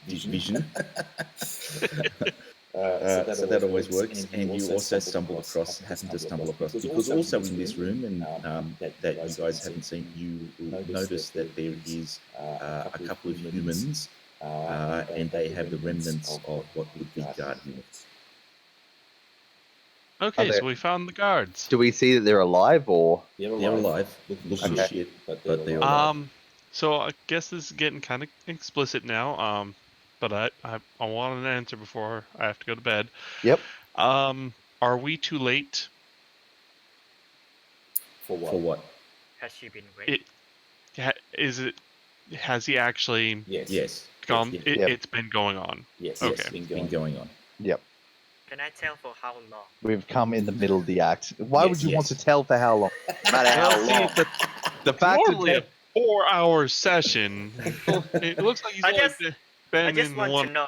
Speaker 4: vision. So that always works, and you also happen to stumble across, because also in this room, and that you guys haven't seen, you will notice that there is a couple of humans, and they have the remnants of what would be guard units.
Speaker 8: Okay, so we found the guards.
Speaker 1: Do we see that they're alive, or
Speaker 4: they're alive? Looking shit, but they're alive.
Speaker 8: So I guess this is getting kind of explicit now. But I want an answer before I have to go to bed.
Speaker 1: Yep.
Speaker 8: Are we too late?
Speaker 4: For what?
Speaker 12: Has she been raped?
Speaker 8: Has he actually?
Speaker 4: Yes.
Speaker 8: Gone. It's been going on.
Speaker 4: Yes.
Speaker 8: Okay.
Speaker 4: It's been going on.
Speaker 1: Yep.
Speaker 12: Can I tell for how long?
Speaker 1: We've come in the middle of the act. Why would you want to tell for how long? No matter how long. The fact
Speaker 8: normally a 4-hour session. It looks like he's
Speaker 12: I just want to know.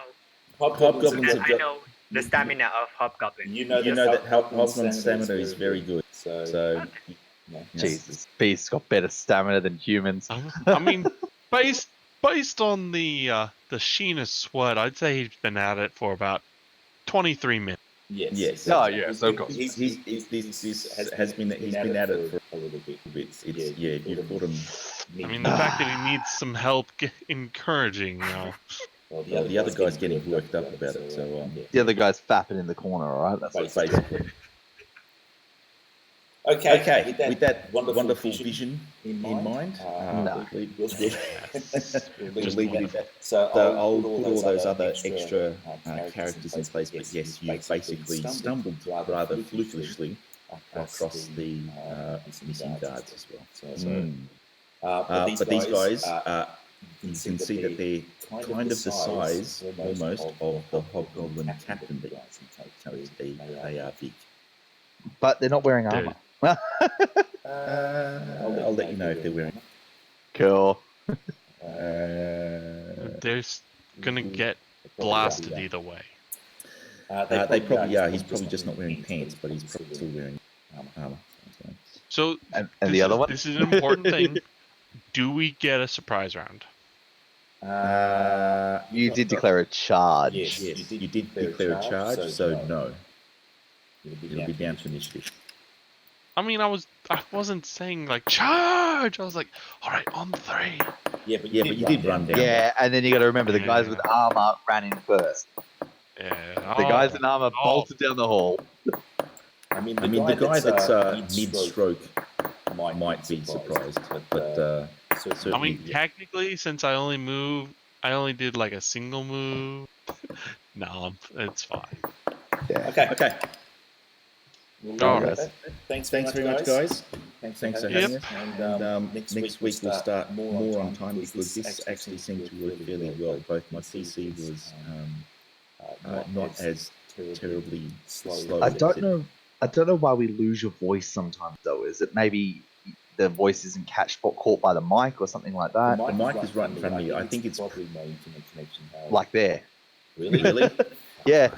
Speaker 4: Hobgoblins
Speaker 12: I know the stamina of Hobgoblin.
Speaker 4: You know that Hobgoblin stamina is very good. So
Speaker 1: Jesus, beasts got better stamina than humans.
Speaker 8: I mean, based on the Sheena sweat, I'd say he's been at it for about 23 minutes.
Speaker 4: Yes.
Speaker 1: Oh yeah. So
Speaker 4: he's been at it for a little bit. You caught him.
Speaker 8: I mean, the fact that he needs some help encouraging,
Speaker 4: Well, the other guy's getting worked up about it. So
Speaker 1: the other guy's fapping in the corner. All right. That's
Speaker 4: basically. Okay, with that wonderful vision in mind, we'll leave it at that. So I'll put all those other extra characters in place, but yes, you've basically stumbled rather flukishly across the missing guards as well. But these guys, you can see that they're kind of the size, almost, of the hobgoblin captain that carries. They are big.
Speaker 1: But they're not wearing armor.
Speaker 4: I'll let you know if they're wearing.
Speaker 1: Cool.
Speaker 8: They're gonna get blasted either way.
Speaker 4: They probably are. He's probably just not wearing pants, but he's probably still wearing armor.
Speaker 8: So
Speaker 1: and the other one?
Speaker 8: This is an important thing. Do we get a surprise round?
Speaker 1: You did declare a charge.
Speaker 4: Yes, you did declare a charge, so no. It'll be down to initiative.
Speaker 8: I mean, I wasn't saying like charge. I was like, all right, on 3.
Speaker 4: Yeah, but you did run down.
Speaker 1: Yeah, and then you got to remember the guys with armor ran in first.
Speaker 8: Yeah.
Speaker 1: The guys in armor bolted down the hall.
Speaker 4: I mean, the guy that's mid-stroke might be surprised, but
Speaker 8: I mean, technically, since I only did like a single move. No, it's fine.
Speaker 4: Yeah. Okay. All right. Thanks very much, guys. Thanks for having us. And next week we'll start more on time because this actually seemed to work fairly well. Both my PC was not as terribly slow.
Speaker 1: I don't know why we lose your voice sometimes though. Is it maybe the voice isn't caught by the mic or something like that?
Speaker 4: The mic is right in front of me. I think it's probably my internet connection.
Speaker 1: Like there.
Speaker 4: Really?
Speaker 1: Yeah.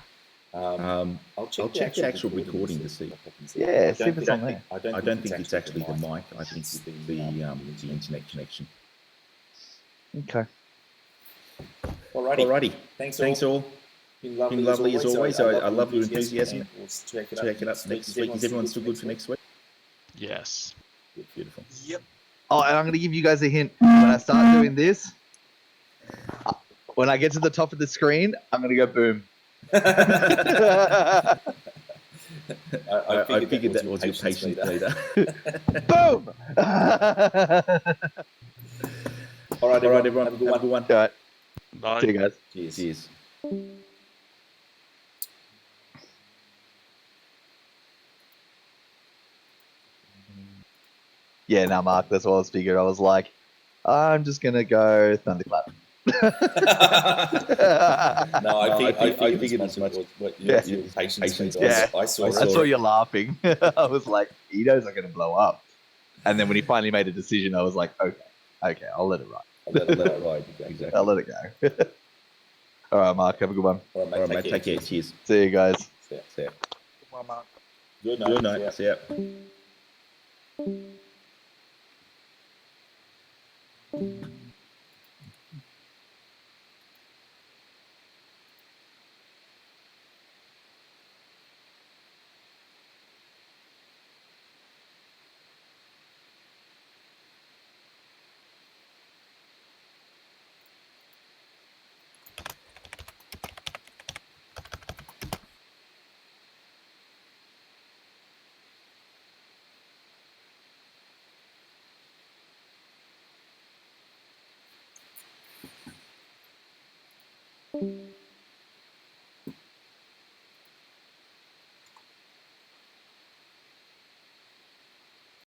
Speaker 4: I'll check the actual recording to see.
Speaker 1: Yeah, see if it's on there.
Speaker 4: I don't think it's actually the mic. I think it's the internet connection.
Speaker 1: Okay.
Speaker 4: Alrighty. Thanks all. Been lovely as always. I love your enthusiasm. We'll check it up next week. Is everyone still good for next week?
Speaker 8: Yes.
Speaker 4: Beautiful.
Speaker 11: Yep.
Speaker 1: Oh, and I'm going to give you guys a hint. When I start doing this, when I get to the top of the screen, I'm going to go boom.
Speaker 4: I figured that was your patience leader.
Speaker 1: Boom!
Speaker 4: All right, everyone. Have a good one.
Speaker 1: All right.
Speaker 8: Bye.
Speaker 1: See you guys.
Speaker 4: Cheers.
Speaker 1: Yeah, no, Mark, that's what I was figuring. I was like, I'm just going to go thunderclap.
Speaker 4: No, I figured as much. Your patience.
Speaker 1: Yeah,
Speaker 4: I
Speaker 1: saw you laughing. I was like, he knows I'm going to blow up. And then when he finally made a decision, I was like, okay, I'll let it ride.
Speaker 4: Let it ride. Exactly.
Speaker 1: I'll let it go. All right, Mark, have a good one.
Speaker 4: All right, mate. Take care. Cheers.
Speaker 1: See you guys.
Speaker 4: See ya.
Speaker 11: Well, Mark.
Speaker 4: Good night. See ya.